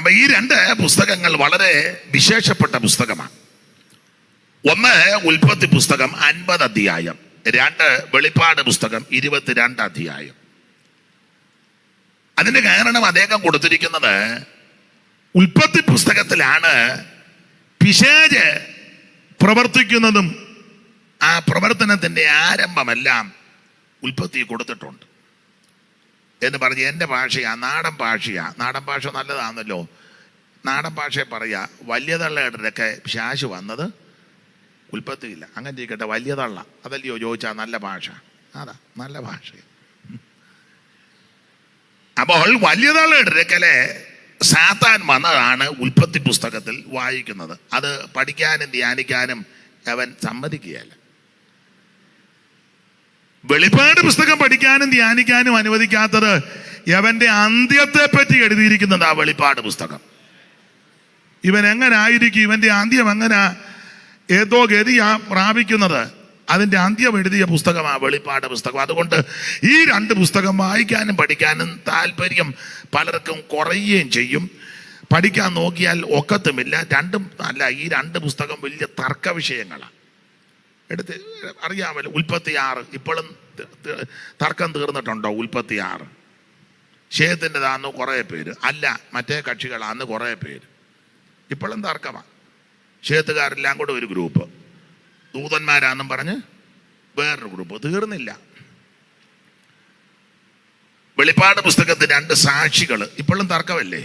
അപ്പൊ ഈ രണ്ട് പുസ്തകങ്ങൾ വളരെ വിശേഷപ്പെട്ട പുസ്തകമാണ്. ഒന്ന് ഉൽപ്പത്തി പുസ്തകം 50 അധ്യായം, 2 വെളിപ്പാട് പുസ്തകം 22 അധ്യായം. അതിന്റെ കാരണം അദ്ദേഹം കൊടുത്തിരിക്കുന്നത് ഉൽപ്പത്തി പുസ്തകത്തിലാണ് പിശാച് പ്രവർത്തിക്കുന്നതും ആ പ്രവർത്തനത്തിന്റെ ആരംഭമെല്ലാം ഉൽപ്പത്തി കൊടുത്തിട്ടുണ്ട് എന്ന് പറഞ്ഞ് എൻ്റെ ഭാഷയാ, നാടൻ ഭാഷയാ. നാടൻ ഭാഷ നല്ലതാണല്ലോ. നാടൻ ഭാഷയെ പറയാ വലിയതള്ളയുടെയൊക്കെ പിശാച് വന്നത് ഉൽപ്പത്തിയില്ല. അങ്ങനെ ഇരിക്കട്ടെ, വലിയ തള്ള അതല്ലയോ ചോദിച്ചാൽ നല്ല ഭാഷ. അതാ നല്ല ഭാഷ. അപ്പോൾ വലിയ തള്ളയുടെ സാത്താൻ വന്നതാണ് ഉൽപ്പത്തി പുസ്തകത്തിൽ വായിക്കുന്നത്. അത് പഠിക്കാനും ധ്യാനിക്കാനും അവൻ സമ്മതിക്കുകയല്ല. വെളിപ്പാട് പുസ്തകം പഠിക്കാനും ധ്യാനിക്കാനും അനുവദിക്കാത്തത് അവന്റെ അന്ത്യത്തെ പറ്റി എഴുതിയിരിക്കുന്നത് ആ വെളിപ്പാട് പുസ്തകം. ഇവൻ എങ്ങനായിരിക്കും, ഇവന്റെ അന്ത്യം എങ്ങനാ, ഏതോ ഗതിയാ പ്രാപിക്കുന്നത്, അതിൻ്റെ അന്ത്യം എഴുതിയ പുസ്തകമാണ് വെളിപ്പാട് പുസ്തകം. അതുകൊണ്ട് ഈ രണ്ട് പുസ്തകം വായിക്കാനും പഠിക്കാനും താല്പര്യം പലർക്കും കുറയുകയും ചെയ്യും. പഠിക്കാൻ നോക്കിയാൽ ഒക്കത്തുമില്ല. രണ്ടും അല്ല, ഈ രണ്ട് പുസ്തകം വലിയ തർക്ക വിഷയങ്ങളാണ്. എടുത്ത് അറിയാമല്ലോ, ഉൽപ്പത്തി 6 ഇപ്പോഴും തർക്കം തീർന്നിട്ടുണ്ടോ? ഉൽപ്പത്തി 6 ഷേത്തിൻ്റെതാന്ന് കുറേ പേര്, അല്ല മറ്റേ കക്ഷികളാന്ന് കുറേ പേര്. ഇപ്പോഴും തർക്കമാണ്. ഷേത്തുകാരെല്ലാം കൂടെ ഒരു ഗ്രൂപ്പ്, ദൂതന്മാരാന്നും പറഞ്ഞ് വേറൊരു ഗ്രൂപ്പ്. തീർന്നില്ല. വെളിപ്പാട് പുസ്തകത്തിൽ 2 സാക്ഷികൾ, ഇപ്പോഴും തർക്കമല്ലേ?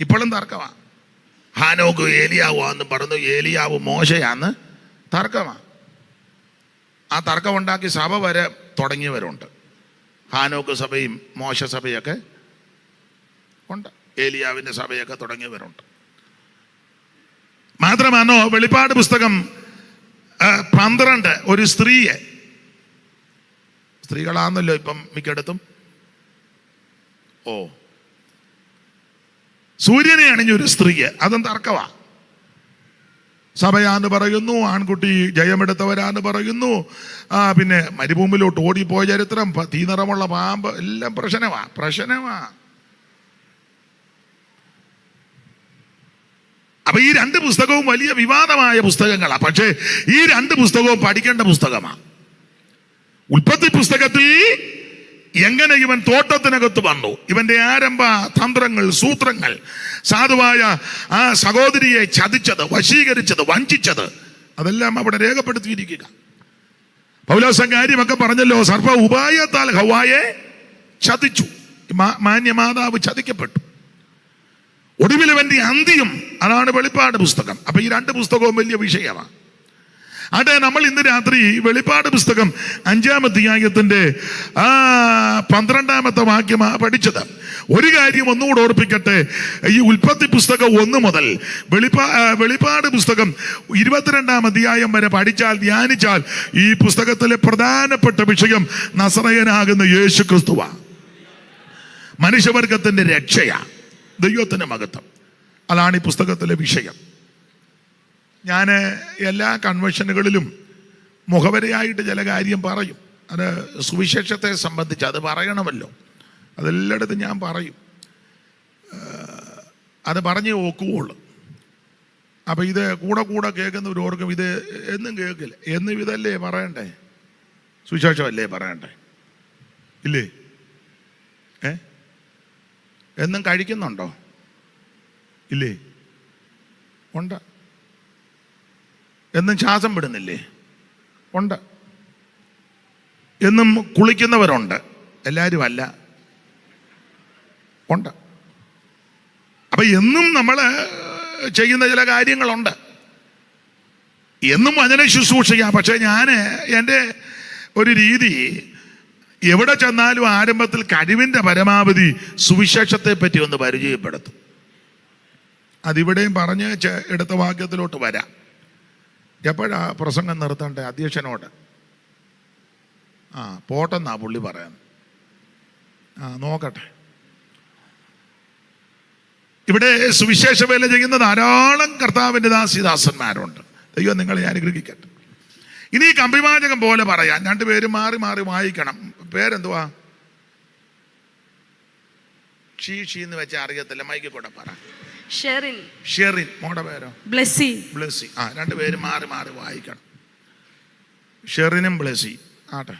ഇപ്പോഴും തർക്കമാണ്. ഹാനോക്ക് ഏലിയാവാന്നും പറഞ്ഞു, ഏലിയാവ് മോശയാന്ന് തർക്കമാണ്. ആ തർക്കമുണ്ടാക്കി സഭ വരെ തുടങ്ങിയവരുണ്ട്. ഹാനോക്ക് സഭയും മോശ സഭയൊക്കെ ഉണ്ട്, ഏലിയാവിൻ്റെ സഭയൊക്കെ തുടങ്ങിയവരുണ്ട്. മാത്രമാണോ വെളിപ്പാട് പുസ്തകം 12 ഒരു സ്ത്രീയെ, സ്ത്രീകളാണല്ലോ ഇപ്പം മിക്കയിടത്തും, സൂര്യനെ അണിഞ്ഞൊരു സ്ത്രീയെ, അതും തർക്കവാ. സഭയാന്ന് പറയുന്നു, ആൺകുട്ടി ജയമെടുത്തവരാന്ന് പറയുന്നു, പിന്നെ മരുഭൂമിയിലോട്ട് ഓടിപ്പോയ ചരിത്രം, തീനിറമുള്ള പാമ്പ്, എല്ലാം പ്രശ്നമാ. അപ്പൊ ഈ രണ്ട് പുസ്തകവും വലിയ വിവാദമായ പുസ്തകങ്ങളാണ്. പക്ഷേ ഈ രണ്ട് പുസ്തകവും പഠിക്കേണ്ട പുസ്തകമാണ്. ഉൽപ്പത്തി പുസ്തകത്തിൽ എങ്ങനെ ഇവൻ തോട്ടത്തിനകത്ത് വന്നു, ഇവന്റെ ആരംഭ തന്ത്രങ്ങൾ, സൂത്രങ്ങൾ, സാധുവായ ആ സഹോദരിയെ ചതിച്ചത്, വശീകരിച്ചത്, വഞ്ചിച്ചത്, അതെല്ലാം അവിടെ രേഖപ്പെടുത്തിയിരിക്കുക. പൗലോസ് കാര്യമൊക്കെ പറഞ്ഞല്ലോ, സർപ്പ ഉപായത്താൽ ഹവ്വായെ ചതിച്ചു, മാന്യമാതാവ് ചതിക്കപ്പെട്ടു. ഒടുവിൽ അവന്റെ അന്ത്യം, അതാണ് വെളിപ്പാട് പുസ്തകം. അപ്പൊ ഈ രണ്ട് പുസ്തകവും വലിയ വിഷയമാണ്. അതെ, നമ്മൾ ഇന്ന് രാത്രി വെളിപ്പാട് പുസ്തകം 5-ാം അധ്യായത്തിന്റെ 12-ാമത്തെ വാക്യമാണ് പഠിച്ചത്. ഒരു കാര്യം ഒന്നുകൂടെ ഓർപ്പിക്കട്ടെ, ഈ ഉൽപ്പത്തി പുസ്തകം 1 മുതൽ വെളിപ്പാട് പുസ്തകം 22-ാം അധ്യായം വരെ പഠിച്ചാൽ, ധ്യാനിച്ചാൽ, ഈ പുസ്തകത്തിലെ പ്രധാനപ്പെട്ട വിഷയം നസറയനാകുന്ന യേശു ക്രിസ്തുവാണ്. മനുഷ്യവർഗത്തിന്റെ രക്ഷയാ, ദൈവത്തിന്റെ മഹത്വം. അതാണ് ഈ പുസ്തകത്തിലെ വിഷയം. ഞാൻ എല്ലാ കൺവെൻഷനുകളിലും മുഖവരയായിട്ട് ചില കാര്യം പറയും. അത് സുവിശേഷത്തെ സംബന്ധിച്ച് അത് പറയണമല്ലോ, അതെല്ലായിടത്തും ഞാൻ പറയും. അത് പറഞ്ഞേ ഒക്കുകയുള്ളൂ. അപ്പം ഇത് കൂടെ കേൾക്കുന്നവരോർക്കും ഇത് എന്നും കേൾക്കില്ല, എന്നും ഇതല്ലേ പറയണ്ടേ, സുവിശേഷമല്ലേ പറയണ്ടേ, ഇല്ലേ? എന്നും കഴിക്കുന്നുണ്ടോ? ഇല്ലേ? ഉണ്ട്. എന്നും ശ്വാസം വിടുന്നില്ലേ? ഉണ്ട്. എന്നും കുളിക്കുന്നവരുണ്ട്, എല്ലാവരും അല്ല, ഉണ്ട്. അപ്പൊ എന്നും നമ്മൾ ചെയ്യുന്ന ചില കാര്യങ്ങളുണ്ട്, എന്നും വചന ശുശ്രൂഷയാ. പക്ഷെ ഞാൻ എൻ്റെ ഒരു രീതി, എവിടെ ചെന്നാലും ആരംഭത്തിൽ കഴിവിൻ്റെ പരമാവധി സുവിശേഷത്തെ പറ്റി ഒന്ന് പരിചയപ്പെടുത്തും. അതിവിടെയും പറഞ്ഞ് എടുത്ത വാക്യത്തിലോട്ട് വരാം. എപ്പോഴാ പ്രസംഗം നിർത്തണ്ടേ? അധ്യക്ഷനോട് പോട്ടെന്നാ പുള്ളി പറയാൻ. നോക്കട്ടെ. ഇവിടെ സുവിശേഷ വേല ചെയ്യുന്ന ധാരാളം കർത്താവിൻ്റെ ദാസിദാസന്മാരുണ്ട്. ദൈവം നിങ്ങളെ അനുഗ്രഹിക്കട്ടെ. ഇനി കമ്പിവാചകം പോലെ പറയാം, രണ്ടുപേരും മാറി മാറി വായിക്കണം. പേരെന്തുവാ? ഷീ എന്ന് വെച്ചാൽ അറിയത്തില്ല, മൈക്ക് കൂടെ പറ. ഷെറിൻ. മോടെ പേരോ? ബ്ലെസ്സി. ആ, രണ്ടുപേരും മാറി മാറി വായിക്കണം. ഷെറിനും ബ്ലെസ്സി ആട്ടെ.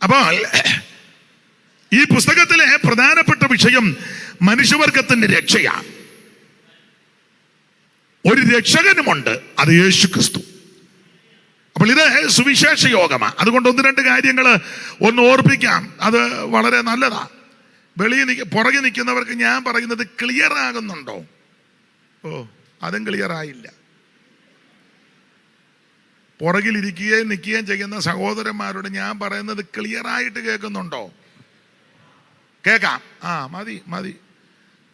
അപ്പോൾ ഈ പുസ്തകത്തിലെ പ്രധാനപ്പെട്ട വിഷയം മനുഷ്യവർഗത്തിന്റെ രക്ഷയാണ്. ഒരു രക്ഷകനുമുണ്ട്, അത് യേശു ക്രിസ്തു. അപ്പോൾ ഇത് സുവിശേഷ യോഗമാണ്. അതുകൊണ്ട് ഒന്ന് രണ്ട് കാര്യങ്ങൾ ഒന്ന് ഓർപ്പിക്കാം, അത് വളരെ നല്ലതാ. പുറകെ നിൽക്കുന്നവർക്ക് ഞാൻ പറയുന്നത് ക്ലിയർ ആകുന്നുണ്ടോ? അതും ക്ലിയർ ആയില്ല. പുറകിലിരിക്കുകയും നിൽക്കുകയും ചെയ്യുന്ന സഹോദരന്മാരോട് ഞാൻ പറയുന്നത് ക്ലിയർ ആയിട്ട് കേൾക്കുന്നുണ്ടോ? കേൾക്കാം. മതി.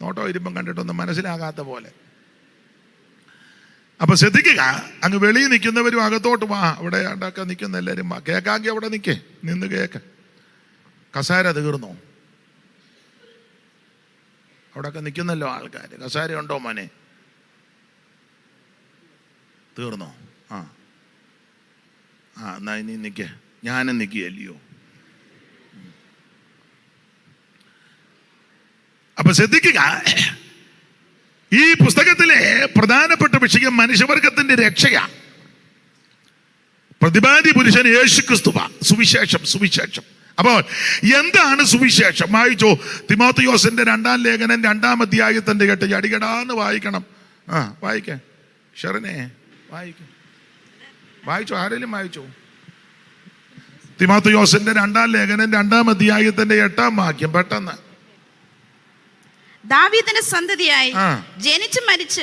നോട്ടോ ഇരുമ്പം കണ്ടിട്ടൊന്നും മനസ്സിലാകാത്ത പോലെ. അപ്പൊ ശ്രദ്ധിക്കുക, അങ്ങ് വെളിയിൽ നിൽക്കുന്നവരും അകത്തോട്ട് വാ. അവിടെ ഉണ്ടാക്കാൻ നിൽക്കുന്ന എല്ലാവരും വാ. കേൾക്കാമെങ്കിൽ അവിടെ നിൽക്കേ, നിന്ന് കേൾക്ക. കസാര തീർന്നോ? അവിടെയൊക്കെ നിൽക്കുന്നല്ലോ ആൾക്കാർ. കസാര ഉണ്ടോ മോനെ? തീർന്നോ? എന്നാ ഇനി നിൽക്ക, ഞാനും നിൽക്കുകയല്ലയോ. അപ്പൊ ശ്രദ്ധിക്കുക, ഈ പുസ്തകത്തിലെ പ്രധാനപ്പെട്ട വിഷയം മനുഷ്യവർഗത്തിന്റെ രക്ഷയാണ്. പ്രതിപാദ്യ പുരുഷൻ യേശു ക്രിസ്തുവാ. സുവിശേഷം. അപ്പോൾ എന്താണ് സുവിശേഷം? വായിച്ചോ, തിമോത്തിയോസിന്റെ 2-ാം ലേഖനം 2-ാം അധ്യായത്തിന്റെ 8 അടികടാന്ന് വായിക്കണം. വായിക്കേ ഷെറിനെ, വായിച്ചോ, ആരെങ്കിലും വായിച്ചോ. തിമോത്തിയോസിന്റെ 2-ാം ലേഖനം 2-ാം അധ്യായത്തിന്റെ 8-ാം വാക്യം പെട്ടെന്ന്. ദാവീദിന്റെ സന്തതിയായി ജനിച്ചു മരിച്ച്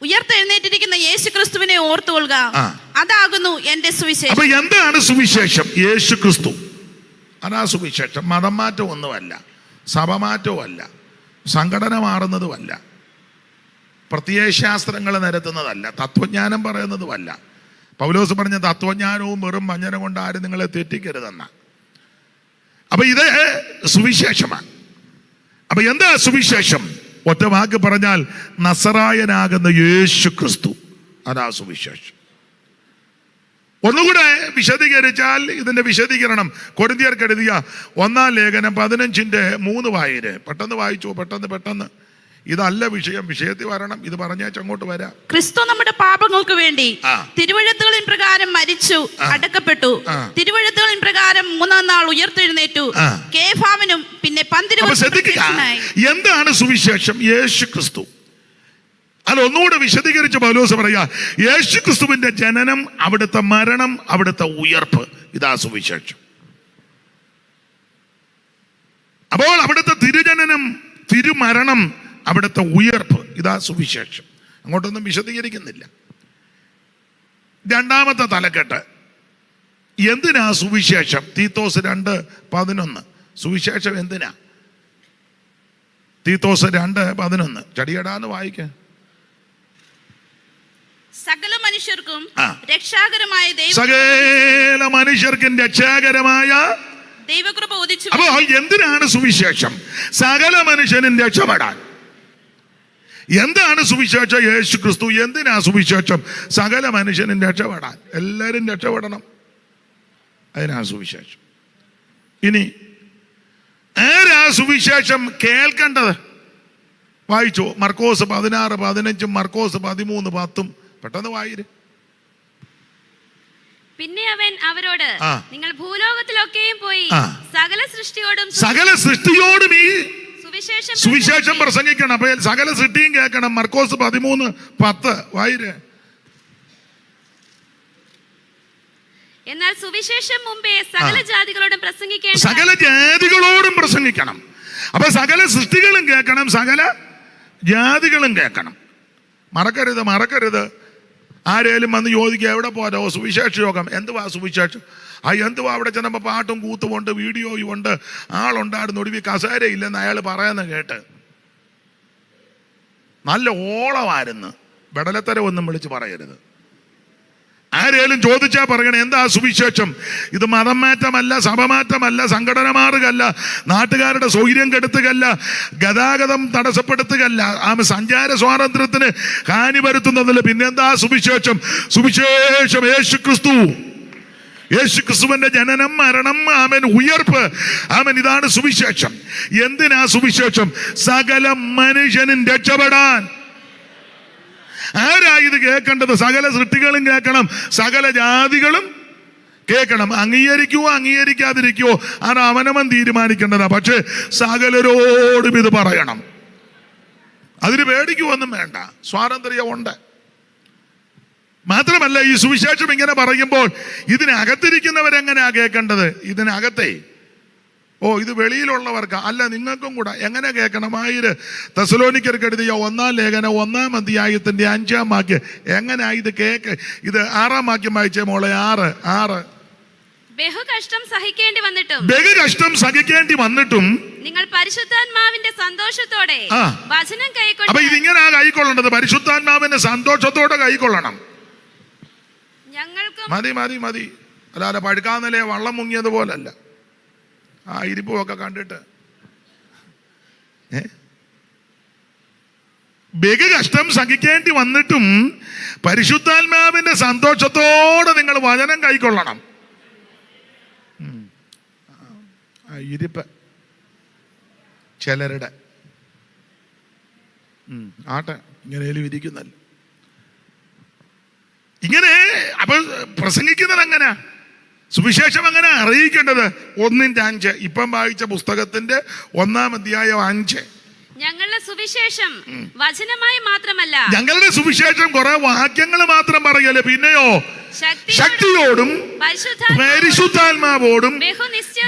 ഉയർത്തെഴുന്നേറ്റിരിക്കുന്ന യേശു ക്രിസ്തുവിനെ ഓർത്തുകൊള്ളുക, അതാകുന്നു എന്റെ സുവിശേഷം. അപ്പൊ എന്താണ് സുവിശേഷം? യേശു ക്രിസ്തു, അതാ സുവിശേഷം. മതം മാറ്റവും ഒന്നുമല്ല, സഭമാറ്റവും അല്ല, സംഘടന മാറുന്നതുമല്ല, പ്രത്യയശാസ്ത്രങ്ങൾ നിരത്തുന്നതല്ല, തത്വജ്ഞാനം പറയുന്നതുമല്ല. പൗലോസ് പറഞ്ഞ തത്വജ്ഞാനവും വെറും വഞ്ചനം കൊണ്ട് ആരും നിങ്ങളെ തെറ്റിക്കരുതെന്ന. അപ്പൊ ഇത് സുവിശേഷമാണ്. അപ്പൊ എന്താ സുവിശേഷം? ഒറ്റ വാക്ക് പറഞ്ഞാൽ നസറായനാകുന്ന യേശു ക്രിസ്തു, അതാ സുവിശേഷം. ഒന്നുകൂടെ വിശദീകരിച്ചാൽ ഇതിന്റെ വിശദീകരണം കൊരിന്ത്യർക്ക് എഴുതിയ 1-ാം ലേഖനം 15:3 വായിര്. പെട്ടെന്ന് വായിച്ചു, പെട്ടെന്ന്. ഇതല്ല വിഷയം, വിഷയത്തിൽ വരണം. ഇത് പറഞ്ഞേച്ച് അങ്ങോട്ട് വരാം. ക്രിസ്തു നമ്മുടെ പാപങ്ങൾക്ക് വേണ്ടി തിരുവെഴുത്തുകളിൻ പ്രകാരം മരിച്ചു, അടക്കപ്പെട്ടു. തിരുവെഴുത്തുകളിൻ പ്രകാരം 3-ാം നാൾ ഉയർത്തെഴുന്നേറ്റു. കേഫാവിനും പിന്നെ 12 എന്താണ് സുവിശേഷം? യേശു ക്രിസ്തു. അത് ഒന്നുകൂടെ വിശദീകരിച്ച് പൗലോസ് പറയാ, യേശു ക്രിസ്തുവിന്റെ ജനനം, അവിടുത്തെ മരണം, അവിടുത്തെ ഉയർപ്പ്, ഇതാ സുവിശേഷം. അപ്പോൾ അവിടുത്തെ തിരുജനനം, തിരുമരണം, അവിടുത്തെ ഉയർപ്പ്, ഇതാ സുവിശേഷം. അങ്ങോട്ടൊന്നും വിശദീകരിക്കുന്നില്ല. 2-ാമത്തെ തലക്കെട്ട്, എന്തിനാ സുവിശേഷം? തീത്തോസ് 2:11. സുവിശേഷം എന്തിനാ? തീത്തോസ് 2:11 ചടിയടാന്ന് വായിക്ക. സകല മനുഷ്യർക്കും രക്ഷാകരമായ സകല മനുഷ്യർക്കും രക്ഷാകരമായ ദൈവകൃപ ഉദിച്ചു. അപ്പോൾ എന്തിനാണ് സുവിശേഷം? സകല മനുഷ്യനും രക്ഷപ്പെടാൻ. എന്താണ് സുവിശേഷം? യേശു ക്രിസ്തു. എന്തിനാ സുവിശേഷം? സകല മനുഷ്യനും രക്ഷപ്പെടാൻ, എല്ലാവരും രക്ഷപ്പെടണം, അതിനാ സുവിശേഷം. ഇനി ആരാ സുവിശേഷം കേൾക്കേണ്ടത്? വായിച്ചോ, മർക്കോസ് 16:15, മർക്കോസ് 13:10. പെട്ടെന്ന് വായിര്. പിന്നെ അവൻ അവരോട്, നിങ്ങൾ ഭൂലോകത്തിലൊക്കെയും പോയി സകല സൃഷ്ടിയോടും ഈ സുവിശേഷം പ്രസംഗിക്കണം. അപ്പൊ സകല സൃഷ്ടിയും കേൾക്കണം. മർക്കോസ് 13:10 വായിര്. എന്നാൽ സുവിശേഷം മുമ്പേ സകല ജാതികളോടും പ്രസംഗിക്കണം. സകല ജാതികളോടും പ്രസംഗിക്കണം. അപ്പൊ സകല സൃഷ്ടികളും കേൾക്കണം, സകല ജാതികളും കേൾക്കണം. മറക്കരുത്. ആരേലും വന്ന് ചോദിക്കുക, എവിടെ പോരോ സുവിശേഷ യോഗം? എന്തുവാ സുവിശേഷം? എന്തുവാ അവിടെ ചെന്നപ്പോൾ പാട്ടും കൂത്തുമുണ്ട്, വീഡിയോയും ഉണ്ട്, ആളുണ്ടായിരുന്നു, ഒടുവിൽ കസേരയില്ലെന്ന് അയാൾ പറയുന്ന കേട്ട്. നല്ല ഓളമായിരുന്നു. വെടലത്തരം ഒന്നും വിളിച്ച് പറയരുത്. ആരേലും ചോദിച്ചാൽ പറയണേ, എന്താ സുവിശേഷം? ഇത് മതം മാറ്റമല്ല, സഭമാറ്റമല്ല, സംഘടന മാറുകയല്ല, നാട്ടുകാരുടെ സൗകര്യം കെടുത്തുകയല്ല, ഗതാഗതം തടസ്സപ്പെടുത്തുകയല്ല, സഞ്ചാര സ്വാതന്ത്ര്യത്തിന് ഹാനി വരുത്തുന്നതല്ല. പിന്നെന്താ സുവിശേഷം? സുവിശേഷം യേശു ക്രിസ്തു. യേശു ക്രിസ്തുവിന്റെ ജനനം, മരണം, ആമേൻ, ഉയർപ്പ്, ആമേൻ, ഇതാണ് സുവിശേഷം. എന്തിനാ സുവിശേഷം? സകല മനുഷ്യനും രക്ഷപ്പെടാൻ. ആരാ ഇത് കേൾക്കേണ്ടത്? സകല സൃഷ്ടികളും കേൾക്കണം, സകല ജാതികളും കേൾക്കണം. അംഗീകരിക്കുവോ അംഗീകരിക്കാതിരിക്കുവോ അത് അവനവൻ തീരുമാനിക്കേണ്ടതാ. പക്ഷെ സകലരോടും ഇത് പറയണം. അതിന് പേടിക്കുവൊന്നും വേണ്ട, സ്വാതന്ത്ര്യമുണ്ട്. മാത്രമല്ല, ഈ സുവിശേഷം ഇങ്ങനെ പറയുമ്പോൾ ഇതിനകത്തിരിക്കുന്നവരെങ്ങനെയാ കേൾക്കേണ്ടത്? ഇതിനകത്തെ ഇത് വെളിയിലുള്ളവർക്ക് അല്ല, നിങ്ങൾക്കും കൂടെ. എങ്ങനെ കേൾക്കണം? തെസ്സലോനിക്കർക്ക് എഴുതിയ 1-ാം ലേഖനം 1-ാം അധ്യായത്തിന്റെ 5-ാം വാക്യം എങ്ങനെയാ ഇത് കേക്ക്? ഇത് 6-ാം വാക്യം വായിച്ചേ മോളെ. 6 ബഹുകഷ്ടം സഹിക്കേണ്ടി വന്നിട്ടും നിങ്ങൾ പരിശുദ്ധാത്മാവിന്റെ സന്തോഷത്തോടെ വചനം കൈക്കൊള്ളണം. അപ്പൊ ഇതിങ്ങനെ കൈക്കൊള്ളേണ്ടത്, പരിശുദ്ധാത്മാവിന്റെ സന്തോഷത്തോടെ കൈക്കൊള്ളണം. മതി. അല്ലാതെ പഴുക്കാന്നല്ലേ വള്ളം മുങ്ങിയത് പോലല്ല. ആ ഇരിപ്പുമൊക്കെ കണ്ടിട്ട് ബഹുകഷ്ടം സഹിക്കേണ്ടി വന്നിട്ടും പരിശുദ്ധാത്മാവിന്റെ സന്തോഷത്തോടെ നിങ്ങൾ വചനം കൈക്കൊള്ളണം. ഇരിപ്പ് ചിലരുടെ ആട്ടെ ഇങ്ങനെയും ഇരിക്കുന്നല്ലോ. ഇങ്ങനെ അപ്പൊ പ്രസംഗിക്കുന്നത് എങ്ങനെയാ? സുവിശേഷം എങ്ങനെ അറിയിക്കേണ്ടത്? 1:5 ഇപ്പം വായിച്ച പുസ്തകത്തിന്റെ 1-ാം അധ്യായം 5. ഞങ്ങളുടെ സുവിശേഷം വചനമായി മാത്രമല്ല, ഞങ്ങളുടെ സുവിശേഷം കുറെ വാക്യങ്ങൾ മാത്രം പറയല്ലേ, പിന്നെയോ ശക്തിയോടും പരിശുദ്ധാത്മാവോടും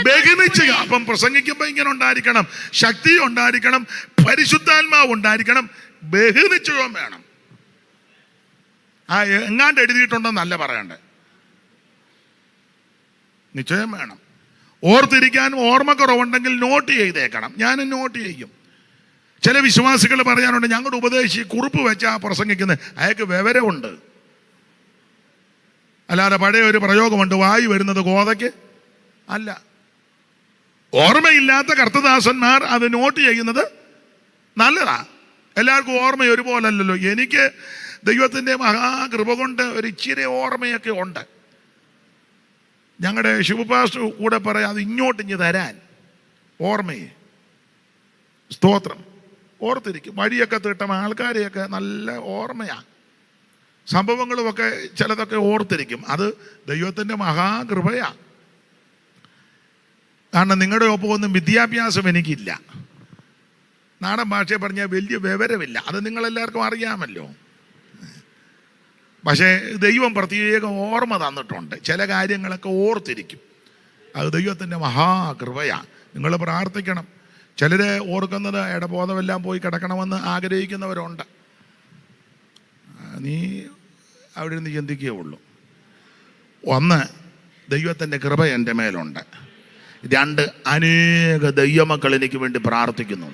ബഹുനിശ്ചയം. അപ്പം പ്രസംഗിക്കുമ്പോ ഇങ്ങനെ ഉണ്ടായിരിക്കണം, ശക്തി ഉണ്ടായിരിക്കണം, പരിശുദ്ധാത്മാവ് ഉണ്ടായിരിക്കണം, ബഹുനിശ്ചയവും വേണം. എങ്ങാണ്ട് എഴുതിയിട്ടുണ്ടെന്നല്ല പറയണ്ടേ, നിശ്ചയം വേണം. ഓർത്തിരിക്കാൻ ഓർമ്മക്കുറവുണ്ടെങ്കിൽ നോട്ട് ചെയ്തേക്കണം. ഞാനും നോട്ട് ചെയ്യും. ചില വിശ്വാസികൾ പറയാനുണ്ട്, ഞങ്ങളുടെ ഉപദേശി കുറിപ്പ് വെച്ചാ പ്രസംഗിക്കുന്നത്, അയാൾക്ക് വിവരമുണ്ട്. അല്ലാതെ പഴയ ഒരു പ്രയോഗമുണ്ട്, വായി വരുന്നത് കോതയ്ക്ക് അല്ല. ഓർമ്മയില്ലാത്ത കർത്തദാസന്മാർ അത് നോട്ട് ചെയ്യുന്നത് നല്ലതാ. എല്ലാവർക്കും ഓർമ്മ ഒരുപോലല്ലോ. എനിക്ക് ദൈവത്തിൻ്റെ മഹാകൃപ കൊണ്ട് ഒരു ഇച്ചിരി ഓർമ്മയൊക്കെ ഉണ്ട്. ഞങ്ങളുടെ ശിവപാസ്റ്റർ കൂടെ പറയാം, അത് ഇങ്ങോട്ടിഞ്ഞ് തരാൻ ഓർമ്മയെ. സ്തോത്രം. ഓർത്തിരിക്കും. വഴിയൊക്കെ തീട്ടം ആൾക്കാരെയൊക്കെ നല്ല ഓർമ്മയാണ്. സംഭവങ്ങളുമൊക്കെ ചിലതൊക്കെ ഓർത്തിരിക്കും. അത് ദൈവത്തിൻ്റെ മഹാകൃപയാണ്. കാരണം നിങ്ങളുടെ ഒപ്പമൊന്നും വിദ്യാഭ്യാസം എനിക്കില്ല. നാടൻ ഭാഷയെ പറഞ്ഞാൽ വലിയ വിവരമില്ല. അത് നിങ്ങളെല്ലാവർക്കും അറിയാമല്ലോ. പക്ഷേ ദൈവം പ്രത്യേകം ഓർമ്മ തന്നിട്ടുണ്ട്. ചില കാര്യങ്ങളൊക്കെ ഓർത്തിരിക്കും. അത് ദൈവത്തിൻ്റെ മഹാകൃപയാണ്. നിങ്ങൾ പ്രാർത്ഥിക്കണം. ചിലർ ഓർക്കുന്നത് ഇടബോധമെല്ലാം പോയി കിടക്കണമെന്ന് ആഗ്രഹിക്കുന്നവരുണ്ട്. നീ അവിടെ നിന്ന് ചിന്തിക്കുകയുള്ളൂ. 1, ദൈവത്തിൻ്റെ കൃപ എൻ്റെ മേലുണ്ട്. 2, അനേക ദൈവമക്കൾ എനിക്ക് വേണ്ടി പ്രാർത്ഥിക്കുന്നു.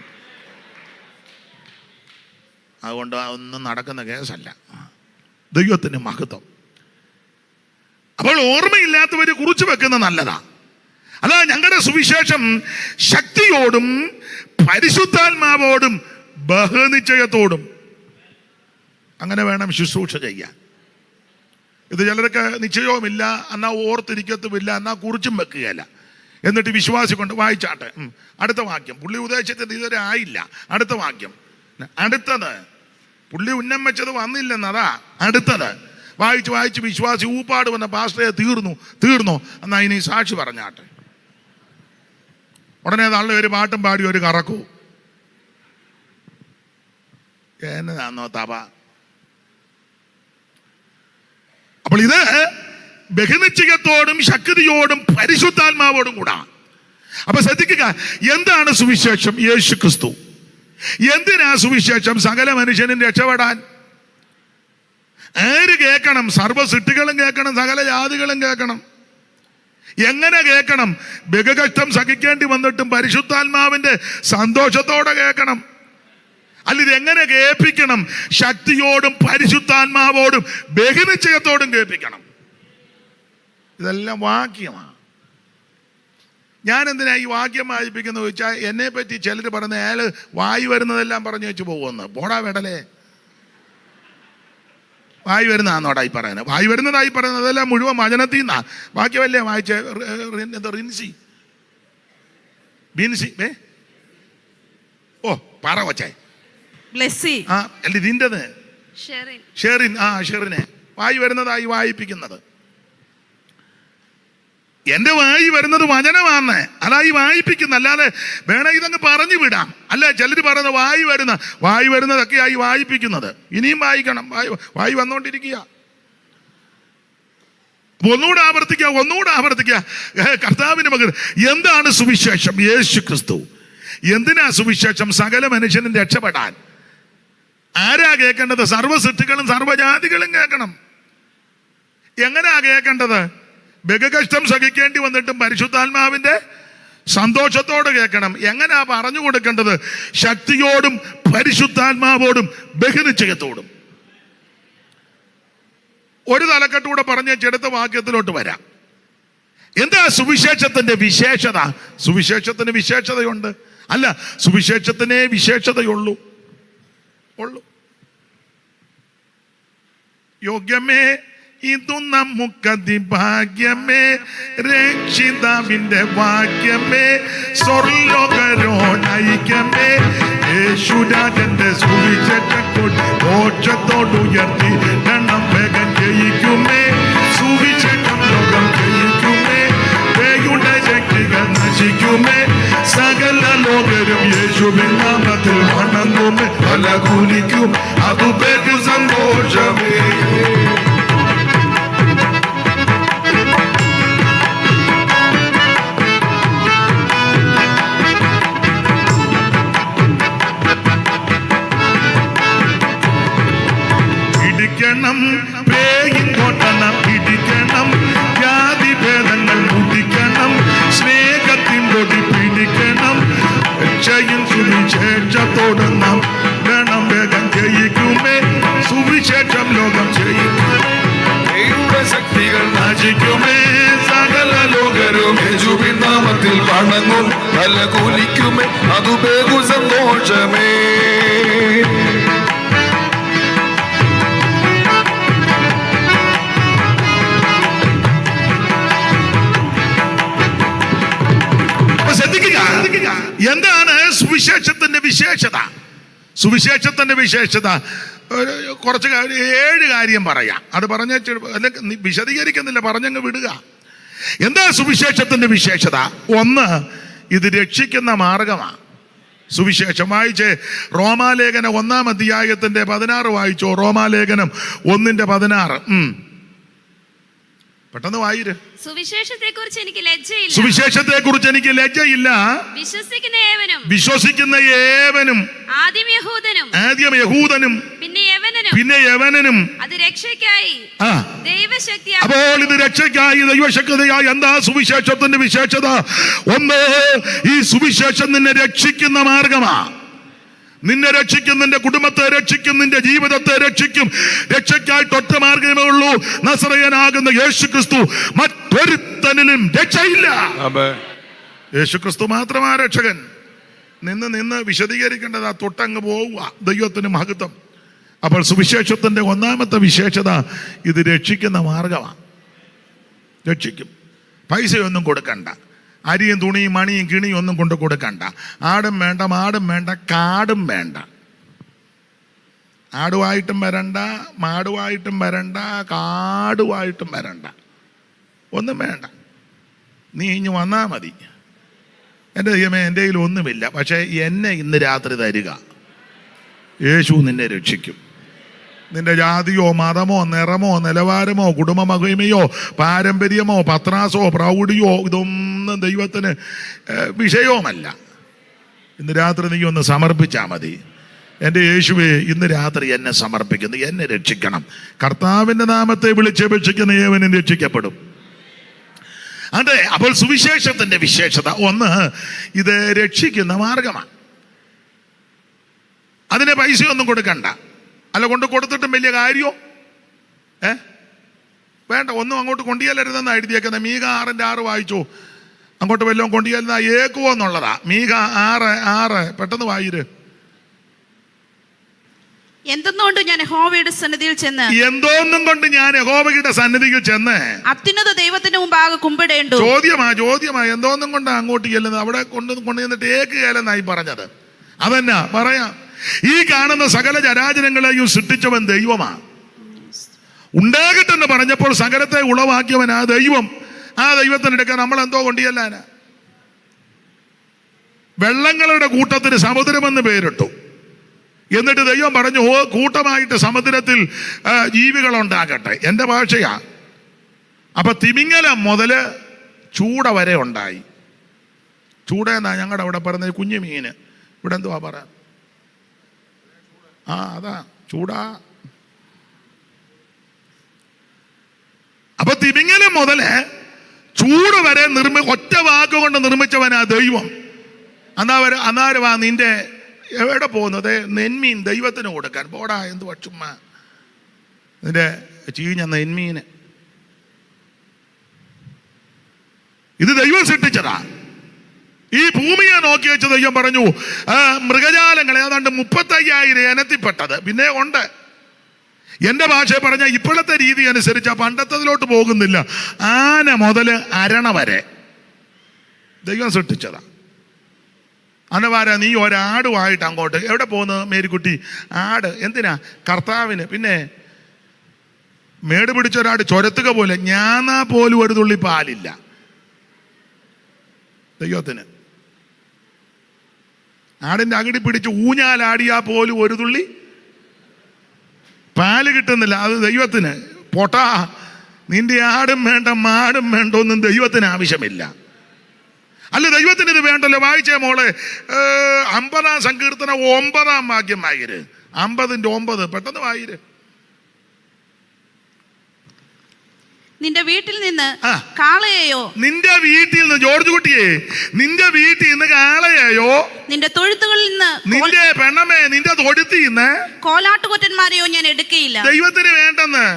അതുകൊണ്ട് ഒന്നും നടക്കുന്ന കേസല്ല. ദൈവത്തിന് മഹത്വം. അപ്പോൾ ഓർമ്മയില്ലാത്തവര് കുറിച്ച് വെക്കുന്നത് നല്ലതാ. അല്ല, ഞങ്ങളുടെ സുവിശേഷം ശക്തിയോടും പരിശുദ്ധാത്മാവോടും ബഹുനിശ്ചയത്തോടും അങ്ങനെ വേണം ശുശ്രൂഷ ചെയ്യാൻ. ഇത് ചിലരൊക്കെ നിശ്ചയവുമില്ല, എന്നാ ഓർത്തിരിക്കത്തുമില്ല, എന്നാ കുറിച്ചും വെക്കുകയല്ല. എന്നിട്ട് വിശ്വാസി കൊണ്ട് വായിച്ചാട്ടെ. അടുത്ത വാക്യം. പുള്ളി ഉദ്ദേശിച്ചത് ഇതുവരെ ആയില്ല. അടുത്ത വാക്യം. അടുത്തത് പുള്ളി ഉന്നം വെച്ചത് വന്നില്ലെന്നതാ. അടുത്തത് വായിച്ച് വിശ്വാസി ഊപ്പാട് വന്ന പാസ്റ്ററെ തീർന്നു എന്നാ ഇനി സാക്ഷി പറഞ്ഞാട്ടെ. ഉടനെ തള്ള ഒരു പാട്ടും പാടി ഒരു കറക്കൂ. എന്നതാന്നോ തപ. അപ്പോൾ ഇത് ബഹുനിശ്ചയത്തോടും ശക്തിയോടും പരിശുദ്ധാത്മാവോടും കൂടാ. അപ്പൊ ശ്രദ്ധിക്കുക, എന്താണ് സുവിശേഷം? യേശു ക്രിസ്തു. എന്തിനാ സുവിശേഷം? സകല മനുഷ്യനും രക്ഷപ്പെടാൻ. ആര് കേൾക്കണം? സർവ്വ സൃഷ്ടികളും കേൾക്കണം, സകല ജാതികളും കേൾക്കണം. എങ്ങനെ കേൾക്കണം? ബഹുകഷ്ടം സഹിക്കേണ്ടി വന്നിട്ടും പരിശുദ്ധാത്മാവിന്റെ സന്തോഷത്തോടെ കേൾക്കണം. അല്ല, ഇതെങ്ങനെ കേൾപ്പിക്കണം? ശക്തിയോടും പരിശുദ്ധാത്മാവോടും ബഹുനിശ്ചയത്തോടും കേൾപ്പിക്കണം. ഇതെല്ലാം വാക്യമാണ്. ഞാൻ എന്തിനാ ഈ വാക്യം വായിപ്പിക്കുന്നത് ചോദിച്ചാൽ, എന്നെ പറ്റി ചിലർ പറയുന്ന അയാൾ വായി വരുന്നതെല്ലാം പറഞ്ഞു വെച്ച് പോകുമെന്ന്. പോടാ വേടലേ, വായി വരുന്നതാന്നോടായി പറയുന്നത്. വായി വരുന്നതായി പറയുന്നത് അതെല്ലാം മുഴുവൻ വചനത്തിൽ നിന്നാ. ബാക്കി വല്ലേ വായിച്ച റിൻസി ബിൻസി ഓ പറ കൊച്ചേ ആ അല്ല ഇതിൻ്റെത് ഷെറിൻ ഷെറിനെ വായി വരുന്നതായി വായിപ്പിക്കുന്നത്. എന്റെ വായി വരുന്നത് വചനമാണ്, അതായി വായിപ്പിക്കുന്ന. അല്ലാതെ വേണേ ഇതങ്ങ് പറഞ്ഞു വിടാം. അല്ല ചിലർ പറയുന്നത് വായി വരുന്നതൊക്കെ ആയി വായിപ്പിക്കുന്നത്. ഇനിയും വായിക്കണം, വായി വന്നുകൊണ്ടിരിക്കുക. ഒന്നുകൂടെ ആവർത്തിക്കുക. കർത്താവിന്റെ മകൻ എന്താണ് സുവിശേഷം? യേശു ക്രിസ്തു. എന്തിനാ സുവിശേഷം? സകല മനുഷ്യനും രക്ഷപ്പെടാൻ. ആരാ കേൾക്കേണ്ടത്? സർവ്വസൃഷ്ടികളും സർവ്വജാതികളും കേൾക്കണം. എങ്ങനെയാ കേൾക്കേണ്ടത്? ബഹുകഷ്ടം സഹിക്കേണ്ടി വന്നിട്ടും പരിശുദ്ധാത്മാവിന്റെ സന്തോഷത്തോടെ കേൾക്കണം. എങ്ങനെയാ പറഞ്ഞു കൊടുക്കേണ്ടത്? ശക്തിയോടും പരിശുദ്ധാത്മാവോടും ബഹുനിശ്ചയത്തോടും. ഒരു തലക്കെട്ടുകൂടെ പറഞ്ഞ ചെടുത്ത വാക്യത്തിലോട്ട് വരാം. എന്താ സുവിശേഷത്തിന്റെ വിശേഷത? സുവിശേഷത്തിന് വിശേഷതയുണ്ട്. അല്ല, സുവിശേഷത്തിനേ വിശേഷതയുള്ളൂ. യോഗ്യമേ ഇതു നമുക്കതി ഭാഗ്യമേ, രക്ഷിതാവിന്റെ വാക്യമേ, സ്വർലോകരോനൈക്യമേ, യേശുരാജന്റെ സുവിശേഷത്തോട് മോക്ഷത്തോടുയർത്തി എണ്ണം വേഗം ജയിക്കുമേ. സുവിശേഷം ലോകം ജയിക്കുമേ, ദൈവയുടെ ശക്തികൾ നശിക്കുമേ. സകല ലോകരും യേശുവിൻ നാമത്തിൽ വണങ്ങുമേ, തലകുനിക്കും, അതു ബഹു സന്തോഷമേ. പിടിക്കണം പേയിങ്ങോട്ടണം, പിടിക്കണം ജാതിഭേദങ്ങൾ മുടിക്കണം, സ്നേഹത്തിൻ കൊടി പിടിക്കണം. രക്ഷയും സുവിശേഷത്തോട് നാം വേണം വേഗം ജയിക്കുമേ. സുവിശേഷം ലോകം ജയിക്കുമേ, ശക്തികൾ നാശിക്കുമേ. സകല ലോകരും യേശുവിൻ നാമത്തിൽ വണങ്ങും, തലകുനിക്കുമേ, അതു ബഹു സന്തോഷമേ. എന്താണ് സുവിശേഷത്തിന്റെ വിശേഷത? സുവിശേഷത്തിന്റെ വിശേഷത കുറച്ച് 7 കാര്യം പറയാം. അത് പറഞ്ഞ വിശദീകരിക്കുന്നില്ല, പറഞ്ഞങ്ങ് വിടുക. എന്താ സുവിശേഷത്തിന്റെ വിശേഷത? 1, ഇത് രക്ഷിക്കുന്ന മാർഗമാണ്. സുവിശേഷം വായിച്ചേ. റോമാലേഖനം 1-ാം അധ്യായത്തിന്റെ 16 വായിച്ചോ. റോമാലേഖനം 1:16. പെട്ടെന്ന് വായിര്. സുവിശേഷത്തെ കുറിച്ച് എനിക്ക് ലജ്ജയില്ല. വിശ്വസിക്കുന്ന ഏവനും ആദ്യം യഹൂദനും പിന്നെ യവനനും അത് രക്ഷയ്ക്കായി ദൈവശക്തിയായി. അപ്പോൾ ഇത് രക്ഷയ്ക്കായി ദൈവശക്തിയായി. എന്താ സുവിശേഷത്തിന്റെ വിശേഷത? 1, ഈ സുവിശേഷം നിന്നെ രക്ഷിക്കുന്ന മാർഗമാണ്. നിന്നെ രക്ഷിക്കും, നിന്റെ കുടുംബത്തെ രക്ഷിക്കും, നിന്റെ ജീവിതത്തെ രക്ഷിക്കും. രക്ഷയ്ക്കായിട്ട് ഒറ്റ മാർഗമേ ഉള്ളൂ, നസറയനാകുന്ന യേശു ക്രിസ്തു. മറ്റൊരുത്തനിലും രക്ഷയില്ല. യേശു ക്രിസ്തു മാത്രമാ രക്ഷകൻ. നിന്ന് വിശദീകരിക്കേണ്ടതാ, തൊട്ടങ്ങ് പോവുക. ദൈവത്തിന് മഹത്വം. അപ്പോൾ സുവിശേഷത്തിന്റെ 1-ാമത്തെ വിശേഷത ഇത് രക്ഷിക്കുന്ന മാർഗമാണ്. രക്ഷിക്കും. പൈസയൊന്നും കൊടുക്കണ്ട, അരിയും തുണിയും മണിയും കിണിയും ഒന്നും കൊണ്ട് കൊടുക്കണ്ട. ആടും വേണ്ട, മാടും വേണ്ട, കാടും വേണ്ട. ആടുമായിട്ടും വരണ്ട, മാടുമായിട്ടും വരണ്ട, കാടുമായിട്ടും വരണ്ട, ഒന്നും വേണ്ട. നീ ഇഞ്ഞു വന്നാൽ മതി. എൻ്റെ ദൈവമേ, എൻ്റെ കയ്യിൽ ഒന്നുമില്ല, പക്ഷേ എന്നെ ഇന്ന് രാത്രി തരിക. യേശു നിന്നെ രക്ഷിക്കും. നിന്റെ ജാതിയോ മതമോ നിറമോ നിലവാരമോ കുടുംബ മഹിമയോ പാരമ്പര്യമോ പത്രാസോ പ്രൗഢിയോ ഇതൊന്നും ദൈവത്തിന് വിഷയവുമല്ല. ഇന്ന് രാത്രി നീ ഒന്ന് സമർപ്പിച്ചാൽ മതി. എൻ്റെ യേശുവേ, ഇന്ന് രാത്രി എന്നെ സമർപ്പിക്കുന്നു, എന്നെ രക്ഷിക്കണം. കർത്താവിൻ്റെ നാമത്തെ വിളിച്ചപേക്ഷിക്കുന്ന ഏവനും രക്ഷിക്കപ്പെടും. അതെ. അപ്പോൾ സുവിശേഷത്തിന്റെ വിശേഷത 1, ഇത് രക്ഷിക്കുന്ന മാർഗമാണ്. അതിന് പൈസയൊന്നും കൊടുക്കണ്ട. അല്ല, കൊടുത്തിട്ടും വലിയ കാര്യമോ? വേണ്ട, ഒന്നും അങ്ങോട്ട് കൊണ്ടുചെല്ലരുതെന്നാ എഴുതിയേക്കുന്നത്. മീക 6:6 വായിച്ചു. അങ്ങോട്ട് വല്ലതും കൊണ്ടുചെല്ലുന്ന ഏക്കുവോ എന്നുള്ളതാ. മീക 6:6 പെട്ടെന്ന് വായിര്. എന്തെന്നുകൊണ്ട് ഞാൻ യഹോവയുടെ സന്നിധിയിൽ ചെന്ന് എന്തോന്നും കൊണ്ട് ഞാൻ യഹോവയുടെ സന്നിധിയിൽ ചെന്ന് അത്യുന്നത ദൈവത്തിന്റെ മുമ്പാകെ കുമ്പിടേണ്ടു. ചോദ്യമാ എന്തോന്നും കൊണ്ട് അങ്ങോട്ട് ചെല്ലുന്നത്? അവിടെ കൊണ്ടുവന്നിട്ട് ഏക്കുകയല്ലെന്നായി പറഞ്ഞത്. അതെന്നാ പറയാം. ഈ കാണുന്ന സകല ചരാചരങ്ങളെയും സൃഷ്ടിച്ചവൻ ദൈവമാ. ഉണ്ടാകട്ടെന്ന് പറഞ്ഞപ്പോൾ സകലത്തെ ഉളവാക്കിയവൻ ആ ദൈവം. ആ ദൈവത്തിനെടുക്കാൻ നമ്മൾ എന്തോ കൊണ്ടിയല്ലാനാ? വെള്ളങ്ങളുടെ കൂട്ടത്തിന് സമുദ്രമെന്ന് പേരിട്ടു. എന്നിട്ട് ദൈവം പറഞ്ഞു, കൂട്ടമായിട്ട് സമുദ്രത്തിൽ ജീവികൾ ഉണ്ടാകട്ടെ. എൻ്റെ ഭാഷയാ. അപ്പൊ തിമിംഗലം മുതല് ചൂട വരെ ഉണ്ടായി. ചൂടയെന്നാ ഞങ്ങളുടെ അവിടെ പറഞ്ഞ കുഞ്ഞു മീന്. ഇവിടെ എന്തുവാ പറ? അതാ ചൂടാ. അപ്പൊ തിമിംഗലം മുതല് ചൂട് വരെ ഒറ്റ വാക്കുകൊണ്ട് നിർമ്മിച്ചവനാ ദൈവം. അന്നാരവാ നിന്റെ എവിടെ പോകുന്നത്? നെന്മീൻ ദൈവത്തിന് കൊടുക്കാൻ പോടാ. എന്ത് ചുമ്മാ നിന്റെ ചീഞ്ഞ നെന്മീന്. ഇത് ദൈവം സൃഷ്ടിച്ചതാ. ഈ ഭൂമിയെ നോക്കി വെച്ച് ദൈവം പറഞ്ഞു, മൃഗജാലങ്ങളെ ഏതാണ്ട് 35,000 ഇനത്തിൽപ്പെട്ടത് പിന്നെ ഉണ്ട്. എന്റെ ഭാഷ പറഞ്ഞ ഇപ്പോഴത്തെ രീതി അനുസരിച്ച് പണ്ടത്തതിലോട്ട് പോകുന്നില്ല. ആന മുതൽ അരണ വരെ ദൈവം സൃഷ്ടിച്ചതാ. അനവാര നീ ഒരാടുമായിട്ട് അങ്ങോട്ട് എവിടെ പോകുന്നു മേരിക്കുട്ടി? ആട് എന്തിനാ? കർത്താവിന്. പിന്നെ മേട് പിടിച്ചൊരാട് ചൊരത്തുക പോലെ ഞാനാ പോലും ഒരു തുള്ളി പാലില്ല ദൈവത്തിന്. ആടിന്റെ അകിടി പിടിച്ച് ഊഞ്ഞാലാടിയാ പോലും ഒരു തുള്ളി പാല് കിട്ടുന്നില്ല. അത് ദൈവത്തിന്. പൊട്ടാ, നിന്റെ ആടും വേണ്ട മാടും വേണ്ട, ഒന്നും ദൈവത്തിന് ആവശ്യമില്ല. അല്ല, ദൈവത്തിന് ഇത് വേണ്ടല്ലോ. വായിച്ചേ മോളെ, 50-ാം സങ്കീർത്തനം 9-ാം വാക്യം വായിര്. 50-9 പെട്ടെന്ന് വായിര്. നിന്റെ വീട്ടിൽ നിന്ന് കാളയെയോ, നിന്റെ വീട്ടിൽ നിന്ന് ജോർജ് കുട്ടിയെ, നിന്റെ വീട്ടിൽ നിന്ന് കാളയെയോ, നിന്റെ തൊഴുത്തുകളിൽ നിന്ന്, നിന്റെ പെണ്ണമേ നിന്റെ തൊഴുത്തിൽ നിന്ന് കോലാട്ടുകൊറ്റന്മാരെയോ ഞാൻ എടുക്കയില്ല. ദൈവത്തിന് വേണ്ടെന്ന്.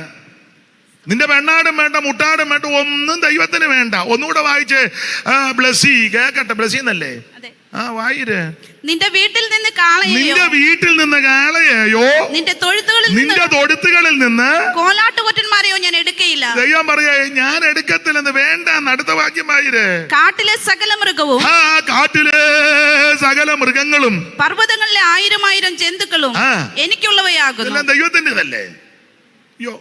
നിന്റെ പെണ്ണാടും വേണ്ട, മുട്ടാടും വേണ്ട, ഒന്നും ദൈവത്തിന് വേണ്ട. ഒന്നുകൂടെ വായിച്ചേ. ബ്ലസ്സി കേക്കട്ടെ. ബ്ലസ്സി എന്നല്ലേ? വായിര്. നിന്റെ വീട്ടിൽ നിന്ന് കാളയെയോ, നിന്റെ വീട്ടിൽ നിന്ന് കാളയെയോ, നിന്റെ തൊഴുത്തുകളിൽ നിന്ന് കോലാട്ടുകൊറ്റന്മാരെയോ ഞാൻ എടുക്കയില്ല. ദൈവം പറയാ ഞാൻ എടുക്കത്തില്ലെന്ന്. വേണ്ട. അടുത്ത വാക്യം വായിര്. കാട്ടിലെ സകല മൃഗവും, കാട്ടിലെ സകല മൃഗങ്ങളും, പർവ്വതങ്ങളിലെ 1000 ജന്തുക്കളും എനിക്കുള്ളവയാകുന്നു. എല്ലാം ദൈവത്തിൻ്റെതല്ലേ? യോ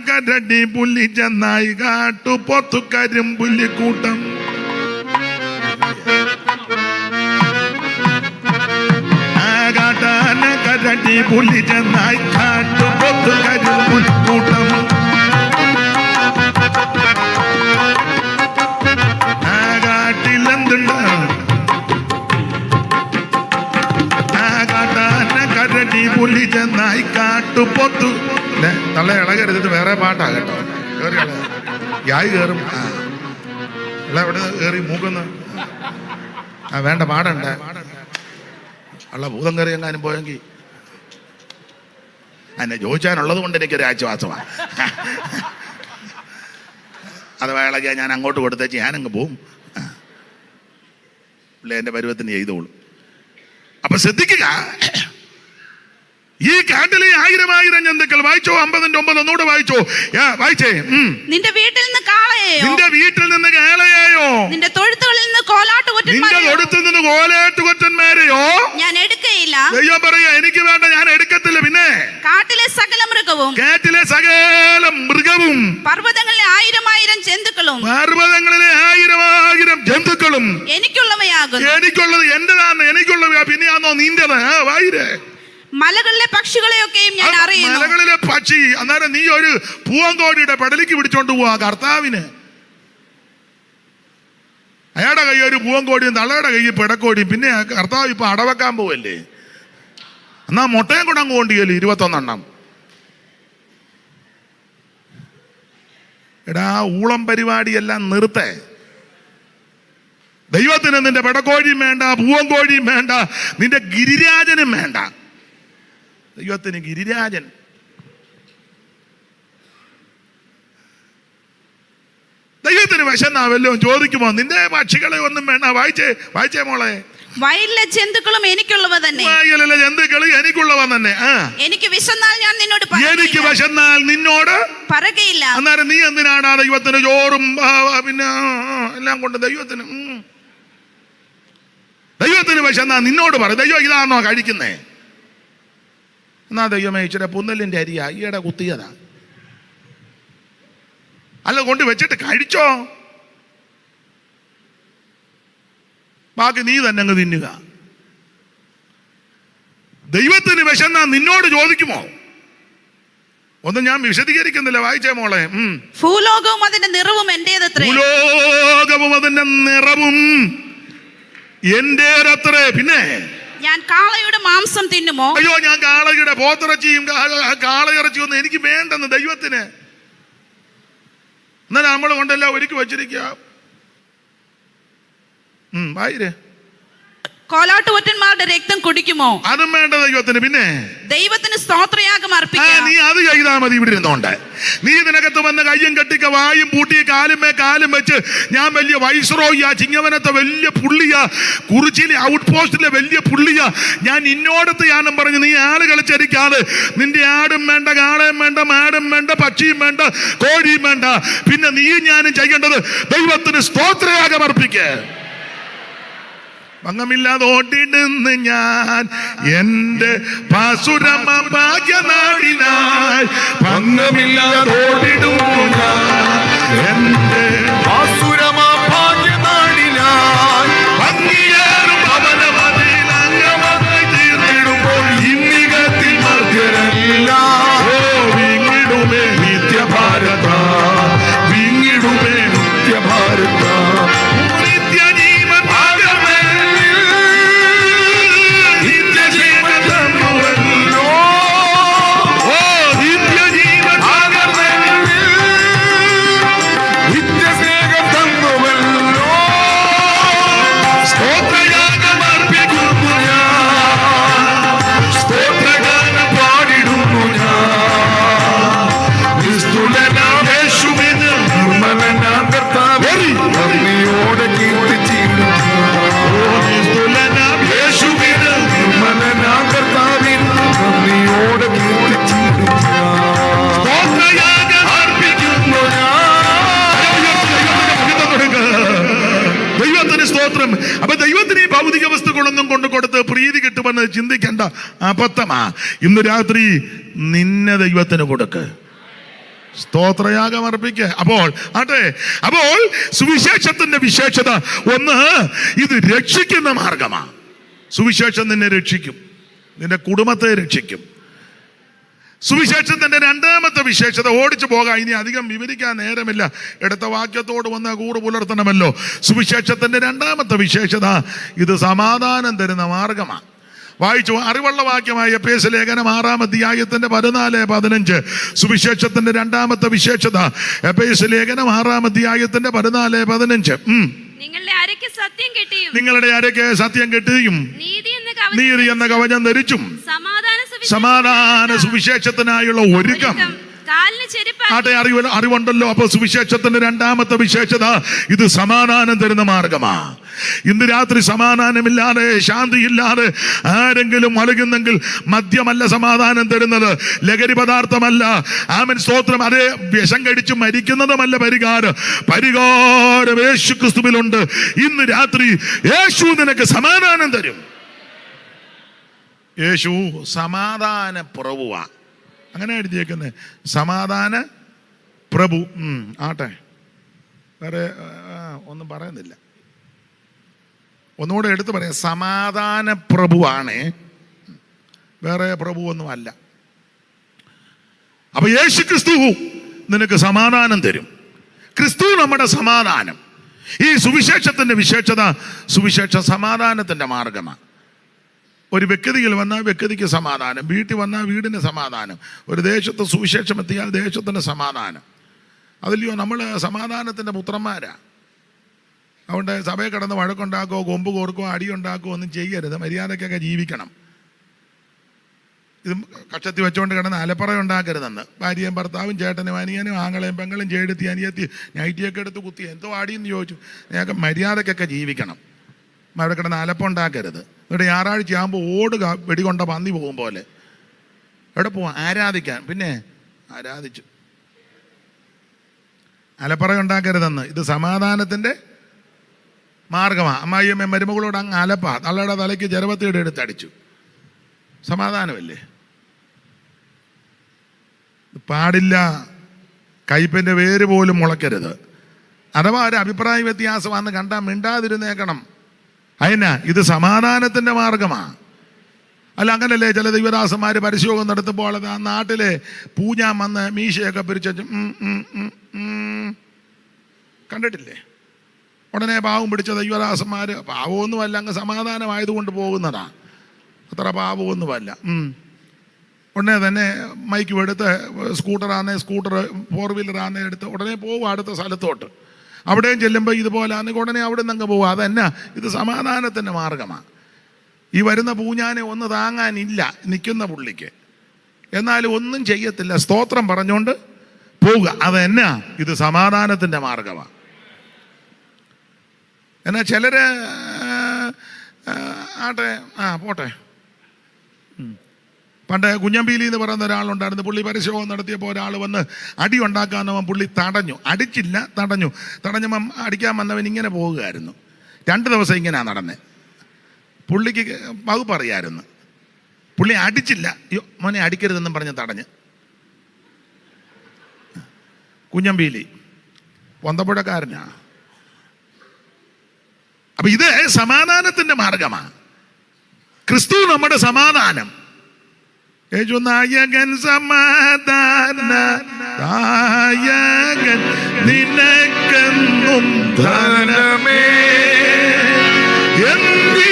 കടടി പുല്ലി ചെന്നായി കാട്ടു പൊത്തു കരിമ്പുല്ലി കൂട്ടം. കരടി പുല്ലി ചെന്നായി കാട്ടു പൊത്തു കരിമ്പുല്ലി കൂട്ടം. കാട്ടിലെന്തുണ്ട്? കരടി പുല്ലി ചെന്നായി കാട്ടു പൊത്തു. നല്ല ഇളകരുതിട്ട് വേറെ പാട്ടാ കേട്ടോ. കയറി യായി കയറും. എവിടെ കയറി മൂക്കുന്ന വേണ്ട പാടണ്ട. ഉള്ള ഭൂതം കയറി എങ്ങാനും പോയെങ്കിൽ എന്നെ ചോദിച്ചാനുള്ളത് കൊണ്ട് എനിക്കൊരു ആശ്വാസമാണ്. അഥവാ ഇളകിയാ ഞാൻ അങ്ങോട്ട് കൊടുത്തേച്ച് ഞാനങ്ങ് പോവും. പിള്ളേ എൻ്റെ പരുവത്തിന് ചെയ്തോളൂ. അപ്പൊ ശ്രദ്ധിക്കുക, ഈ കാട്ടിലെ 1000 ജന്തുക്കൾ. വായിച്ചോ 50-9 ഒന്നുകൂടെ വായിച്ചോ. വായിച്ചേ. നിന്റെ വീട്ടിൽ നിന്ന് കാളയെയോ, നിന്റെ വീട്ടിൽ നിന്ന് കാളയെയോ, നിന്റെ തൊഴുത്തുകളിൽ നിന്ന് കോലാട്ടുകൊറ്റന്മാരെയോ ഞാൻ എടുക്കയില്ല. ദൈവം പറയാ എനിക്ക് വേണ്ട, ഞാൻ എടുക്കത്തില്ല. പിന്നെ കാട്ടിലെ സകല മൃഗവും, പർവ്വതങ്ങളിലെ 1000 ജന്തുക്കളും, 1000 ജന്തുക്കളും എനിക്കുള്ളവയാകുന്നു. എനിക്കുള്ളത് എന്റേതാണ്, എനിക്കുള്ളവയാ. പിന്നെയാണോ നിന്റേത്? വായിരേ. മലകളിലെ പക്ഷികളെയൊക്കെയും ഞാൻ അറിയുന്നു. മലകളിലെ പക്ഷി. അന്നേരം നീ ഒരു പൂവങ്കോടിയുടെ പെടലിക്ക് പിടിച്ചോണ്ട് പോവാ കർത്താവിന്. അയാളുടെ കൈ ഒരു പൂവങ്കോടിയും തള്ളയുടെ കൈ പെടക്കോടിയും. പിന്നെ കർത്താവ് ഇപ്പൊ അടവെക്കാൻ പോവല്ലേ? എന്നാ മുട്ടയും കൂടെ അങ്ങ് കൊണ്ടിയല്ലേ 21 എടാ, ഊളം പരിപാടിയെല്ലാം നിർത്തേ. ദൈവത്തിന് നിന്റെ പെടക്കോഴിയും വേണ്ട, പൂവങ്കോഴിയും വേണ്ട, നിന്റെ ഗിരിരാജനും വേണ്ട. ദൈവത്തിന് ഗിരിരാജൻ. ദൈവത്തിന് വിശന്നാ വല്ലോ ചോദിക്കുമോ? നിന്റെ പക്ഷികളെ ഒന്നും വേണ്ട. വായിച്ചേ മോളെ. വയലിലെ ജന്തുക്കളും എനിക്കുള്ളവ തന്നെ. വയലിലെ ജന്തുക്കൾ എനിക്കുള്ളവ തന്നെ. എനിക്ക് വിശന്നാൽ ഞാൻ നിന്നോട് എനിക്ക് വിശന്നാൽ നിന്നോട് പറകയില്ല. അന്നേരം നീ എന്തിനാണ് ദൈവത്തിന് ചോറും പിന്നെ എല്ലാം കൊണ്ട് ദൈവത്തിന് വിശന്നാ നിന്നോട് പറ. ദൈവം ഇതാണോ കഴിക്കുന്നേ? എന്നാ ദൈവമേ ഇച്ചിരി പുന്നലിന്റെ അരിയാ ഈയിടെ കുത്തിയതാ, അല്ല കൊണ്ട് വെച്ചിട്ട് കഴിച്ചോ, ബാക്കി നീ തന്നെ അങ്ങ് തിന്നുക. ദൈവത്തിന് വിശന്നാ നിന്നോട് ചോദിക്കുമോ? ഒന്നും ഞാൻ വിശദീകരിക്കുന്നില്ല, വായിച്ചേ മോളെ. ഭൂലോകവും അതിന്റെ നിറവും എന്റേതത്രേ. ഭൂലോകവും അതിന്റെ നിറവും എന്റേതത്രേ. പിന്നെ ഞാൻ കാളയുടെ മാംസം തിന്നുമോ? അയ്യോ, ഞാൻ കാളയുടെ പോത്തിറച്ചിയും കാളയിറച്ചിയും ഒന്നും എനിക്ക് വേണ്ടെന്ന് ദൈവത്തിന്. എന്നാൽ നമ്മൾ കൊണ്ടെല്ലാം ഒരുക്കി വച്ചിരിക്കുക. വായിരേ. കോലാട്ടുകൊറ്റന്മാരുടെ രക്തം കുടിക്കുമോ? അതും വേണ്ട ദൈവത്തിന്. പിന്നെ ദൈവത്തിന് സ്തോത്രയാഗം അർപ്പിക്കാം. നീ അത് ചെയ്താ മതി. ഇവിടെ ഇരുന്നോണ്ട് നീ ഇതിനകത്ത് വന്ന് കയ്യും കെട്ടിക്ക വായും പൂട്ടി കാലും വെച്ച് ഞാൻ വലിയ വൈസ്രോയ്യാ, ചിങ്ങവനത്തെ വലിയ പുള്ളിയാ, കുറിച്ചിലെ ഔട്ട് പോസ്റ്റിലെ വലിയ പുള്ളിയാ, ഞാൻ ഇന്നോടത്ത് ഞാനും പറഞ്ഞു നീ ആള് കളിച്ചടിക്കാതെ നിന്റെ ആടും വേണ്ട, കാളയും വേണ്ട, മാടും വേണ്ട, പക്ഷിയും വേണ്ട, കോഴിയും വേണ്ട. പിന്നെ നീയും ഞാനും ചെയ്യേണ്ടത് ദൈവത്തിന് സ്തോത്രയാഗം അർപ്പിക്കുക. ഭംഗമില്ലാതെ ഓടിടുന്ന് ഞാൻ എൻ്റെ പാസുരമ ഭാഗ്യനാടിനായി. ഭംഗമില്ലാതെ ഓടിടുന്നു ഞാൻ എൻ്റെ പാസുരമ ഭാഗ്യനാടിനായി. ഭംഗിയേറും ഭവനമതിൽ അംഗമായി തീർന്നിടുമ്പോൾ ഇന്നികത്തിൽ മർദ്ദരെല്ലാം വിങ്ങിടുമേ നിത്യഭാരത, വിങ്ങിടുമേ നിത്യഭാരത. അപ്പൊ ദൈവത്തിന് ഈ ഭൗതിക വസ്തുക്കളൊന്നും കൊണ്ടു കൊടുത്ത് പ്രീതി കിട്ടുമെന്ന് ചിന്തിക്കേണ്ട, അബദ്ധമാ. ഇന്ന് രാത്രി നിന്നെ ദൈവത്തിന് കൊടുക്ക്, സ്തോത്രയാഗം അർപ്പിക്കുക. അപ്പോൾ സുവിശേഷത്തിന്റെ വിശേഷത ഒന്ന്, ഇത് രക്ഷിക്കുന്ന മാർഗമാണ്. സുവിശേഷം നിന്നെ രക്ഷിക്കും, നിന്റെ കുടുംബത്തെ രക്ഷിക്കും. സുവിശേഷത്തിന്റെ രണ്ടാമത്തെ വിശേഷത ഓടിച്ചു പോകാം, ഇനി അധികം വിവരിക്കാൻ നേരമില്ല, എടുത്ത വാക്യത്തോട് വന്ന് കൂറ് പുലർത്തണമല്ലോ. സുവിശേഷത്തിന്റെ രണ്ടാമത്തെ വിശേഷത ഇത് സമാധാനം തരുന്ന മാർഗമാണ്. വായിച്ചു അറിവുള്ള വാക്യമായ എഫേസ്യ ലേഖനം 6-ാം അധ്യായത്തിന്റെ 14-15. സുവിശേഷത്തിന്റെ രണ്ടാമത്തെ വിശേഷത എഫേസ്യ ലേഖനം 6-ാം അധ്യായത്തിന്റെ 14-15. നിങ്ങളുടെ അരയ്ക്ക് സത്യം കെട്ടിയും നീതി എന്ന കവചം ധരിച്ചും സമാധാന സുവിശേഷത്തിനായുള്ള ഒരുക്കം. അറിവുണ്ടല്ലോ. അപ്പൊ സുവിശേഷത്തിന്റെ രണ്ടാമത്തെ വിശേഷത ഇത് സമാധാനം തരുന്ന മാർഗമാ. ഇന്ന് രാത്രി സമാധാനമില്ലാതെ, ശാന്തിയില്ലാതെ ആരെങ്കിലും മലകുന്നെങ്കിൽ മദ്യമല്ല സമാധാനം തരുന്നത്, ലഹരി പദാർത്ഥമല്ല. ആമേൻ, സ്തോത്രം. അതേ വിഷം കഴിച്ച് മരിക്കുന്നതുമല്ല പരിഹാരം. പരിഹാരം യേശു ക്രിസ്തുവിലുണ്ട്. ഇന്ന് രാത്രി യേശു നിനക്ക് സമാധാനം തരും. യേശു സമാധാന പ്രഭുവാ. അങ്ങനെ എഴുതിയേക്കുന്നത്, സമാധാന പ്രഭു. ആട്ടെ, വേറെ ഒന്നും പറയുന്നില്ല. ഒന്നുകൂടെ എടുത്തു പറയാം, സമാധാന പ്രഭുവാണ്, വേറെ പ്രഭു ഒന്നും അല്ല. അപ്പൊ യേശു ക്രിസ്തു നിനക്ക് സമാധാനം തരും. ക്രിസ്തു നമ്മുടെ സമാധാനം. ഈ സുവിശേഷത്തിന്റെ വിശേഷത, സുവിശേഷ സമാധാനത്തിന്റെ മാർഗമാണ്. ഒരു വ്യക്തിയിൽ വന്നാൽ വ്യക്തിക്ക് സമാധാനം, വീട്ടിൽ വന്നാൽ വീടിന് സമാധാനം, ഒരു ദേശത്ത് സുവിശേഷം എത്തിയാൽ ദേശത്തിന് സമാധാനം. അതില്ലയോ നമ്മൾ സമാധാനത്തിൻ്റെ പുത്രന്മാരാ. അതുകൊണ്ട് സഭയിൽ കിടന്ന് വഴക്കുണ്ടാക്കുകയോ കൊമ്പ് കോർക്കുകയോ അടിയുണ്ടാക്കുകയോ ഒന്നും ചെയ്യരുത്. മര്യാദയ്ക്കൊക്കെ ജീവിക്കണം. ഇത് കക്ഷത്തി വെച്ചുകൊണ്ട് കിടന്ന് അലപ്പറ ഉണ്ടാക്കരുതെന്ന്. ഭാര്യയും ഭർത്താവും ചേട്ടനും അനിയനും ആങ്ങളെയും പെങ്ങളും ചേടുത്തി അനിയത്തി നൈറ്റിയൊക്കെ എടുത്ത് കുത്തി എന്തോ അടിയെന്ന് ചോദിച്ചു. ഞങ്ങൾക്ക് മര്യാദയ്ക്കൊക്കെ ജീവിക്കണം. അവിടെ കിടന്ന് അലപ്പുണ്ടാക്കരുത്. എന്നിട്ട് ഞായറാഴ്ച ആകുമ്പോൾ ഓടുക വെടികൊണ്ട പന്നി പോകും പോലെ. എവിടെ പോവാം? ആരാധിക്കാൻ. പിന്നെ ആരാധിച്ചു. അലപ്പറ ഉണ്ടാക്കരുതെന്ന്. ഇത് സമാധാനത്തിൻ്റെ മാർഗമാണ്. അമ്മായിയമ്മ മരുമകളോട് അങ്ങ് അലപ്പ തള്ളയുടെ തലയ്ക്ക് ജരവത്തിയുടെ എടുത്തടിച്ചു. സമാധാനമല്ലേ? പാടില്ല. കയ്പിൻ്റെ വേര് പോലും മുളയ്ക്കരുത്. അഥവാ ഒരു അഭിപ്രായ വ്യത്യാസം വന്ന് കണ്ടാൽ മിണ്ടാതിരുന്നേക്കണം. അതിനാ ഇത് സമാധാനത്തിൻ്റെ മാർഗമാണ്. അല്ല അങ്ങനല്ലേ ചില ദൈവദാസന്മാർ പരിശോധന നടത്തുമ്പോൾ ആ നാട്ടിലെ പൂജാൻ വന്ന് മീശയൊക്കെ പിരിച്ചു കണ്ടിട്ടില്ലേ? ഉടനെ പാവം പിടിച്ച ദൈവദാസന്മാർ, പാവമൊന്നുമല്ല, അങ്ങ് സമാധാനമായതുകൊണ്ട് പോകുന്നതാ, അത്ര പാവമൊന്നുമല്ല. ഉടനെ തന്നെ മൈക്കും എടുത്ത് സ്കൂട്ടർ 4 വീലറാന്നേ എടുത്ത് ഉടനെ പോകും അടുത്ത സ്ഥലത്തോട്ട്. അവിടെയും ചെല്ലുമ്പോൾ ഇതുപോലെ ആണെങ്കിൽ ഉടനെ അവിടെ നിന്ന് അങ്ങ് പോകുക. അതെന്നാ? ഇത് സമാധാനത്തിൻ്റെ മാർഗമാണ്. ഈ വരുന്ന പൂഞ്ഞാനെ ഒന്ന് താങ്ങാനില്ല നിൽക്കുന്ന പുള്ളിക്ക്, എന്നാലും ഒന്നും ചെയ്യത്തില്ല, സ്തോത്രം പറഞ്ഞുകൊണ്ട് പോവുക. അതെന്നാ? ഇത് സമാധാനത്തിൻ്റെ മാർഗമാണ്. എന്നാ ചിലര് ആട്ടെ പോട്ടെ. പണ്ട് കുഞ്ഞമ്പീലി എന്ന് പറയുന്ന ഒരാളുണ്ടായിരുന്നു. പുള്ളി പരിശോധന നടത്തിയപ്പോൾ ഒരാൾ വന്ന് അടി ഉണ്ടാക്കാമെന്നവൻ പുള്ളി തടഞ്ഞു. അടിച്ചില്ല, തടഞ്ഞപ്പം അടിക്കാൻ വന്നവൻ ഇങ്ങനെ പോവുകയായിരുന്നു. 2 ദിവസം ഇങ്ങനെയാണ് നടന്നത്. പുള്ളിക്ക് വകുപ്പ് അറിയാമായിരുന്നു. പുള്ളി അടിച്ചില്ല. അയ്യോ മോനെ അടിക്കരുതെന്നും പറഞ്ഞ് തടഞ്ഞ്. കുഞ്ഞമ്പീലി പൊന്തപ്പുഴക്കാരനാ. അപ്പൊ ഇത് സമാധാനത്തിന്റെ മാർഗമാണ്. ക്രിസ്തു നമ്മുടെ സമാധാനം. നായകൻ സമാധാന നായകൻ നിനക്കെന്നും ധനമേ എന്തിനാകുലം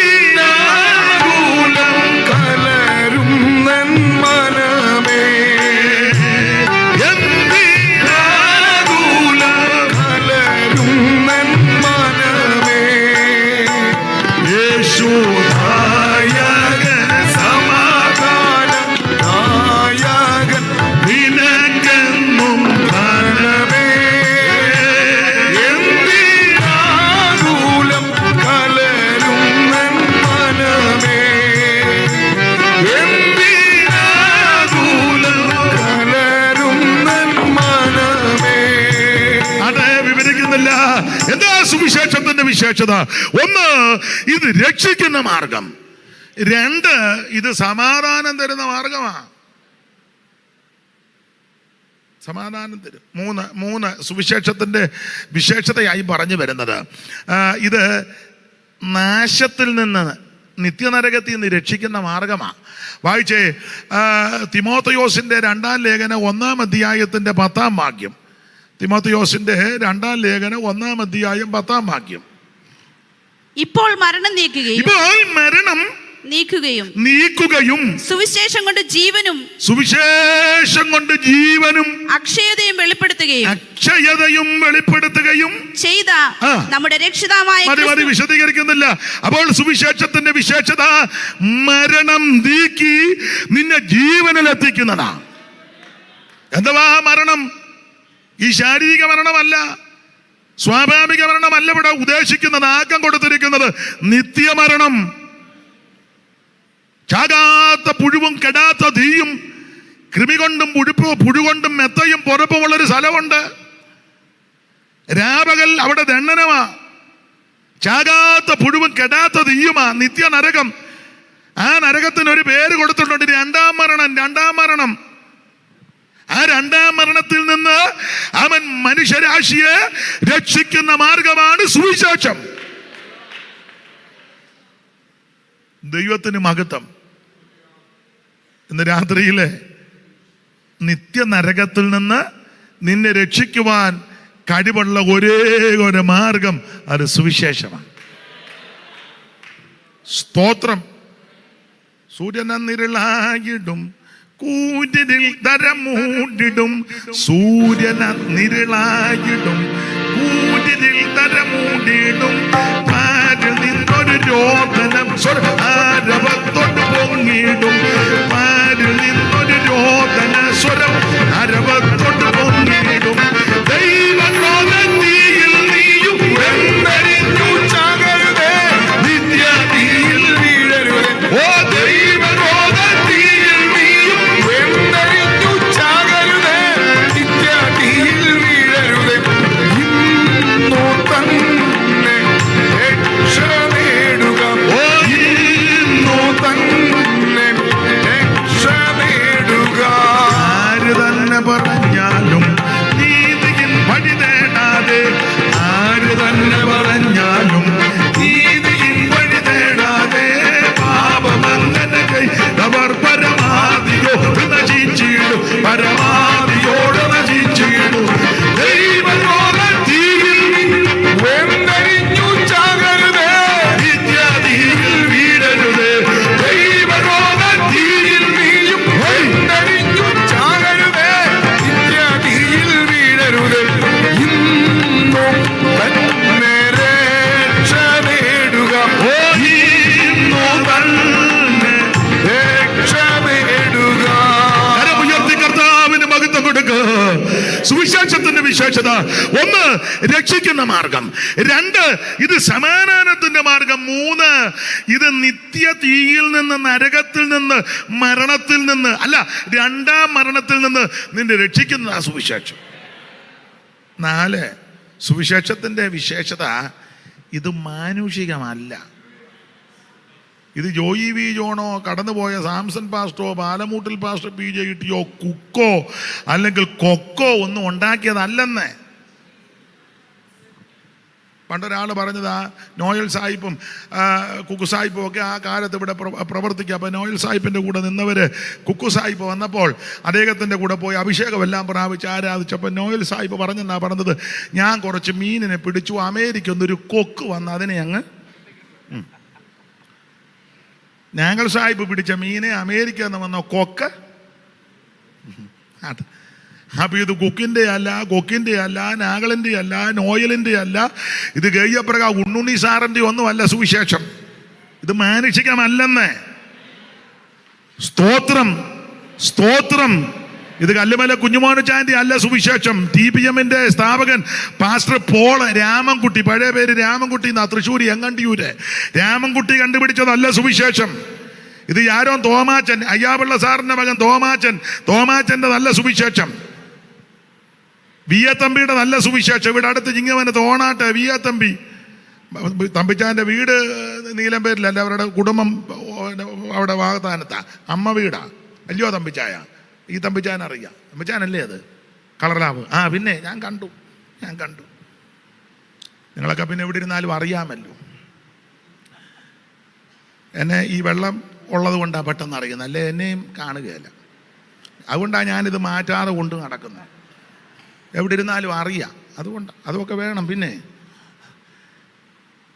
കലരും മനമേ എന്തിനാകുലം കലരും മനമേ യേശു എന്താ സുവിശേഷത്തിന്റെ വിശേഷത? 1, ഇത് രക്ഷിക്കുന്ന മാർഗം. 2, ഇത് സമാധാനം തരുന്ന മാർഗമാണ്. സമാധാനം തരും. 3 സുവിശേഷത്തിന്റെ വിശേഷതയായി പറഞ്ഞു വരുന്നത് ഇത് നാശത്തിൽ നിന്ന്, നിത്യനരകത്തിൽ നിന്ന് രക്ഷിക്കുന്ന മാർഗമാണ്. വായിച്ചേ, തിമോഥെയോസിന്റെ 2-ാം ലേഖനം 1-ാം അധ്യായത്തിന്റെ 10-ാം വാക്യം. തിമോഥെയോസിന്റെ 2-ാം ലേഖനം 1-ാം അധ്യായം 10-ാം വാക്യം. ഇപ്പോൾ മരണം നീക്കുകയും സുവിശേഷം കൊണ്ട് ജീവനും അക്ഷയതയും വെളിപ്പെടുത്തുകയും ചെയ്ത നമ്മുടെ രക്ഷിതാവായ വിശദീകരിക്കുന്നില്ല. അപ്പോൾ സുവിശേഷത്തിന്റെ വിശേഷത മരണം നീക്കി നിന്നെ ജീവനിലെത്തിക്കുന്നതാ. എന്തുവാ മരണം? ഈ ശാരീരിക മരണമല്ല, സ്വാഭാവിക മരണമല്ല. ഇവിടെ ഉദ്ദേശിക്കുന്നത്, ആക്കം കൊടുത്തിരിക്കുന്നത് നിത്യമരണം. ചാകാത്ത പുഴുവും കെടാത്ത തീയും കൃമി കൊണ്ടും പുഴുകൊണ്ടും മെത്തയും പുറപ്പുമുള്ളൊരു സ്ഥലമുണ്ട്. രാപകൽ അവിടെ ദണ്ഡനമാ. ചാകാത്ത പുഴുവും കെടാത്ത തീയുമാ നിത്യ നരകം. ആ നരകത്തിന് ഒരു പേര് കൊടുത്തിട്ടുണ്ട്, 2-ാം മരണം. ആ 2-ാം മരണത്തിൽ നിന്ന് അവൻ മനുഷ്യരാശിയെ രക്ഷിക്കുന്ന മാർഗമാണ് സുവിശേഷം. ദൈവത്തിന് മഹത്വം. ഇന്ന് രാത്രിയിലെ നിത്യനരകത്തിൽ നിന്ന് നിന്നെ രക്ഷിക്കുവാൻ കഴിവുള്ള ഒരേ ഒരു മാർഗം അത് സുവിശേഷമാണ്. സ്തോത്രം. സൂര്യനിരളായിടും കൂരിൽ തരമൂടിടും, സൂര്യനിരളായിടും കൂരിൽ തരമൂടിടും. പാരിൽ നിന്നൊരു രോദനം ആരവത്തോട്ട് പൊങ്ങിടും. പാരിൽ നിന്നൊരു രോദന സ്വരം ആരവത്തോട്ട് പൊങ്ങിടും. ദൈവത്തിൽ നീയും എന്നറിഞ്ഞു ചാകരുതേ, നിത്യ സുവിശേഷത്തിന്റെ വിശേഷത. ഒന്ന്, രക്ഷിക്കുന്ന മാർഗം. രണ്ട്, ഇത് സമാധാനത്തിന്റെ മാർഗം. മൂന്ന്, ഇത് നിത്യ തീയിൽ നിന്ന്, നരകത്തിൽ നിന്ന്, മരണത്തിൽ നിന്ന്, അല്ല രണ്ടാം മരണത്തിൽ നിന്ന് നിന്നെ രക്ഷിക്കുന്ന ആ സുവിശേഷം. നാല്, സുവിശേഷത്തിന്റെ വിശേഷത ഇത് മാനുഷികമല്ല. ഇത് ജോയി വി ജോണോ, കടന്നുപോയ സാംസൺ പാസ്റ്ററോ, പാലമൂട്ടിൽ പാസ്റ്റർ PJ കുക്കോ അല്ലെങ്കിൽ കൊക്കോ ഒന്നും ഉണ്ടാക്കിയതല്ലെന്ന്. പണ്ടൊരാൾ പറഞ്ഞതാ, നോയൽ സാഹിബും കുക്കു സാഹിബും ഒക്കെ ആ കാലത്ത് ഇവിടെ പ്രവർത്തിക്കുക. അപ്പോൾ നോയൽ സാഹിബിൻ്റെ കൂടെ നിന്നവർ കുക്കു സാഹിബ് വന്നപ്പോൾ അദ്ദേഹത്തിൻ്റെ കൂടെ പോയി അഭിഷേകമെല്ലാം പ്രാപിച്ച് ആരാധിച്ചപ്പോൾ നോയൽ സാഹിബ് പറഞ്ഞെന്നാ പറഞ്ഞത്, ഞാൻ കുറച്ച് മീനിനെ പിടിച്ചു, അമേരിക്കൊന്നൊരു കൊക്ക് വന്ന് അതിനെ അങ്ങ്. ഞങ്ങൾ സാഹിബ് പിടിച്ച മീനെ അമേരിക്ക എന്ന് വന്ന കൊക്ക്. അപ്പൊ ഇത് കുക്കിൻ്റെ അല്ല, നാഗളിൻ്റെ അല്ല, നോയലിൻ്റെ അല്ല, ഇത് ഗയ്യപ്രക ഉണ്ണുണ്ണി സാറിൻ്റെ ഒന്നുമല്ല സുവിശേഷം. ഇത് മാനുഷികമല്ലെന്ന്. സ്തോത്രം, സ്തോത്രം. ഇത് കല്ലുമല കുഞ്ഞുമോനച്ചാൻ്റെ അല്ല സുവിശേഷം. TPM-ന്റെ സ്ഥാപകൻ പാസ്റ്റർ പോൾ രാമൻകുട്ടി, പഴയ പേര് രാമൻകുട്ടി എന്നാ, തൃശ്ശൂർ എങ്ങണ്ടിയൂര് രാമൻകുട്ടി കണ്ടുപിടിച്ചതല്ല സുവിശേഷം. ഇത് ആരോ തോമാച്ചൻ, അയ്യാപിള്ള സാറിന്റെ മകൻ തോമാച്ചന്റെ നല്ല സുവിശേഷം. VA തമ്പിയുടെ നല്ല സുവിശേഷം. ഇവിടെ അടുത്ത് ചിങ്ങവന തോണാട്ട് VA തമ്പിച്ചാൻ്റെ വീട് നീലമ്പേരിലല്ല, അവരുടെ കുടുംബം അവിടെ വാഗത്താനത്താ, അമ്മ വീടാ. അല്ലയോ തമ്പിച്ചായ? ഈ തമ്പിച്ചാൻ അറിയാം, തമ്പിച്ചാനല്ലേ അത് കളർലാവ്? പിന്നെ ഞാൻ കണ്ടു. നിങ്ങളൊക്കെ പിന്നെ എവിടെ ഇരുന്നാലും അറിയാമല്ലോ. എന്നെ ഈ വെള്ളം ഉള്ളത് കൊണ്ടാണ് പെട്ടെന്ന് അറിയുന്നത്, അല്ലേ എന്നെയും കാണുകയല്ല. അതുകൊണ്ടാണ് ഞാനിത് മാറ്റാതെ കൊണ്ട് നടക്കുന്നത്. എവിടെ ഇരുന്നാലും അറിയാം, അതുകൊണ്ടാണ്. അതൊക്കെ വേണം. പിന്നെ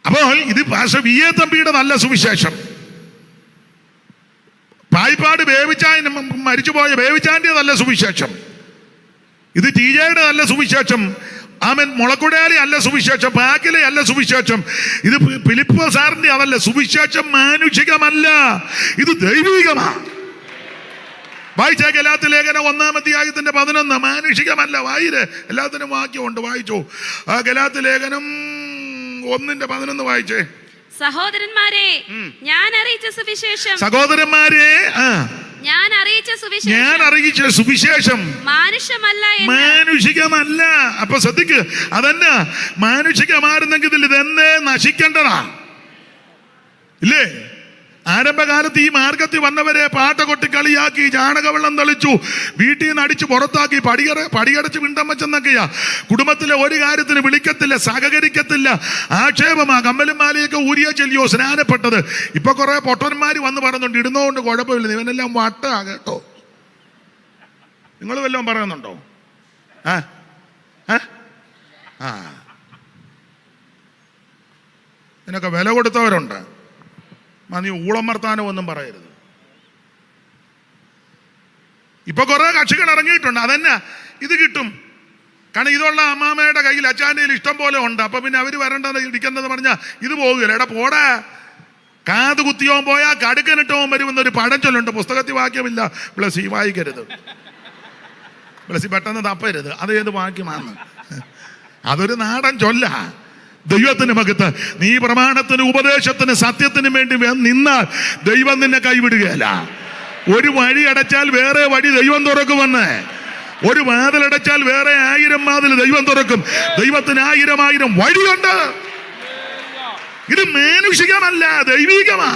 അപ്പോൾ ഇത് പാസ്റ്റർ VA തമ്പിയുടെ നല്ല സുവിശേഷം. പായിപ്പാട് മരിച്ചുപോയ ബേവിച്ചാൻ്റെ നല്ല സുവിശേഷം. ഇത് TJയുടെ നല്ല സുവിശേഷം. മുളക്കുടയാലി അല്ല സുവിശേഷം, പാക്കിലെ അല്ല സുവിശേഷം. ഇത് ഫിലിപ്പ് സാറിന്റെ അതല്ല സുവിശേഷം. മാനുഷികമല്ല, ഇത് ദൈവികമാണ്. വായിച്ച ഗലാത്യ ലേഖനം 1-ാം 11 മാനുഷികമല്ല. എല്ലാത്തിനും വാക്യമുണ്ട്, വായിച്ചോ. ഗലാത്യ ലേഖനം 1:11 വായിച്ചേ. സഹോദരന്മാരെ, ഞാൻ അറിയിച്ച സുവിശേഷം ഞാൻ അറിയിച്ച സുവിശേഷം മാനുഷികമല്ല. അപ്പൊ ശ്രദ്ധിക്ക്, അതന്നെ മാനുഷികമായിരുന്നെങ്കിൽ ഇതെന്നെ നശിക്കേണ്ടതാ, ഇല്ലേ? ആരംഭകാലത്ത് ഈ മാർഗത്തിൽ വന്നവരെ പാട്ട കൊട്ടി കളിയാക്കി, ചാണകവെള്ളം തളിച്ചു, വീട്ടിൽ നിന്ന് അടിച്ച് പുറത്താക്കി, പടികടച്ച് വിണ്ടം വെച്ചെന്നൊക്കെയാ. കുടുംബത്തിലെ ഒരു കാര്യത്തിന് വിളിക്കത്തില്ല, സഹകരിക്കത്തില്ല, ആക്ഷേപമാ. കമ്മലും മാലയൊക്കെ ഊരിയ ചെല്ലിയോ സ്നാനപ്പെട്ടത്. ഇപ്പൊ കുറെ പൊട്ടന്മാർ വന്ന് പറയുന്നുണ്ട്, ഇടുന്നതുകൊണ്ട് കുഴപ്പമില്ല, ഇവനെല്ലാം വട്ടാ കേട്ടോ. നിങ്ങൾ വല്ലതും പറയുന്നുണ്ടോ? ഇതിനൊക്കെ വില കൊടുത്തവരുണ്ട്. നീ ഊളമർത്താനോ ഒന്നും പറയരുത്. ഇപ്പൊ കുറെ കക്ഷികൾ ഇറങ്ങിയിട്ടുണ്ട്. അതന്നെ ഇത് കിട്ടും. കാരണം ഇതുള്ള അമ്മാമ്മയുടെ കയ്യിൽ, അച്ചാൻ്റെ കയ്യിൽ ഇഷ്ടം പോലെ ഉണ്ട്. അപ്പൊ പിന്നെ അവര് വരേണ്ടത് ഇടിക്കേണ്ടത് പറഞ്ഞാൽ ഇത് പോകുകയില്ല. എടാ പോടാ, കാത് കുത്തിയോൻ പോയാ കടുക്കനിട്ടോൻ വരുമെന്നൊരു പഴഞ്ചൊല്ലുണ്ട്. പുസ്തകത്തിൽ വാക്യമില്ല, ബ്ലസി വായിക്കരുത്, ബ്ലസി പെട്ടെന്ന് തപ്പരുത്. അത് ഏത് വാക്യമാണ്? അതൊരു നാടൻ ചൊല്ല. ദൈവത്തിന് മകത്ത്, നീ പ്രമാണത്തിന്, ഉപദേശത്തിന്, സത്യത്തിന് വേണ്ടി നിന്നാൽ ദൈവം നിന്നെ കൈവിടുകയല്ല. ഒരു വഴി അടച്ചാൽ വേറെ വഴി ദൈവം തുറക്കുമെന്ന്. ഒരു വാതിലടച്ചാൽ വേറെ 1000 വാതിൽ ദൈവം തുറക്കും. ദൈവത്തിന് 1000 വഴിയുണ്ട്. ഇത് മാനുഷികമല്ല, ദൈവികമാ.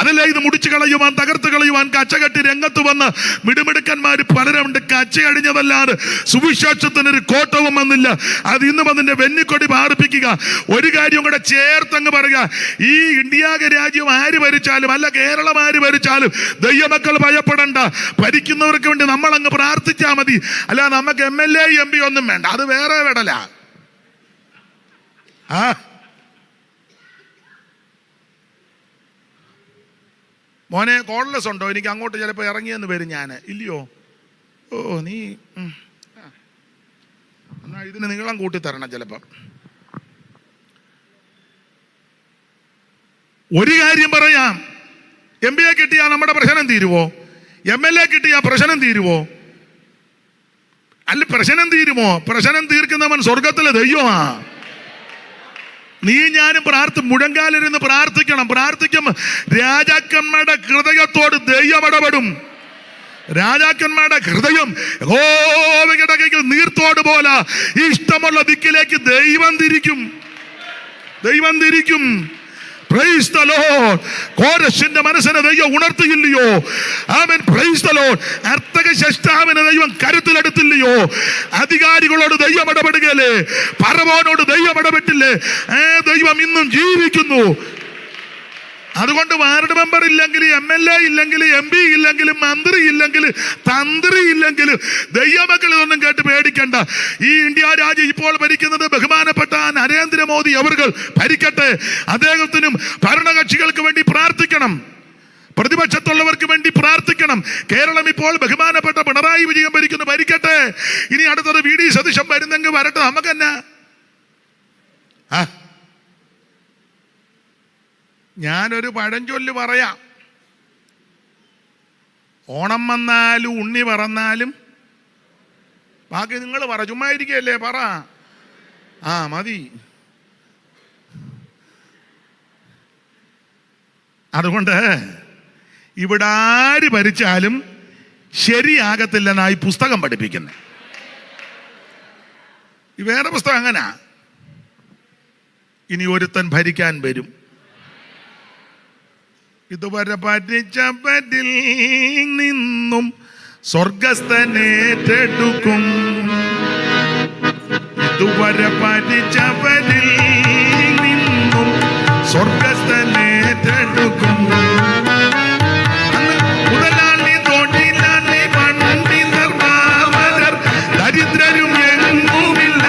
അതല്ല, ഇത് മുടിച്ചു കളയുവാൻ, തകർത്ത് കളയുവാൻ കച്ചകെട്ടി രംഗത്ത് വന്ന് മിടുമിടുക്കന്മാർ പലരുണ്ട്. കച്ചയടിഞ്ഞതല്ലാതെ സുവിശേഷത്തിനൊരു കോട്ടവും വന്നില്ല. അത് ഇന്നും അതിന്റെ വെന്നിക്കൊടി പാർപ്പിക്കുക. ഒരു കാര്യം കൂടെ ചേർത്തങ്ങ് പറയുക, ഈ ഇന്ത്യ രാജ്യം ആര് ഭരിച്ചാലും, അല്ല കേരളം ആര് ഭരിച്ചാലും ദൈവമക്കൾ ഭയപ്പെടണ്ട. ഭരിക്കുന്നവർക്ക് വേണ്ടി നമ്മൾ അങ്ങ് പ്രാർത്ഥിച്ചാൽ മതി. അല്ല നമുക്ക് MLA MP ഒന്നും വേണ്ട, അത് വേറെ വിടല. മോനെ കോൺലെസ് ഉണ്ടോ? എനിക്ക് അങ്ങോട്ട് ചിലപ്പോൾ ഇറങ്ങിയെന്ന് വരും ഞാൻ. ഇല്ലയോ? നീ എന്നാ ഇതിന് നീളം കൂട്ടി തരണം ചിലപ്പം. ഒരു കാര്യം പറയാം, MBA കിട്ടിയാൽ നമ്മുടെ പ്രശ്നം തീരുവോ? MLA കിട്ടിയാൽ പ്രശ്നം തീരുവോ? അല്ല പ്രശ്നം തീരുമോ? പ്രശ്നം തീർക്കുന്നവൻ സ്വർഗത്തിലെ ദൈവമാ. നീ ഞാനും മുഴങ്കാലിരുന്ന് പ്രാർത്ഥിക്കണം. പ്രാർത്ഥിക്കും. രാജാക്കന്മാരുടെ ഹൃദയത്തോട് ദൈവം ഇടപെടും. രാജാക്കന്മാരുടെ ഹൃദയം യഹോവയുടെ കൈയിൽ നീർത്തോട് പോലെ ഇഷ്ടമുള്ള ദിക്കിലേക്ക് ദൈവം തിരിക്കും. Price the Lord. കോരശിന്റെ മനസ്സിനെ ദൈവം ഉണർത്തിയില്ലയോ? ആമേൻ. Praise the Lord. അർത്തകശഷ്ടാവിനെ ദൈവം കരുത്തിലെടുത്തില്ലയോ? അധികാരികളോട് ദൈവം ഇടപെടുകയല്ലേ? ഫറവോനോട് ദൈവം ഇടപെട്ടില്ലേ? ദൈവം ഇന്നും ജീവിക്കുന്നു. അതുകൊണ്ട് വാർഡ് മെമ്പർ ഇല്ലെങ്കിൽ, MLA ഇല്ലെങ്കിൽ, MP ഇല്ലെങ്കിൽ, മന്ത്രി ഇല്ലെങ്കിൽ, തന്ത്രി ഇല്ലെങ്കിൽ, ദൈവമക്കൾ ഇതൊന്നും കേട്ട് പേടിക്കണ്ട. ഈ ഇന്ത്യ രാജ്യം ഇപ്പോൾ ഭരിക്കുന്നത് ബഹുമാനപ്പെട്ട നരേന്ദ്രമോദി അവർ ഭരിക്കട്ടെ. അദ്ദേഹത്തിനും ഭരണകക്ഷികൾക്ക് വേണ്ടി പ്രാർത്ഥിക്കണം. പ്രതിപക്ഷത്തുള്ളവർക്ക് വേണ്ടി പ്രാർത്ഥിക്കണം. കേരളം ഇപ്പോൾ ബഹുമാനപ്പെട്ട പിണറായി വിജയൻ ഭരിക്കട്ടെ. ഇനി അടുത്തത് VD സതീശൻ വരുന്നെങ്കിൽ വരട്ടെ. നമുക്കെന്നാ? ഞാനൊരു പഴഞ്ചൊല്ല് പറയാം. ഓണം വന്നാലും ഉണ്ണി പറന്നാലും, ബാക്കി നിങ്ങൾ പറ. ചുമ്മാ ഇരിക്കുകയല്ലേ, പറ. മതി. അതുകൊണ്ട് ഇവിടെ ആര് ഭരിച്ചാലും ശരിയാകത്തില്ലെന്നായി പുസ്തകം പഠിപ്പിക്കുന്നത്. വേറെ പുസ്തകം അങ്ങനാ. ഇനി ഒരുത്തൻ ഭരിക്കാൻ വരും. ഇതുവരെ ഭരിച്ചവരിൽ നിന്നും സ്വർഗസ്ഥനേറ്റെടുക്കും. ഇതുവരെ ഭരിച്ചവരിൽ നിന്നും സ്വർഗസ്ഥനേറ്റെടുക്കും. മുതലാളി തൊഴിലാളി പണ്ഡിതർ പാമരർ ദരിദ്രരും എങ്ങുമില്ല.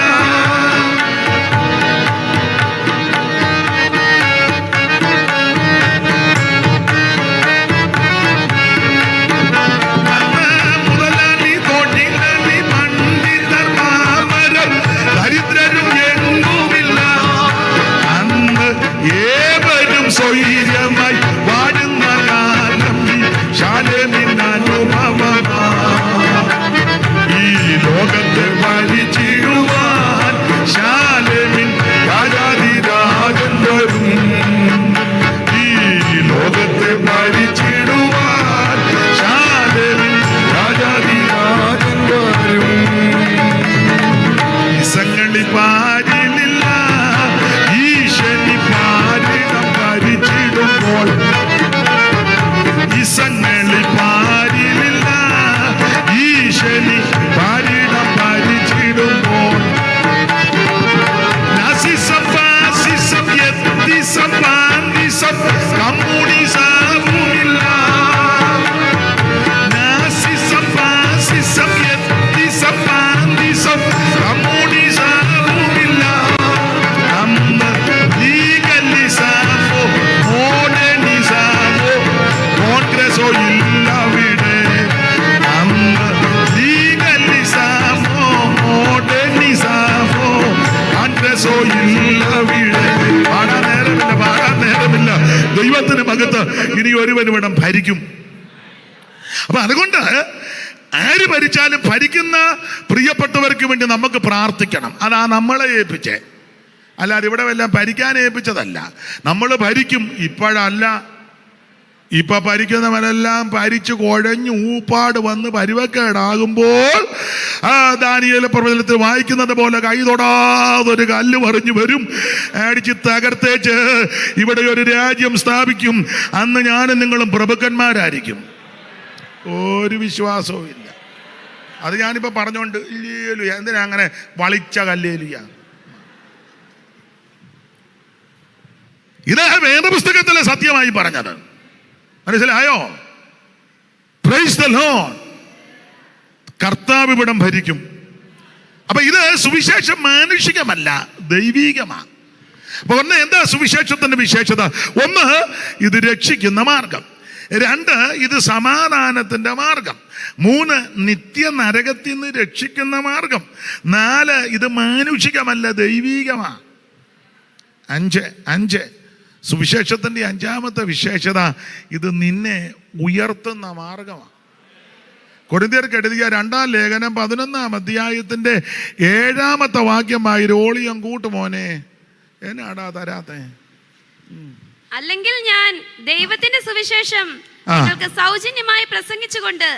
സ്വൈര്യമായി വാഴുന്ന കാലം ശാലമിനനുഭവമാ. ഈ ലോകത്തെ ഭരിച്ചിടുവാൻ ശാലമിൻ രാജാധിരാജൻ വരും. ഈ ലോകത്തെ ഭരിച്ചിടുവാൻ ശാലമിൻ രാജാധിരാജൻ വരും. ഇസങ്ങളിൽ പാരിലില്ല ഈശനി പാരിടം ഭരിച്ചിടുമ്പോൾ. ഇസങ്ങളിൽ പാരിലില്ല ഈശനി പാരിടം ഭരിച്ചിടുമ്പോൾ. നാസിസം ഫാസിസം എത്തിസം പാന്തിസം കമ്മ്യൂണിസവുമില്ല. നാസിസം ഫാസിസം എത്തിസം പാന്തിസം കമ്മ്യൂണിസവുമില്ല. അന്ന് ലീഗലിസമോ മോഡേണിസമോ കോൺഗ്രസോ ഇല്ലവിടെ. അന്ന് ലീഗലിസമോ മോഡേണിസമോ കോൺഗ്രസോ ഇല്ലവിടെ. പാടാൻ നേരമില്ല. ദൈവത്തിന് മകത്ത് ഇനി ഒരുവനും ഇടം ഭരിക്കും. അപ്പൊ അതുകൊണ്ട് ആര് ഭരിച്ചാലും ഭരിക്കുന്ന പ്രിയപ്പെട്ടവർക്ക് വേണ്ടി നമുക്ക് പ്രാർത്ഥിക്കണം. അതാ നമ്മളെ ഏൽപ്പിച്ചേ. അല്ലാതെ ഇവിടെ വല്ലതും ഭരിക്കാൻ ഏൽപ്പിച്ചതല്ല. നമ്മൾ ഭരിക്കും. ഇപ്പോഴല്ല. ഇപ്പൊ ഭരിക്കുന്നവരെല്ലാം ഭരിച്ചു കുഴഞ്ഞു ഊപ്പാട് വന്ന് പരുവക്കേടാകുമ്പോൾ ദാനിയേൽ പ്രവചനത്തിൽ വായിക്കുന്നത് പോലെ കൈ തൊടാതൊരു കല്ല് മറിഞ്ഞു വരും, അടിച്ച് തകർത്തേച്ച് ഇവിടെ ഒരു രാജ്യം സ്ഥാപിക്കും. അന്ന് ഞാനും നിങ്ങളും പ്രഭുക്കന്മാരായിരിക്കും. ഒരു വിശ്വാസവും ഇല്ല. അത് ഞാനിപ്പോ പറഞ്ഞോണ്ട് ഇല്ലേലു. എന്തിനാ അങ്ങനെ വളിച്ച കല്ലേലിയ? ഇത് വേദപുസ്തകത്തിലെ സത്യമായി പറഞ്ഞത്. മനസ്സിലായോ? Price the Lord. കർത്താവ് ഇവിടം ഭരിക്കും. അപ്പൊ ഇത് സുവിശേഷം മാനുഷികമല്ല, ദൈവീകമാണ്. അപ്പൊ ഒന്ന്, എന്താ സുവിശേഷത്തിന്റെ വിശേഷത? ഒന്ന്, ഇത് രക്ഷിക്കുന്ന മാർഗം. രണ്ട്, ഇത് സമാധാനത്തിന്റെ മാർഗം. മൂന്ന്, നിത്യ നരകത്തിൽ നിന്ന് രക്ഷിക്കുന്ന മാർഗം. നാല്, ഇത് മാനുഷികമല്ല, ദൈവീകമാണ്. അഞ്ച് സുവിശേഷത്തിന്റെ അഞ്ചാമത്തെ വിശേഷത, ഇത് നിന്നെ ഉയർത്തുന്ന മാർഗമാണ്. കൊരിന്ത്യർക്ക് എഴുതിയ 2-ാം ലേഖനം 11-ാം അധ്യായത്തിന്റെ 7-ാമത്തെ വാക്യമായി ഓളിയം കൂട്ടുമോനെ, എന്നാടാ തരാത്തെ? അല്ലെങ്കിൽ ഞാൻ ദൈവത്തിന്റെ സുവിശേഷം നിങ്ങൾക്ക് സൗജന്യമായി പ്രസംഗിച്ചുകൊണ്ട്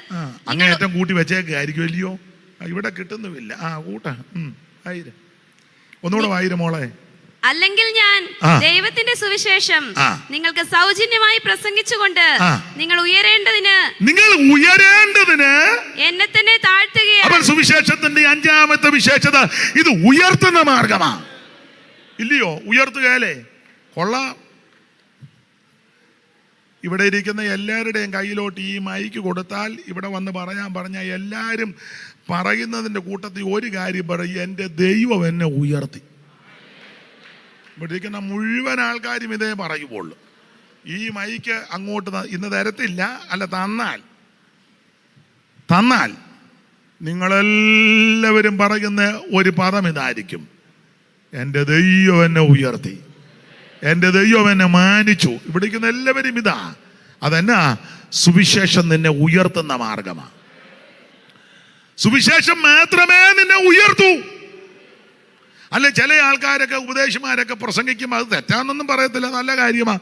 അങ്ങേയറ്റം കൂട്ടി വെച്ചേക്കായിരിക്കും അല്ലയോ? ഇവിടെ കിട്ടുന്നുമില്ല. കൂട്ട ഒന്നുകൂടെ വായിരും മോളെ. അല്ലെങ്കിൽ ഞാൻ ദൈവത്തിന്റെ സുവിശേഷം നിങ്ങൾക്ക് സൗജന്യമായി പ്രസംഗിച്ചുകൊണ്ട് നിങ്ങൾ ഉയരേണ്ടതിന് എന്നെ തന്നെ താഴ്ത്തുകയാണ്. സുവിശേഷത്തിന്റെ 5-ാമത്തെ വിശേഷത ഇത് ഉയർത്തുന്ന മാർഗമാണ്, ഇല്ലയോ? ഉയർത്തുകയല്ലേ? കൊള്ളാം. ഇവിടെ ഇരിക്കുന്ന എല്ലാവരുടെയും കയ്യിലോട്ട് ഈ മൈക്ക് കൊടുത്താൽ ഇവിടെ വന്ന് പറഞ്ഞാൽ എല്ലാവരും പറയുന്നതിൻ്റെ കൂട്ടത്തിൽ ഒരു കാര്യം പറയും, എൻ്റെ ദൈവം എന്നെ ഉയർത്തി. ഇവിടെ ഇരിക്കുന്ന മുഴുവൻ ആൾക്കാരും ഇതേ പറയുള്ളൂ. ഈ മൈക്ക് അങ്ങോട്ട് ഇന്ന് തരത്തില്ല, അല്ല തന്നാൽ നിങ്ങളെല്ലാവരും പറയുന്ന ഒരു പദം ഇതായിരിക്കും, എൻ്റെ ദൈവം എന്നെ ഉയർത്തി, എൻ്റെ ദൈവം എന്നെ മാനിച്ചു. ഇവിടെ ഇരിക്കുന്ന എല്ലാവരും ഇതാ. അതെന്നാ? സുവിശേഷം നിന്നെ ഉയർത്തുന്ന മാർഗമാണ്. സുവിശേഷം മാത്രമേ നിന്നെ ഉയർത്തൂ. അല്ലെ ചില ആൾക്കാരൊക്കെ ഉപദേശമാരൊക്കെ പ്രസംഗിക്കുമ്പോൾ അത് തെറ്റാന്നൊന്നും പറയത്തില്ല, നല്ല കാര്യമാണ്.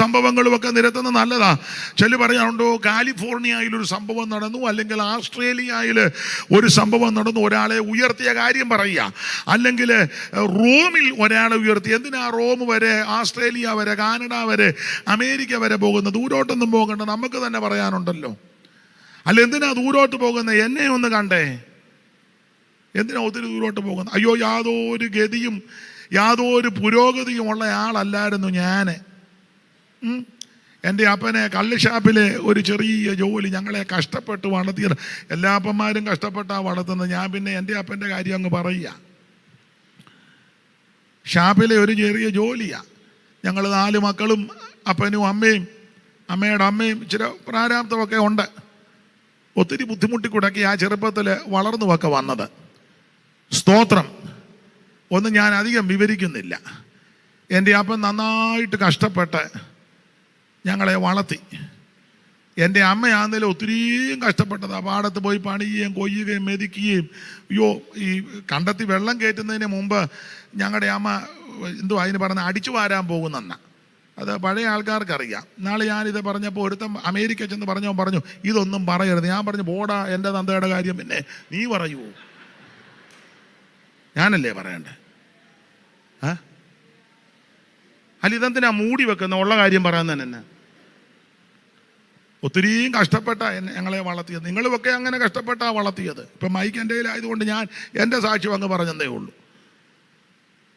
സംഭവങ്ങളുമൊക്കെ നിരത്തുന്നത് നല്ലതാ. ചില പറയാറുണ്ടോ, കാലിഫോർണിയയിലൊരു സംഭവം നടന്നു, അല്ലെങ്കിൽ ആസ്ട്രേലിയയിൽ ഒരു സംഭവം നടന്നു, ഒരാളെ ഉയർത്തിയ കാര്യം പറയുക. അല്ലെങ്കിൽ റോമിൽ ഒരാളെ ഉയർത്തി. എന്തിനാ റോം വരെ, ആസ്ട്രേലിയ വരെ, കാനഡ വരെ, അമേരിക്ക വരെ പോകുന്നത്? ദൂരോട്ടൊന്നും പോകണ്ട, നമുക്ക് തന്നെ പറയാനുണ്ടല്ലോ. അല്ല എന്തിനാ ദൂരോട്ട് പോകുന്നത്? എന്നെ ഒന്ന് കണ്ടേ, എന്തിനാ ഒത്തിരി ദൂരോട്ട് പോകുന്നത്? അയ്യോ, യാതൊരു ഗതിയും യാതൊരു പുരോഗതിയും ഉള്ള ആളല്ലായിരുന്നു ഞാൻ. എൻ്റെ അപ്പനെ കള്ളുഷാപ്പിലെ ഒരു ചെറിയ ജോലി ഞങ്ങളെ കഷ്ടപ്പെട്ട് വളർത്തിയത്. എല്ലാ അപ്പന്മാരും കഷ്ടപ്പെട്ടാണ് വളർത്തുന്നത്. ഞാൻ പിന്നെ എൻ്റെ അപ്പൻ്റെ കാര്യം അങ്ങ് പറയുക. ഷാപ്പിലെ ഒരു ചെറിയ ജോലിയാണ്. ഞങ്ങൾ 4 മക്കളും അപ്പനും അമ്മയും അമ്മയുടെ അമ്മയും ഇച്ചിരി പ്രാരാബ്ദമൊക്കെ ഉണ്ട്. ഒത്തിരി ബുദ്ധിമുട്ടിക്കൂടൊക്കെ ആ ചെറുപ്പത്തിൽ വളർന്നുമൊക്കെ വന്നത്. സ്തോത്രം. ഒന്നും ഞാൻ അധികം വിവരിക്കുന്നില്ല. എൻ്റെ അപ്പൻ നന്നായിട്ട് കഷ്ടപ്പെട്ട് ഞങ്ങളെ വളർത്തി. എൻ്റെ അമ്മയാണെങ്കിലും ഒത്തിരിയും കഷ്ടപ്പെട്ടതാണ്. പാടത്ത് പോയി പണിയുകയും കൊയ്യുകയും മെതിക്കുകയും. അയ്യോ, ഈ കണ്ടത്തി വെള്ളം കയറ്റുന്നതിന് മുമ്പ് ഞങ്ങളുടെ അമ്മ അതിന് പറഞ്ഞ അടിച്ചു വാരാൻ പോകുന്നെന്ന. അത് പഴയ ആൾക്കാർക്കറിയാം. നാളെ ഞാനിത് പറഞ്ഞപ്പോൾ ഒരുത്തം അമേരിക്ക ചെന്ന് പറഞ്ഞു ഇതൊന്നും പറയരുത്. ഞാൻ പറഞ്ഞു, പോടാ, എൻ്റെ തന്തയുടെ കാര്യം പിന്നെ നീ പറയൂ, ഞാനല്ലേ പറയണ്ടേ? അല്ല ഇതെന്തിനാ മൂടി വെക്കുന്ന? ഉള്ള കാര്യം പറയാൻ തന്നെ. ഒത്തിരിയും കഷ്ടപ്പെട്ട ഞങ്ങളെ വളർത്തിയത്. നിങ്ങളുമൊക്കെ അങ്ങനെ കഷ്ടപ്പെട്ടാ വളർത്തിയത്. ഇപ്പം മൈക്ക് എൻ്റെ കയ്യിലായതുകൊണ്ട് ഞാൻ എൻ്റെ സാക്ഷ്യം അങ്ങ് പറഞ്ഞതേ ഉള്ളൂ.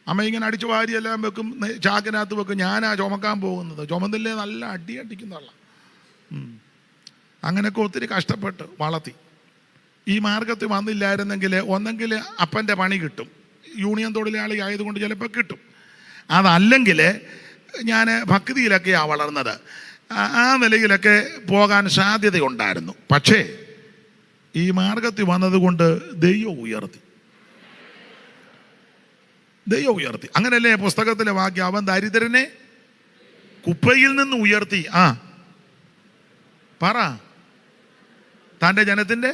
അമ്മ ഇങ്ങനെ അടിച്ചു വാരിയെല്ലാം വെക്കും, ചാക്കിനകത്ത് വെക്കും. ഞാനാ ചുമക്കാൻ പോകുന്നത്. ചുമന്നില്ലേ നല്ല അടിക്കുന്നള്ള. അങ്ങനെയൊക്കെ ഒത്തിരി കഷ്ടപ്പെട്ട് വളർത്തി. ഈ മാർഗത്തിൽ വന്നില്ലായിരുന്നെങ്കിൽ ഒന്നെങ്കിൽ അപ്പൻ്റെ പണി കിട്ടും, യൂണിയൻ തൊഴിലാളി ആയതുകൊണ്ട് ചിലപ്പോൾ കിട്ടും. അതല്ലെങ്കിൽ ഞാൻ ഭക്തിയിലൊക്കെയാണ് വളർന്നത്. ആ നിലയിലൊക്കെ പോകാൻ സാധ്യതയുണ്ടായിരുന്നു. പക്ഷേ ഈ മാർഗത്തിൽ വന്നതുകൊണ്ട് ദൈവം ഉയർത്തി. അങ്ങനല്ലേ പുസ്തകത്തിലെ വാക്യം, അവൻ ദരിദ്രനെ കുപ്പയിൽ നിന്ന് ഉയർത്തി. പറ, തൻ്റെ ജനത്തിൻ്റെ.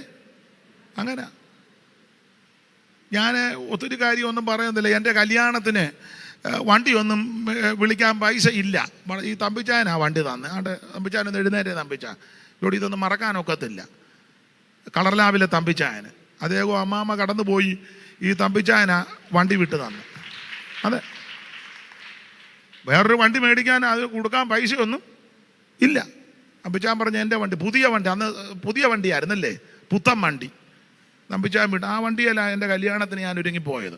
അങ്ങനെ ഞാൻ ഒത്തിരി കാര്യമൊന്നും പറയുന്നില്ല. എൻ്റെ കല്യാണത്തിന് വണ്ടിയൊന്നും വിളിക്കാൻ പൈസ ഇല്ല. ഈ തമ്പിച്ചാനാ വണ്ടി തന്നെ. തമ്പിച്ചാനൊന്ന് എഴുന്നേറ്റേ തമ്പിച്ചാൻ. ഇവിടെ ഇതൊന്നും മറക്കാനൊക്കത്തില്ല. കളർ ലാബിലെ തമ്പിച്ചായന് അദ്ദേഹം അമ്മാമ്മ കടന്നു പോയി ഈ തമ്പിച്ചായന വണ്ടി വിട്ട് തന്നു. അതെ, വേറൊരു വണ്ടി മേടിക്കാൻ അത് കൊടുക്കാൻ പൈസയൊന്നും ഇല്ല. തമ്പിച്ചാൻ പറഞ്ഞ എൻ്റെ വണ്ടി, പുതിയ വണ്ടി, അന്ന് പുതിയ വണ്ടിയായിരുന്നല്ലേ, പുത്തൻ വണ്ടി. തമ്പിച്ചാൻ വിട്ട് ആ വണ്ടിയല്ല എൻ്റെ കല്യാണത്തിന് ഞാൻ ഒരുങ്ങിപ്പോയത്.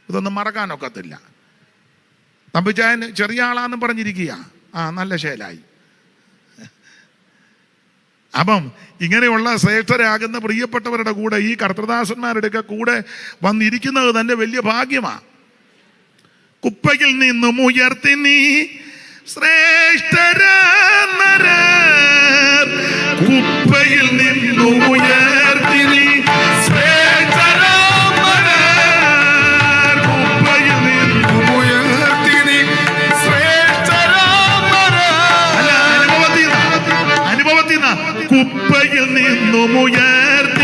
ഇതൊന്നും മറക്കാനൊക്കത്തില്ല. തമ്പിച്ചായൻ ചെറിയ ആളാന്നും പറഞ്ഞിരിക്കുക. നല്ല ശേലായി. അപ്പം ഇങ്ങനെയുള്ള ശ്രേഷ്ഠരാകുന്ന പ്രിയപ്പെട്ടവരുടെ കൂടെ, ഈ കർത്തൃദാസന്മാരുടെയൊക്കെ കൂടെ വന്നിരിക്കുന്നത് തന്നെ വലിയ ഭാഗ്യമാണ്. കുപ്പയിൽ നിന്നും ഉയർത്തി നീ ശ്രേഷ്ഠരാനര, കുപ്പയിൽ നിന്നും ഉയർത്തി നീ ശ്രേഷ്ഠരാനര, കുപ്പയിൽ നിന്നും ഉയർത്തി നീ ശ്രേഷ്ഠരാനര. അനുഭവത്തിൽ കുപ്പയിൽ നിന്നും ഉയർത്തി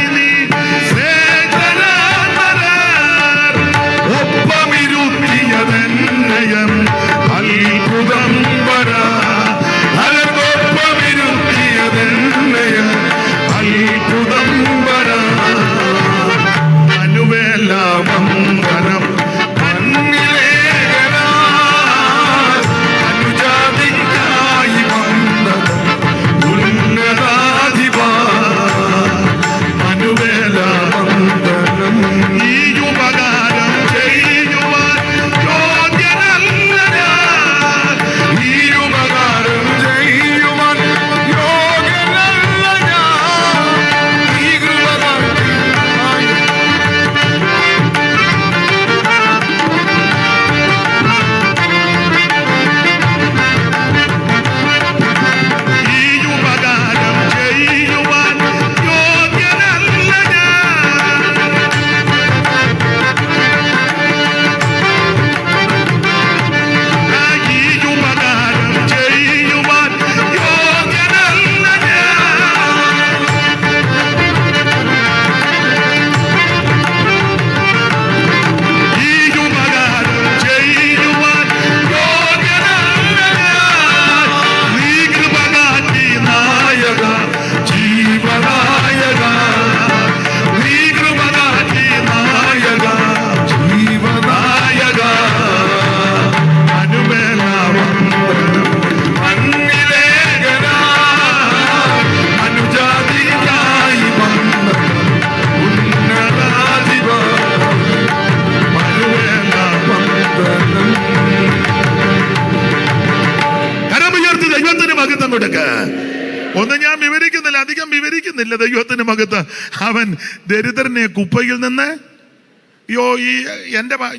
കാണുന്നില്ല ദൈവത്തിന് മകത്ത്. അവൻ ദരിദ്രനെ കുപ്പയിൽ നിന്ന്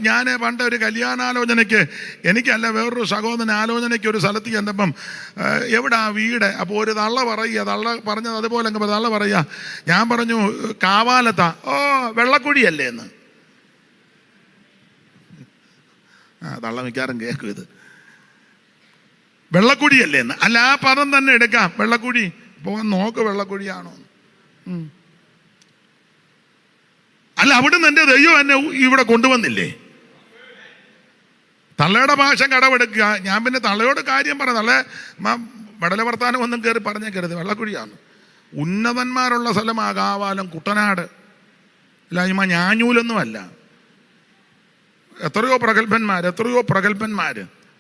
ഞാൻ പണ്ട് ഒരു കല്യാണാലോചനയ്ക്ക്, എനിക്കല്ല വേറൊരു സഹോദരൻ ആലോചനയ്ക്ക് ഒരു സ്ഥലത്ത് ചെന്നപ്പം എവിടാ വീട്? അപ്പോൾ ഒരു തള്ള പറയുക, തള്ള പറഞ്ഞത് അതുപോലെ അങ്ങ് തള്ള പറയുക. ഞാൻ പറഞ്ഞു കാവാലത്താ. ഓ വെള്ളക്കുഴിയല്ലേ എന്ന്. തള്ള മിക്കാറും കേൾക്കും ഇത്. വെള്ളക്കുഴിയല്ലേ എന്ന്. അല്ല ആ പദം തന്നെ എടുക്കാം, വെള്ളക്കുഴി. ഇപ്പോൾ നോക്ക് വെള്ളക്കുഴിയാണോ? അല്ല, അവിടുന്ന് എൻ്റെ ദൈവം എന്നെ ഇവിടെ കൊണ്ടുവന്നില്ലേ? തള്ളയുടെ ഭാഷ കടമെടുക്കുക. ഞാൻ പിന്നെ തള്ളയോട് കാര്യം പറയാം. തള്ള വടല വർത്താനം ഒന്നും കയറി പറഞ്ഞേക്കരുത്. വെള്ളക്കുഴിയാണ്. ഉന്നതന്മാരുള്ള സ്ഥലമാ കാവാലം, കുട്ടനാട്. അല്ല ഞാഞ്ഞൂലൊന്നുമല്ല. എത്രയോ പ്രഗത്ഭന്മാർ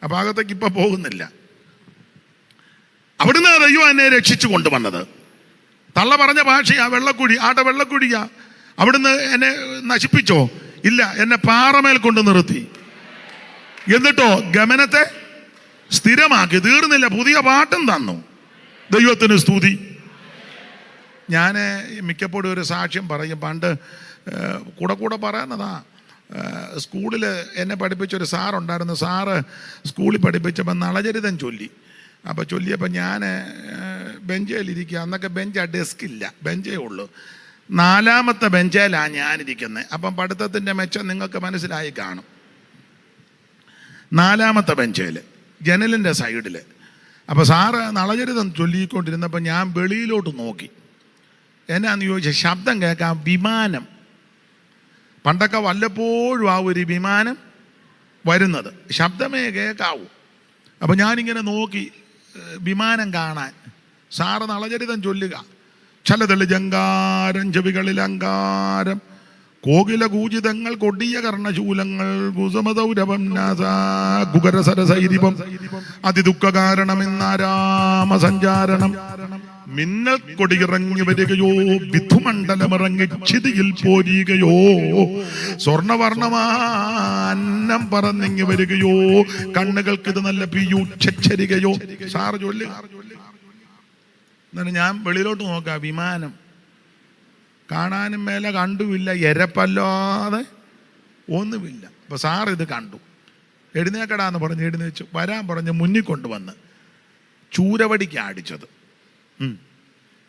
ആ ഭാഗത്തേക്ക് ഇപ്പം പോകുന്നില്ല. അവിടുന്ന് ദൈവം എന്നെ രക്ഷിച്ചു കൊണ്ടുവന്നത്. തള്ള പറഞ്ഞ ഭാഷയാ വെള്ളക്കുഴി. വെള്ളക്കുഴിയാ. അവിടുന്ന് എന്നെ നശിപ്പിച്ചോ? ഇല്ല, എന്നെ പാറമേൽ കൊണ്ട് നിർത്തി. എന്നിട്ടോ ഗമനത്തെ സ്ഥിരമാക്കി. തീർന്നില്ല, പുതിയ പാട്ടും തന്നു. ദൈവത്തിന് സ്തുതി. ഞാൻ മിക്കപ്പോഴും ഒരു സാക്ഷ്യം പറയും. പണ്ട് കൂടെ പറയുന്നതാ. സ്കൂളിൽ എന്നെ പഠിപ്പിച്ചൊരു സാറുണ്ടായിരുന്നു. സാറ് സ്കൂളിൽ പഠിപ്പിച്ചപ്പോൾ നളചരിതം ചൊല്ലി. അപ്പോൾ ചൊല്ലിയപ്പോൾ ഞാൻ ബെഞ്ചിലിരിക്കുക. അന്നൊക്കെ ഡെസ്കില്ല, ബെഞ്ചേ ഉള്ളൂ. 4ാമത്തെ ബെഞ്ചിലാണ് ഞാനിരിക്കുന്നത്. അപ്പം പഠിത്തത്തിൻ്റെ മെച്ചം നിങ്ങൾക്ക് മനസ്സിലായി കാണും. 4ാമത്തെ ബെഞ്ചിൽ ജനലിൻ്റെ സൈഡിൽ. അപ്പോൾ സാറ് നളചരിതം ചൊല്ലിക്കൊണ്ടിരുന്നപ്പോൾ ഞാൻ വെളിയിലോട്ട് നോക്കി. എന്നാന്ന് ചോദിച്ചാൽ ശബ്ദം കേൾക്കാം. വിമാനം. പണ്ടൊക്കെ വല്ലപ്പോഴും ആ ഒരു വിമാനം വരുന്നത്, ശബ്ദമേ കേൾക്കാവൂ. അപ്പോൾ ഞാനിങ്ങനെ നോക്കി വിമാനം കാണാൻ. സാറ് നളചരിതം ചൊല്ലുക. ചലതളി ജങ്കാരം ചെവികളിൽ അങ്കാരം, കോകില കൂജിതങ്ങൾ കൊടിയ കർണശൂലങ്ങൾ, കുസുമദൗരവം ഗുഗരസരസൈരിപം അതിദുഃഖ കാരണമെന്നാരാമ സഞ്ചാരണം. മിന്നൽ കൊടിയിറങ്ങി വരികയോ, വിധുമണ്ഡലമിറങ്ങി ക്ഷിതിയിൽ പോരുകയോ, സ്വർണവർണ്ണമാന്നം പറന്നിങ്ങി വരികയോ, കണ്ണുകൾക്ക് ഇത് നല്ല പിയൂച്ചരികയോ. സാറ് ചൊല്ലി. എന്നിട്ട് ഞാൻ വെളിയിലോട്ട് നോക്കാം. വിമാനം കാണാനും മേലെ കണ്ടുമില്ല, എരപ്പല്ലാതെ ഒന്നുമില്ല. അപ്പോൾ സാർ ഇത് കണ്ടു. എഴുന്നേക്കടാന്ന് പറഞ്ഞ് എഴുന്നേച്ചു. വരാൻ പറഞ്ഞ് മുന്നിൽ കൊണ്ടുവന്ന് ചൂരവടിക്ക് അടിച്ചത്.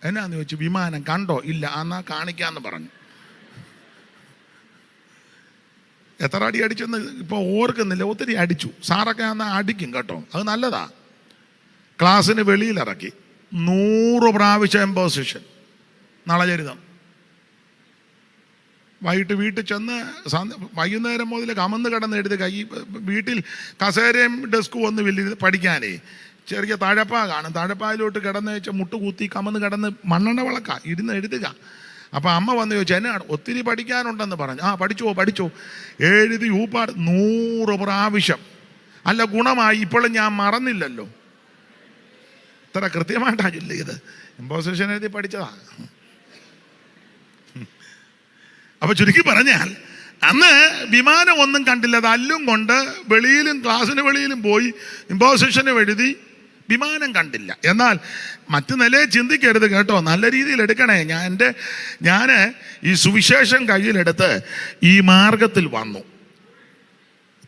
എന്നാന്ന് ചോദിച്ചു. വിമാനം കണ്ടോ? ഇല്ല. എന്നാ കാണിക്കാന്ന് പറഞ്ഞു. എത്ര അടി അടിച്ചെന്ന് ഇപ്പോൾ ഓർക്കുന്നില്ല. ഒത്തിരി അടിച്ചു. സാറൊക്കെ എന്നാൽ അടിക്കും കേട്ടോ, അത് നല്ലതാ. ക്ലാസ്സിന് വെളിയിലിറക്കി 100 പ്രാവശ്യം എംപോസിഷൻ നളചരിതം. വൈകിട്ട് വീട്ടിൽ ചെന്ന് വൈകുന്നേരം മുതൽ കമന്ന് കിടന്ന് എഴുതുക. ഈ വീട്ടിൽ കസേരയും ഡെസ്കും ഒന്നുമില്ല പഠിക്കാനേ. ചെറിയ തഴപ്പാ കാണും. തഴപ്പായിലോട്ട് കിടന്ന് വെച്ചാൽ മുട്ടുകൂത്തി കമന്ന് കിടന്ന് മണ്ണെണ്ണ വിളക്ക ഇരുന്ന് എഴുതുക. അപ്പം അമ്മ വന്ന് ചോദിച്ചു, എന്നാണ് ഒത്തിരി പഠിക്കാനുണ്ടെന്ന് പറഞ്ഞു. പഠിച്ചോ എഴുതി ഊപ്പാട് 100 പ്രാവശ്യം. അല്ല ഗുണമായി. ഇപ്പോഴും ഞാൻ മറന്നില്ലല്ലോ. ഇത്ര കൃത്യമായിട്ടാണ് ചൊല്ലിയത്. ഇമ്പോസിഷൻ എഴുതി പഠിച്ചതാ. അപ്പൊ ചുരുക്കി പറഞ്ഞാൽ അന്ന് വിമാനം ഒന്നും കണ്ടില്ല. തല്ലും കൊണ്ട് വെളിയിലും ക്ലാസ്സിന് വെളിയിലും പോയി ഇമ്പോസിഷനും എഴുതി. വിമാനം കണ്ടില്ല. എന്നാൽ മറ്റു നിലയെ ചിന്തിക്കരുത് കേട്ടോ, നല്ല രീതിയിൽ എടുക്കണേ. ഞാൻ ഈ സുവിശേഷം കയ്യിലെടുത്ത് ഈ മാർഗത്തിൽ വന്നു.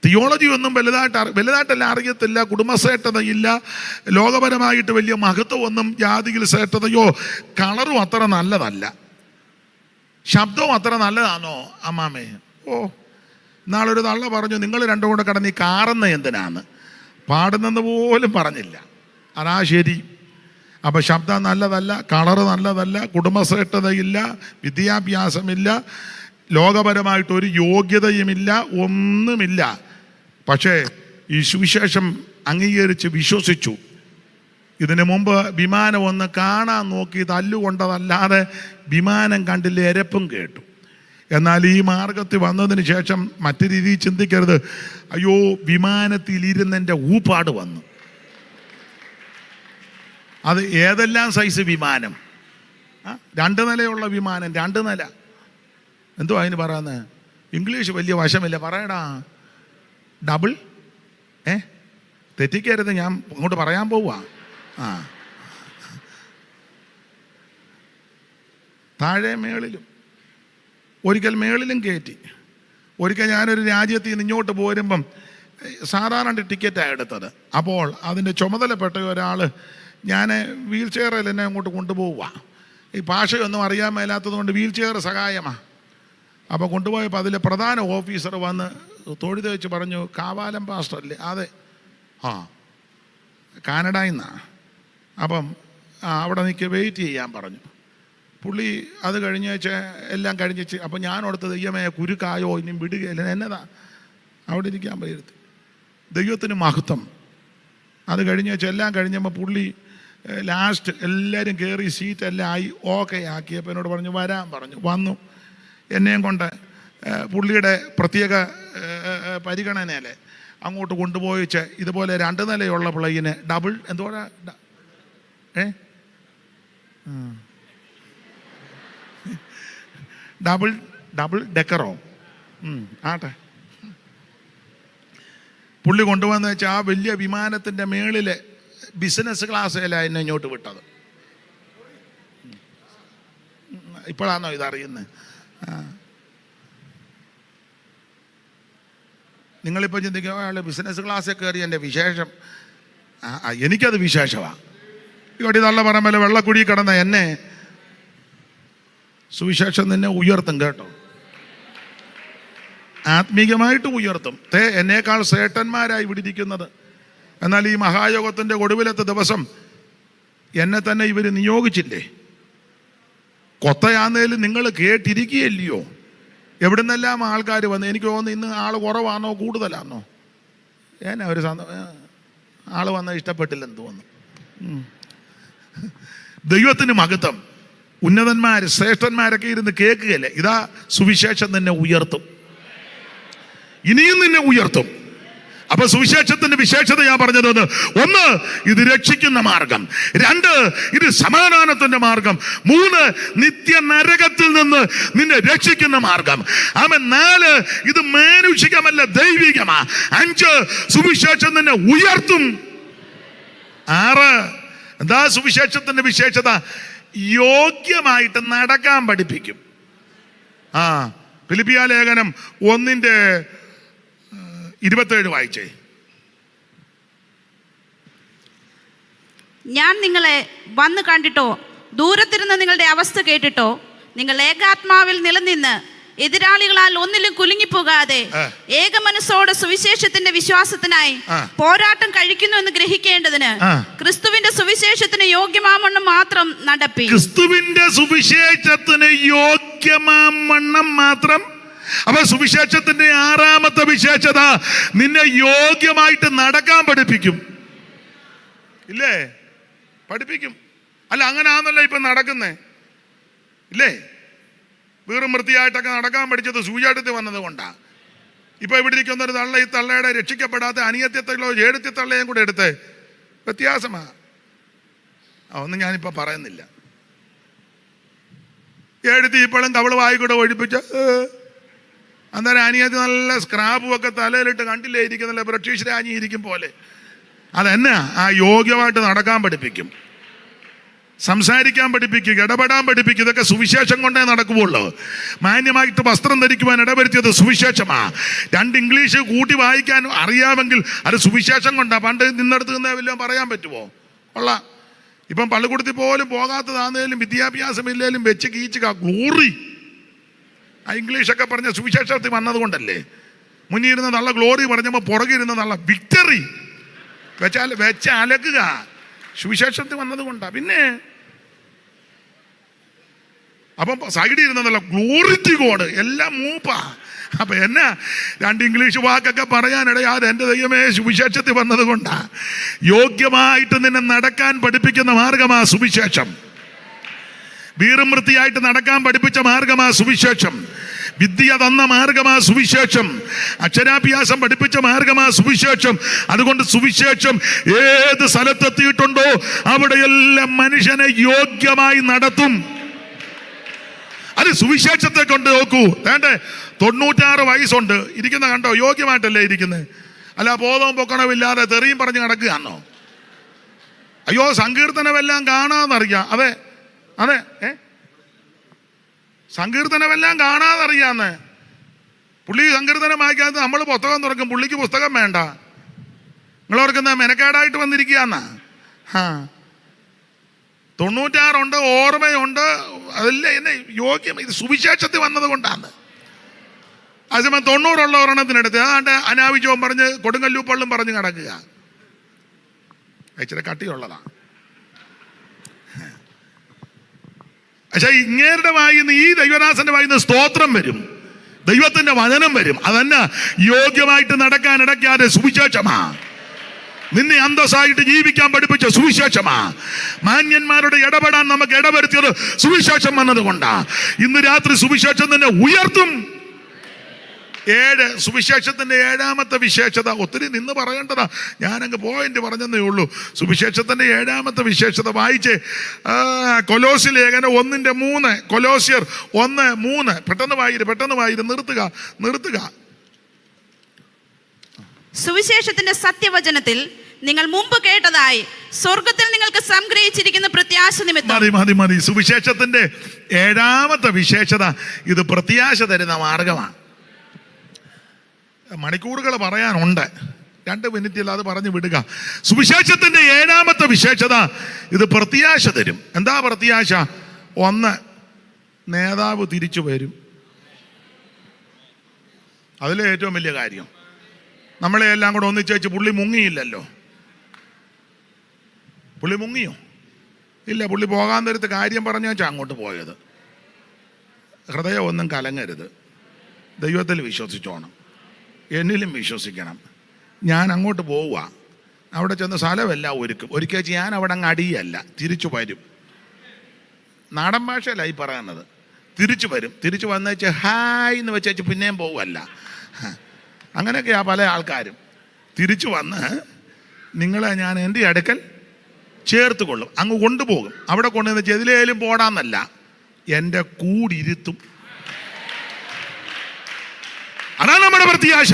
തിയോളജി ഒന്നും വലുതായിട്ടല്ല അറിയത്തില്ല. കുടുംബശ്രേഷ്ഠതയില്ല. ലോകപരമായിട്ട് വലിയ മഹത്വമൊന്നും ജാതിയിൽ ശ്രേഷ്ഠതയോ കളറും അത്ര നല്ലതല്ല. ശബ്ദവും അത്ര നല്ലതാണോ അമ്മാമേ? നാളൊരു തള്ള പറഞ്ഞു, നിങ്ങൾ രണ്ടും കൂടെ കിടന്ന് ഈ കാറുന്ന എന്തിനാന്ന്? പാടുന്നെന്ന് പോലും പറഞ്ഞില്ല. അതാ ശരി. അപ്പം ശബ്ദം നല്ലതല്ല, കളറ് നല്ലതല്ല, കുടുംബശ്രേഷ്ഠതയില്ല, വിദ്യാഭ്യാസമില്ല, ലോകപരമായിട്ടൊരു യോഗ്യതയുമില്ല, ഒന്നുമില്ല. പക്ഷേ ഈ സുവിശേഷം അംഗീകരിച്ച് വിശ്വസിച്ചു. ഇതിനു മുമ്പ് വിമാനം ഒന്ന് കാണാൻ നോക്കി തല്ലുകൊണ്ടതല്ലാതെ വിമാനം കണ്ടില്ല, എരപ്പും കേട്ടു. എന്നാൽ ഈ മാർഗത്തിൽ വന്നതിന് ശേഷം മറ്റു രീതിയിൽ ചിന്തിക്കരുത്. അയ്യോ, വിമാനത്തിലിരുന്നെൻ്റെ ഊപ്പാട് വന്നു. അത് ഏതെല്ലാം സൈസ് വിമാനം? 2 നിലയുള്ള വിമാനം. 2 നില. എന്തോ അതിന് പറയുന്നത്? ഇംഗ്ലീഷ് വലിയ വശമില്ല, പറയടാ. ഡബിൾ. തെറ്റിക്കരുത്, ഞാൻ അങ്ങോട്ട് പറയാൻ പോവാ. താഴെ മേളിലും. ഒരിക്കൽ മേളിലും കയറ്റി. ഒരിക്കൽ ഞാനൊരു രാജ്യത്ത് നിന്ന് ഇങ്ങോട്ട് പോരുമ്പം സാധാരണ ടിക്കറ്റാണ് എടുത്തത്. അപ്പോൾ അതിൻ്റെ ചുമതലപ്പെട്ട ഒരാൾ ഞാൻ വീൽ ചെയറിൽ എന്നെ അങ്ങോട്ട് കൊണ്ടുപോവുക. ഈ ഭാഷയൊന്നും അറിയാൻ മേലാത്തത് കൊണ്ട് വീൽ ചെയർ സഹായമാണ്. അപ്പോൾ കൊണ്ടുപോയപ്പോൾ അതിലെ പ്രധാന ഓഫീസർ വന്ന് തൊഴുത് വെച്ച് പറഞ്ഞു, കാവാലം പാസ്റ്റർ അല്ലേ? അതെ. ആ, കാനഡയിൽ നിന്നാണ്. അപ്പം അവിടെ നിൽക്ക്, വെയിറ്റ് ചെയ്യാൻ പറഞ്ഞു. പുള്ളി അത് കഴിഞ്ഞ് എല്ലാം കഴിഞ്ഞിച്ച് അപ്പം ഞാൻ ഓർത്തത് ദൈവമേ കുരുക്കായോ ഇനി വിടുകയില്ല, എന്നതാ അവിടെ ഇരിക്കാൻ പറ്റരുത്. ദൈവത്തിന് മഹത്വം. അത് കഴിഞ്ഞ് എല്ലാം കഴിഞ്ഞപ്പോൾ പുള്ളി ലാസ്റ്റ് എല്ലാവരും കയറി സീറ്റെല്ലാം ആയി ഓക്കെ ആക്കിയപ്പോൾ എന്നോട് പറഞ്ഞു വരാൻ പറഞ്ഞു. വന്നു. എന്നെയും കൊണ്ട് പുള്ളിയുടെ പ്രത്യേക പരിഗണനയിൽ അങ്ങോട്ട് കൊണ്ടുപോയിച്ച് ഇതുപോലെ 2 നിലയുള്ള പ്ലെയിന് ഡബിൾ എന്തോടാ ഡബിൾ ഡെക്കറോ ആട്ടെ പുള്ളി കൊണ്ടുവന്ന് വെച്ചാൽ ആ വലിയ വിമാനത്തിൻ്റെ മേളിൽ ബിസിനസ് ക്ലാസ്സിലാണ് എന്നെ ഇങ്ങോട്ട് വിട്ടത്. ഇപ്പോഴാണോ ഇതറിയുന്നത്? നിങ്ങളിപ്പോൾ ചിന്തിക്കുക അയാൾ ബിസിനസ് ക്ലാസ്സിൽ കയറി എൻ്റെ വിശേഷം. എനിക്കത് വിശേഷമാണ്. ഇവിടെ നല്ല പറമ്പല വെള്ളക്കുഴി കിടന്ന എന്നെ സുവിശേഷം നിന്നെ ഉയർത്തും കേട്ടോ, ആത്മീകമായിട്ട് ഉയർത്തും. എന്നേക്കാൾ ശ്രേഷ്ഠന്മാരായി ഇവിടെ ഇരിക്കുന്നത്. എന്നാൽ ഈ മഹായോഗത്തിൻ്റെ ഒടുവിലത്തെ ദിവസം എന്നെ തന്നെ ഇവർ നിയോഗിച്ചില്ലേ? കൊത്തയാന്നേലും നിങ്ങൾ കേട്ടിരിക്കുകയല്ലയോ? എവിടെ നിന്നെല്ലാം ആൾക്കാർ വന്ന്. എനിക്ക് തോന്നുന്നു ഇന്ന് ആൾ കുറവാണോ കൂടുതലാണോ? ഏനാ ഒരു ആൾ വന്നാൽ ഇഷ്ടപ്പെട്ടില്ലെന്ന് തോന്നുന്നു. ദൈവത്തിന് മഹത്വം. ഉന്നതന്മാർ ശ്രേഷ്ഠന്മാരൊക്കെ ഇരുന്ന് കേൾക്കുകയല്ലേ? ഇതാ സുവിശേഷം നിന്നെ ഉയർത്തും, ഇനിയും നിന്നെ ഉയർത്തും. അപ്പൊ സുവിശേഷത്തിന്റെ വിശേഷത ഞാൻ പറഞ്ഞത്, 1 ഇത് രക്ഷിക്കുന്ന മാർഗം, 2 ഇത് സമാധാനത്തിന്റെ മാർഗം, 3 നിത്യ നരകത്തിൽ നിന്ന് നിന്നെ രക്ഷിക്കുന്ന മാർഗം. 4 ഇത് മാനുഷികമല്ല ദൈവികമാ. 5 സുവിശേഷം നിന്നെ ഉയർത്തും. 6 എന്താ സുവിശേഷത്തിന്റെ വിശേഷത? യോഗ്യമായിട്ട് നടക്കാൻ പഠിപ്പിക്കും. ഫിലിപ്പിയ ലേഖനം 1:27 വായിച്ചേ. ഞാൻ നിങ്ങളെ വന്നു കണ്ടിട്ടോ ദൂരത്തിരുന്ന് നിങ്ങളുടെ അവസ്ഥ കേട്ടിട്ടോ നിങ്ങൾ ഏകാത്മാവിൽ നിലനിന്ന് എതിരാളികളാൽ ഒന്നിലും കുലുങ്ങിപ്പോകാതെ ഏക മനസ്സോടെ സുവിശേഷത്തിന്റെ വിശ്വാസത്തിനായി പോരാട്ടം കഴിക്കുന്നു എന്ന് ഗ്രഹിക്കേണ്ടതിന് ക്രിസ്തുവിന്റെ സുവിശേഷത്തിന് യോഗ്യമാമണ്ണം മാത്രം നടപ്പി. ക്രിസ്തുവിന്റെ സുവിശേഷത്തിന് യോഗ്യമാമണ്ണം മാത്രം. അപ്പൊ സുവിശേഷത്തിന്റെ 6ാമത്തെ വിശേഷത നിന്നെ യോഗ്യമായിട്ട് നടക്കാൻ പഠിപ്പിക്കും. ഇല്ലേ? പഠിപ്പിക്കും. അല്ല, അങ്ങനാന്നല്ലോ ഇപ്പൊ നടക്കുന്നേ. ഇല്ലേ? വീറും വൃത്തിയായിട്ടൊക്കെ നടക്കാൻ പഠിച്ചത് സൂചാട്ടത്തിൽ വന്നത് കൊണ്ടാ. ഇപ്പൊ ഇവിടെ ഇരിക്കുന്ന ഒരു തള്ള ഈ തള്ളയുടെ രക്ഷിക്കപ്പെടാത്ത അനിയത്യത്തല്ലോ ഏടത്യത്തള്ളയും കൂടെ എടുത്ത് വ്യത്യാസമാ. ഒന്നും ഞാനിപ്പോ പറയുന്നില്ല. എഴുത്തി ഇപ്പോഴും കവള് വായിക്കൂടെ ഒഴിപ്പിച്ച അന്നേരം അനിയത്തി നല്ല സ്ക്രാബും ഒക്കെ തലയിലിട്ട് കണ്ടില്ലേ ഇരിക്കുന്നില്ല, ബ്രിട്ടീഷ് രാജ്ഞി ഇരിക്കും പോലെ. അതെന്നാ ആ യോഗ്യമായിട്ട് നടക്കാൻ പഠിപ്പിക്കും, സംസാരിക്കാൻ പഠിപ്പിക്കുക, ഇടപെടാൻ പഠിപ്പിക്കുക. ഇതൊക്കെ സുവിശേഷം കൊണ്ടേ നടക്കുവുള്ളൂ. മാന്യമായിട്ട് വസ്ത്രം ധരിക്കുവാൻ ഇടവരുത്തിയത് സുവിശേഷമാ. 2 ഇംഗ്ലീഷ് കൂട്ടി വായിക്കാൻ അറിയാമെങ്കിൽ അത് സുവിശേഷം കൊണ്ടാ. പണ്ട് നിന്നെടുത്ത് നിന്ന് വല്ലതും പറയാൻ പറ്റുമോ? കൊള്ളാം. ഇപ്പം പള്ളിക്കൂടത്തിൽ പോലും പോകാത്തതാന്നേലും വിദ്യാഭ്യാസമില്ലേലും വെച്ച് കീച്ചുക ഗ്ലോറി. ആ ഇംഗ്ലീഷൊക്കെ പറഞ്ഞ സുവിശേഷത്തിൽ വന്നതുകൊണ്ടല്ലേ. മുന്നിരുന്ന നല്ല ഗ്ലോറി പറഞ്ഞപ്പോൾ പുറകിരുന്ന നല്ല വിക്ടറി വെച്ച് അലക്കുക സുവിശേഷത്തിൽ വന്നത് കൊണ്ടാ. പിന്നെ അപ്പം സൈഡിൽ ഇരുന്ന നല്ല ഗ്ലോറിറ്റി കോഡ് എല്ലാം മൂപ്പാ. അപ്പൊ എന്നാ 2 ഇംഗ്ലീഷ് വാക്കൊക്കെ പറയാനിടയാതെ എൻ്റെ ദൈവമേ സുവിശേഷത്തിൽ വന്നത് കൊണ്ടാ. യോഗ്യമായിട്ട് നിന്നെ നടക്കാൻ പഠിപ്പിക്കുന്ന മാർഗമാ സുവിശേഷം. വീറും വൃത്തിയായിട്ട് നടക്കാൻ പഠിപ്പിച്ച മാർഗമാ സുവിശേഷം. വിദ്യ തന്ന മാർഗമാ സുവിശേഷം. അക്ഷരാഭ്യാസം പഠിപ്പിച്ച മാർഗമാ സുവിശേഷം. അതുകൊണ്ട് സുവിശേഷം ഏത് സ്ഥലത്തെത്തിയിട്ടുണ്ടോ അവിടെയെല്ലാം മനുഷ്യനെ യോഗ്യമായി നടത്തും. അത് സുവിശേഷത്തെ കൊണ്ട് നോക്കൂ. വേണ്ടേ 96 വയസ്സുണ്ട് ഇരിക്കുന്ന കണ്ടോ? യോഗ്യമായിട്ടല്ലേ ഇരിക്കുന്നത്? അല്ല ബോധവും പൊക്കണമില്ലാതെ തെറിയും പറഞ്ഞ് നടക്കുകയാണോ? അയ്യോ സങ്കീർത്തനമെല്ലാം കാണാന്നറിയാം. അതെ അതെ സങ്കീർത്തനമെല്ലാം കാണാതറിയാന്ന്. പുള്ളി സങ്കീർത്തനം വായിക്കാത്ത നമ്മൾ പുസ്തകം തുറക്കും, പുള്ളിക്ക് പുസ്തകം വേണ്ട. നിങ്ങളോർക്കുന്ന മെനക്കേടായിട്ട് വന്നിരിക്കുകയെന്നാ. 96 ഓർമ്മയുണ്ട്, അതെല്ലാം എന്നെ യോഗ്യം. ഇത് സുവിശേഷത്തിൽ വന്നത് കൊണ്ടാണ്. അതേസമയം 90 ഒരെണ്ണത്തിനെടുത്ത് അതാണ്ട് അനാവശ്യവും പറഞ്ഞ് കൊടുങ്ങല്ലൂപ്പള്ളും പറഞ്ഞ് കിടക്കുക. ഇച്ചിരി കട്ടിയുള്ളതാ. പക്ഷെ ഇങ്ങേരുടെ വായിന്ന്, ഈ ദൈവദാസന്റെ വായിന്ന് സ്തോത്രം വരും, ദൈവത്തിന്റെ വചനം വരും. അതന്നെ യോഗ്യമായിട്ട് നടക്കാൻ ഇടയ്ക്കാതെ സുവിശേഷമാ. നിന്നെ അന്തസ്സായിട്ട് ജീവിക്കാൻ പഠിപ്പിച്ച സുവിശേഷമാ. മാന്യന്മാരുടെ ഇടപെടാൻ നമുക്ക് ഇടവരുത്തിയത് സുവിശേഷം വന്നത് കൊണ്ടാ. ഇന്ന് രാത്രി സുവിശേഷം തന്നെ ഉയർത്തും. സുവിശേഷത്തിന്റെ 7ാമത്തെ വിശേഷത ഒത്തിരി നിന്ന് പറയേണ്ടതാ, ഞാനങ്ങ് പോയിന്റ് പറഞ്ഞതേ ഉള്ളൂ. സുവിശേഷത്തിന്റെ 7ാമത്തെ വിശേഷത വായിച്ചേ. കൊലോസ്യ ലേഖനം 1:3, കൊലോസ്യർ 1:3. പെട്ടെന്ന് വായിര്, നിർത്തുക. സുവിശേഷത്തിന്റെ സത്യവചനത്തിൽ നിങ്ങൾ മുമ്പ് കേട്ടതായി സ്വർഗത്തിൽ നിങ്ങൾക്ക് സംഗ്രഹിച്ചിരിക്കുന്ന പ്രത്യാശ നിമിത്തം. മതി. സുവിശേഷത്തിന്റെ 7ാമത്തെ വിശേഷത ഇത് പ്രത്യാശ തരുന്ന മാർഗമാണ്. മണിക്കൂറുകൾ പറയാനുണ്ട്, 2 മിനിറ്റിൽ അത് പറഞ്ഞു വിടുക. സുവിശേഷത്തിന്റെ 7ാമത്തെ വിശേഷത ഇത് പ്രത്യാശ തരും. എന്താ പ്രത്യാശ? 1, നേതാവ് തിരിച്ചു വരും. അതിലെ ഏറ്റവും വലിയ കാര്യം. നമ്മളെ എല്ലാം കൂടെ ഒന്നിച്ചു. പുള്ളി മുങ്ങിയില്ലല്ലോ. പുള്ളി മുങ്ങിയോ? ഇല്ല. പുള്ളി പോകാൻ നേരത്ത് കാര്യം പറഞ്ഞു വെച്ചാൽ അങ്ങോട്ട് പോയത്. ഹൃദയം ഒന്നും കലങ്ങരുത്. ദൈവത്തിൽ വിശ്വസിച്ചോണം, എന്നിലും വിശ്വസിക്കണം. ഞാൻ അങ്ങോട്ട് പോവുക, അവിടെ ചെന്ന് സ്ഥലമെല്ലാം ഒരിക്കൽ ഞാൻ അവിടെ അങ്ങ് അടിയല്ല, തിരിച്ചു വരും. നാടൻ ഭാഷയിലായി പറയുന്നത്. തിരിച്ചു വരും. തിരിച്ചു വന്നേച്ച് ഹായ് എന്ന് വെച്ചേച്ച് പിന്നെയും പോവല്ല. അങ്ങനെയൊക്കെയാ പല ആൾക്കാരും. തിരിച്ചു വന്ന് നിങ്ങളെ ഞാൻ എൻ്റെ അടുക്കൽ ചേർത്ത് കൊള്ളും, അങ്ങ് കൊണ്ടുപോകും. അവിടെ കൊണ്ടുവന്ന് ചെതിലേലും പോടാന്നല്ല, എൻ്റെ കൂടിരുത്തും. അതാണ് നമ്മുടെ പ്രത്യാശ.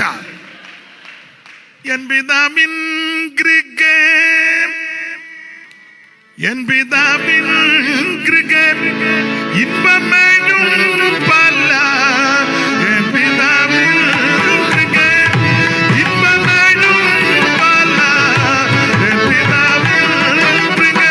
എൻ പിതാവിൻ കൃപ ഇമ്പമേഴും പല. എൻ പിതാവിൻ കൃപ ഇമ്പമേഴും പല. എൻ പിതാവിൻ കൃപ.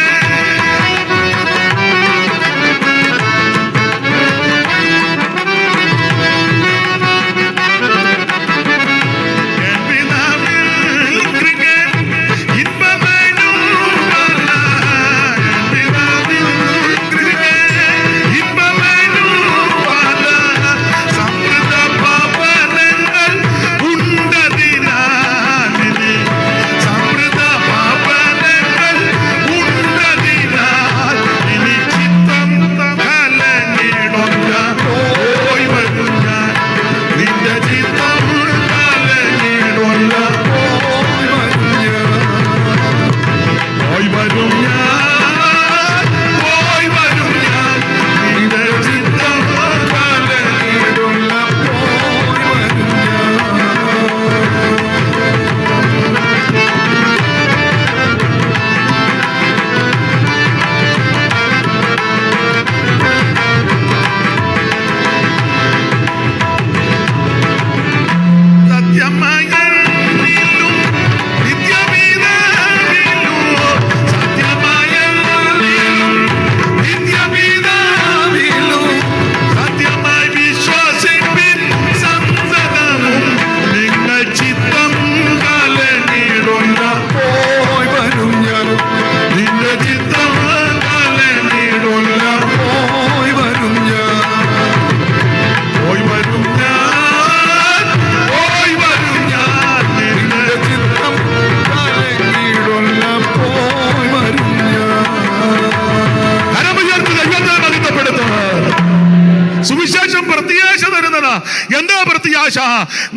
സുവിശേഷം പ്രത്യാശ തരുന്നതാ. എന്താ പ്രത്യാശ?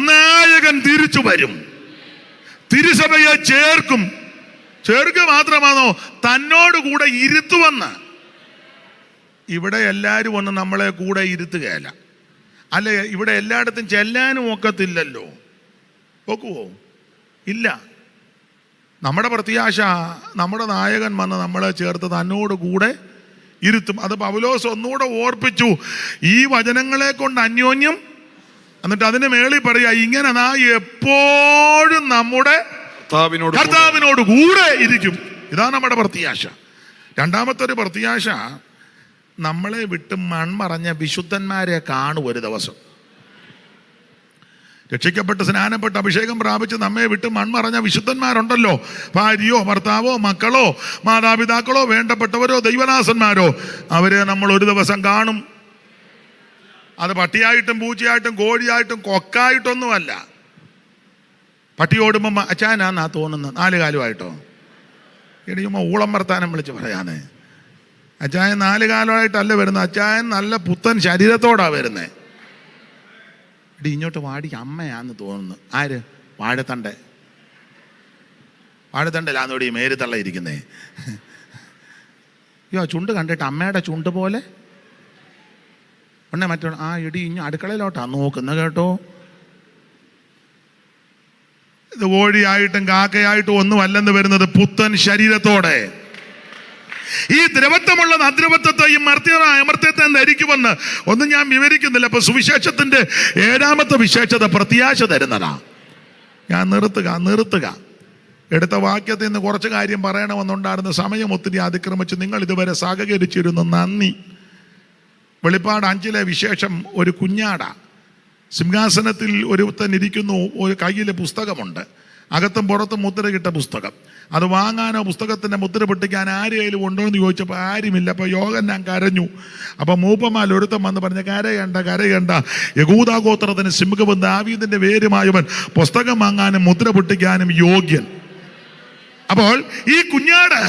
നായകൻ തിരിച്ചു വരും, തിരുസഭയെ ചേർക്കും. ചേർക്കുക മാത്രമാണോ, തന്നോട് കൂടെ ഇരുത്തുവന്ന്. ഇവിടെ എല്ലാവരും ഒന്ന് നമ്മളെ കൂടെ ഇരുത്തുകയല്ല. അല്ലെ, ഇവിടെ എല്ലായിടത്തും ചെല്ലാനും ഒക്കത്തില്ലല്ലോ. ഒക്കുവോ? ഇല്ല. നമ്മുടെ പ്രത്യാശ നമ്മുടെ നായകൻ വന്ന് നമ്മളെ ചേർത്ത് തന്നോട് കൂടെ ഇരുത്തും. അത് പൗലോസ് ഒന്നുകൂടെ ഓർപ്പിച്ചു, ഈ വചനങ്ങളെ കൊണ്ട് അന്യോന്യം. എന്നിട്ട് അതിന് മേളിൽ പറയാ, ഇങ്ങനെ നാം എപ്പോഴും നമ്മുടെ കർത്താവിനോട് കൂടെ ഇരിക്കും. ഇതാണ് നമ്മുടെ പ്രത്യാശ. രണ്ടാമത്തെ ഒരു പ്രത്യാശ, നമ്മളെ വിട്ട് മൺമറഞ്ഞ വിശുദ്ധന്മാരെ കാണും ഒരു ദിവസം. രക്ഷിക്കപ്പെട്ട് സ്നാനപ്പെട്ട് അഭിഷേകം പ്രാപിച്ച് നമ്മെ വിട്ട് മൺമറഞ്ഞ വിശുദ്ധന്മാരുണ്ടല്ലോ. ഭാര്യയോ ഭർത്താവോ മക്കളോ മാതാപിതാക്കളോ വേണ്ടപ്പെട്ടവരോ ദൈവദാസന്മാരോ, അവരെ നമ്മൾ ഒരു ദിവസം കാണും. അത് പട്ടിയായിട്ടും പൂച്ചയായിട്ടും കോഴിയായിട്ടും കൊക്കായിട്ടൊന്നുമല്ല. പട്ടി ഓടുമ്പം അച്ചാനാന്നാ തോന്നുന്നത് 4 കാലുമായിട്ടോ. ഇടിയുമ്പോൾ ഊളം വർത്താനം വിളിച്ച് പറയാന്നേ. അച്ചായൻ 4 കാലമായിട്ടല്ല വരുന്നത്, അച്ചായൻ നല്ല പുത്തൻ ശരീരത്തോടാണ് വരുന്നത്. ഇടി ഇങ്ങോട്ട് വാടി അമ്മയാന്ന് തോന്നുന്നു. ആര്? വാഴത്തണ്ടലാന്നോടി മേരുതള്ള ഇരിക്കുന്നേ. അയ്യോ, ചുണ്ട് കണ്ടിട്ട് അമ്മയുടെ ചുണ്ട് പോലെ ഉണ്ണെ മറ്റോ. ആ ഇടി ഇഞ്ഞു അടുക്കളയിലോട്ടാണ് നോക്കുന്നത് കേട്ടോ. ഇത് കോഴിയായിട്ടും കാക്കയായിട്ടും ഒന്നും അല്ലെന്ന് വരുന്നത്, പുത്തൻ ശരീരത്തോടെ. ഈ ദ്രവത്വമുള്ളത് അദ്രവത്വത്തെയും അമർത്യത്തെയും ധരിക്കുമെന്ന് ഒന്നും ഞാൻ വിവരിക്കുന്നില്ല. അപ്പൊ സുവിശേഷത്തിന്റെ 7ാമത്തെ വിശേഷത പ്രത്യാശ തരുന്നതാ. ഞാൻ നിർത്തുക. എടുത്ത വാക്യത്തിൽ നിന്ന് കുറച്ച് കാര്യം പറയണമെന്നുണ്ടായിരുന്ന സമയം ഒത്തിരി അതിക്രമിച്ച് നിങ്ങൾ ഇതുവരെ സഹകരിച്ചിരുന്നു. നന്ദി. വെളിപ്പാട് 5 വിശേഷം ഒരു കുഞ്ഞാട. സിംഹാസനത്തിൽ ഒരുത്തൻ ഇരിക്കുന്നു, ഒരു കയ്യിൽ പുസ്തകമുണ്ട്, അകത്തും പുറത്തും മുദ്രകിട്ട പുസ്തകം. അത് വാങ്ങാനോ പുസ്തകത്തിന്റെ മുദ്ര പൊട്ടിക്കാൻ ആരെയും ഉണ്ടോ എന്ന് ചോദിച്ചപ്പോൾ ആരുമില്ല. അപ്പോൾ യോഹന്നാൻ കരഞ്ഞു. അപ്പൊ മൂപ്പന്മാർ ഒരുത്തം വന്ന് പറഞ്ഞ, കരയണ്ട, യഹൂദാഗോത്രത്തിന് സിംഹവും ദാവീദിന്റെ വേരുമായവൻ പുസ്തകം വാങ്ങാനും മുദ്ര പൊട്ടിക്കാനും യോഗ്യൻ. അപ്പോൾ ഈ കുഞ്ഞാട്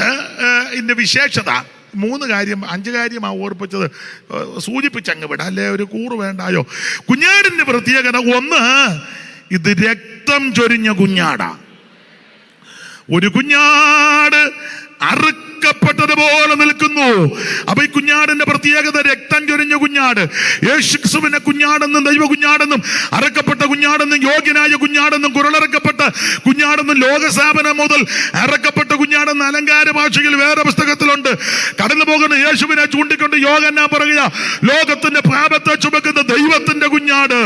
ഇതിന്റെ വിശേഷത 5 കാര്യമാണ് ഓർപ്പിച്ചത്. സൂചിപ്പിച്ചങ്ങ് വിടാം, അല്ലേ ഒരു കൂറ് വേണ്ടായോ. കുഞ്ഞാടിന്റെ പ്രത്യേകത 1, ഇത് രക്തം ചൊരിഞ്ഞ കുഞ്ഞാടാ. ഒരു കുഞ്ഞാട് അറുക്കപ്പെട്ടതുപോലെ നിൽക്കുന്നു. അപ്പൊ ഈ കുഞ്ഞാടിന്റെ പ്രത്യേകത രക്തം ചൊരിഞ്ഞ കുഞ്ഞാട്. യേശുക്രിസ്തുവിനെ കുഞ്ഞാടെന്നും ദൈവ കുഞ്ഞാടെന്നും അറക്കപ്പെട്ട കുഞ്ഞാടെന്നും യോഗ്യനായ കുഞ്ഞാടെന്നും കുരളറക്കപ്പെട്ട കുഞ്ഞാടെന്നും ലോകസ്ഥാപനം മുതൽ അറക്കപ്പെട്ട കുഞ്ഞാടെന്ന് അലങ്കാര ഭാഷയിൽ വേറെ പുസ്തകത്തിലുണ്ട്. കടന്നു പോകുന്ന യേശുവിനെ ചൂണ്ടിക്കൊണ്ട് യോഹന്നാൻ പറയുക, ലോകത്തിന്റെ പാപത്തെ ചുമക്കുന്ന ദൈവത്തിന്റെ കുഞ്ഞാട്.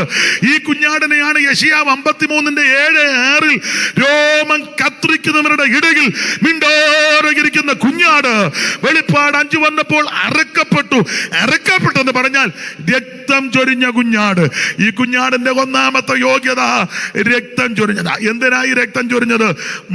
ഈ കുഞ്ഞാടിനെയാണ് യെശയ്യാവ് 53:7-6 രോമം കത്രിക്കുന്നവരുടെ ഇടയിൽ മിണ്ടോരകിരിക്കുന്ന കുഞ്ഞാട്. വെളിപ്പാട് 5 വന്നപ്പോൾ അറക്കപ്പെട്ടെന്ന് പറഞ്ഞാൽ രക്തം ചൊരിഞ്ഞ കുഞ്ഞാട്. ഈ കുഞ്ഞാടിന്റെ 1ാമത്തെ യോഗ്യത രക്തം ചൊരിഞ്ഞതാ. എന്തിനായി രക്തം ചൊരിഞ്ഞത്?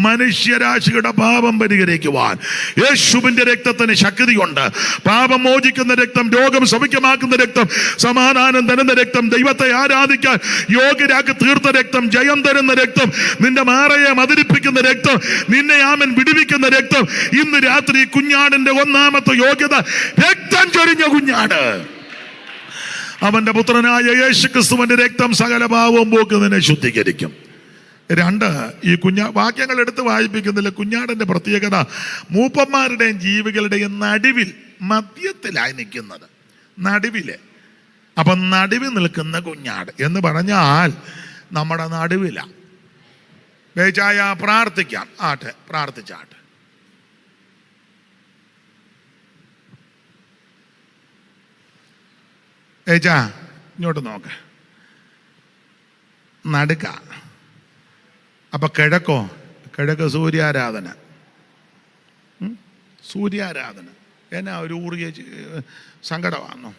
മനുഷ്യരാശിയുടെ പാപം പരിഹരിക്കുവാൻ. യേശുവിന്റെ രക്തത്തിന് ശക്തിയുണ്ട്. പാപം മോചിക്കുന്ന രക്തം, രോഗം സൗഖ്യമാക്കുന്ന രക്തം, സമാധാനം തരുന്ന രക്തം, ദൈവത്തെ ആരാധിക്കാൻ യോഗ്യരാക്കി തീർത്ത രക്തം, ജയം തരുന്ന രക്തം, നിന്റെ മാറയെ മതിരിപ്പിക്കുന്ന രക്തം, നിന്നെ ആമൻ വിടുവിക്കുന്ന രക്തം. ഇന്ന് രാത്രി കുഞ്ഞാടിന്റെ 1ാമത്തെ യോഗ്യത രക്തം ചൊരിഞ്ഞ കുഞ്ഞാട്. അവന്റെ പുത്രനായ യേശുക്രിസ്തുവിന്റെ രക്തം സകല പാപവും പോക്കുന്നതിനെ ശുദ്ധീകരിക്കും. 2, ഈ വാക്യങ്ങൾ എടുത്ത് വായിപ്പിക്കുന്നില്ല. കുഞ്ഞാടിന്റെ പ്രത്യേകത മൂപ്പന്മാരുടെയും ജീവികളുടെയും നടുവിൽ, മധ്യത്തിലായി നിൽക്കുന്നത്. നടുവില്. അപ്പൊ നടുവിൽ നിൽക്കുന്ന കുഞ്ഞാട് എന്ന് പറഞ്ഞാൽ നമ്മുടെ നടുവില. വേച്ചായ പ്രാർത്ഥിക്കാം. പ്രാർത്ഥിച്ചാട്ടെ. ഏച്ചാ ഇങ്ങോട്ട് നോക്ക. നടുക്ക. അപ്പൊ കിഴക്ക് സൂര്യാരാധന. എന്നാ ഒരു ഊറിയ സങ്കടമാണോ?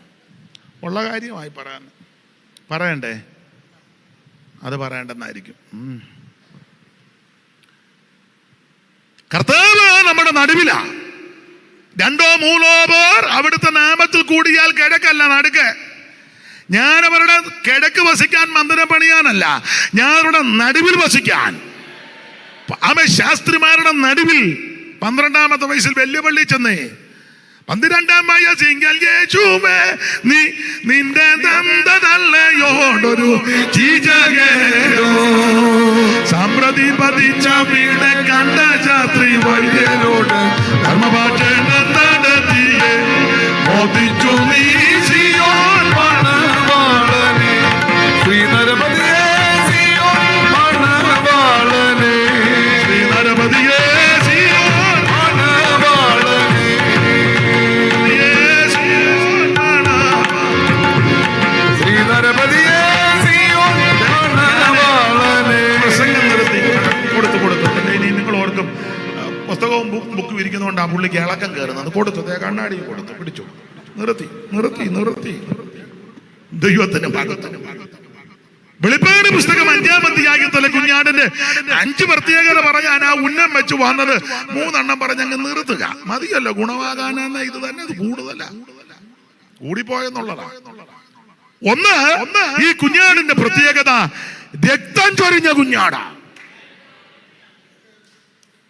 ഉള്ള കാര്യമായി പറയണ്ടേ? അത് പറയേണ്ടെന്നായിരിക്കും. കർത്താവ് നമ്മുടെ നടുവിലാ. 2 3 പേർ അവിടുത്തെ നാമത്തിൽ കൂടിയാൽ കിഴക്കല്ല, നടുക്ക്. ഞാൻ അവരുടെ കിഴക്ക് വസിക്കാൻ മന്ദിരം പണിയാനല്ല, ഞാൻ അവരുടെ നടുവിൽ വസിക്കാൻ. ശാസ്ത്രിമാരുടെ നടുവിൽ 12ാമത്തെ വയസ്സിൽ വലിയ പള്ളി ചെന്നേ. 12ാം വയസ്സിൽ യേശുവേ നീ നിന്റെ ദന്തതല്ലയോടൊരു ചീചകേരോ സാമ്പ്രതി പതിച്ച വീട് കണ്ട ശാസ്ത്രി വൈദ്യരോട് ധർമ്മഭാഷണം നടത്തിയേ മോദിച്ചു നീ സിയോൻ മണവാളനെ ശ്രീനരപതിയേ സിയോൻ മണവാളനെ ശ്രീനരപതിയേ സിയോൻ മണവാളനെ പറഞ്ഞുകൊണ്ട് ആ പുള്ളിക്ക് ഇളക്കം കയറുന്നത്. കൊടുത്തു, കണ്ണാടി കൊടുത്തു, പിടിച്ചു, നിർത്തി നിർത്തി നിർത്തി. ദൈവത്തിന് ഭാഗത്തിന് വെളിപ്പാട് പുസ്തകം 5-ാം അധ്യായത്തിലെ കുഞ്ഞാടിന്റെ 5 പ്രത്യേകത പറയാൻ ആ ഉന്നം വെച്ച് വന്നത് 3 എണ്ണം പറഞ്ഞങ്ങ് നിർത്തുക. മതിയല്ലോ, ഗുണവാകാനെന്ന ഇത് തന്നെ, ഇത് കൂടുതല, കൂടിപ്പോയെന്നുള്ളതാ. ഒന്ന്, ഈ കുഞ്ഞാടിന്റെ പ്രത്യേകത രക്തം ചൊരിഞ്ഞ കുഞ്ഞാടാ.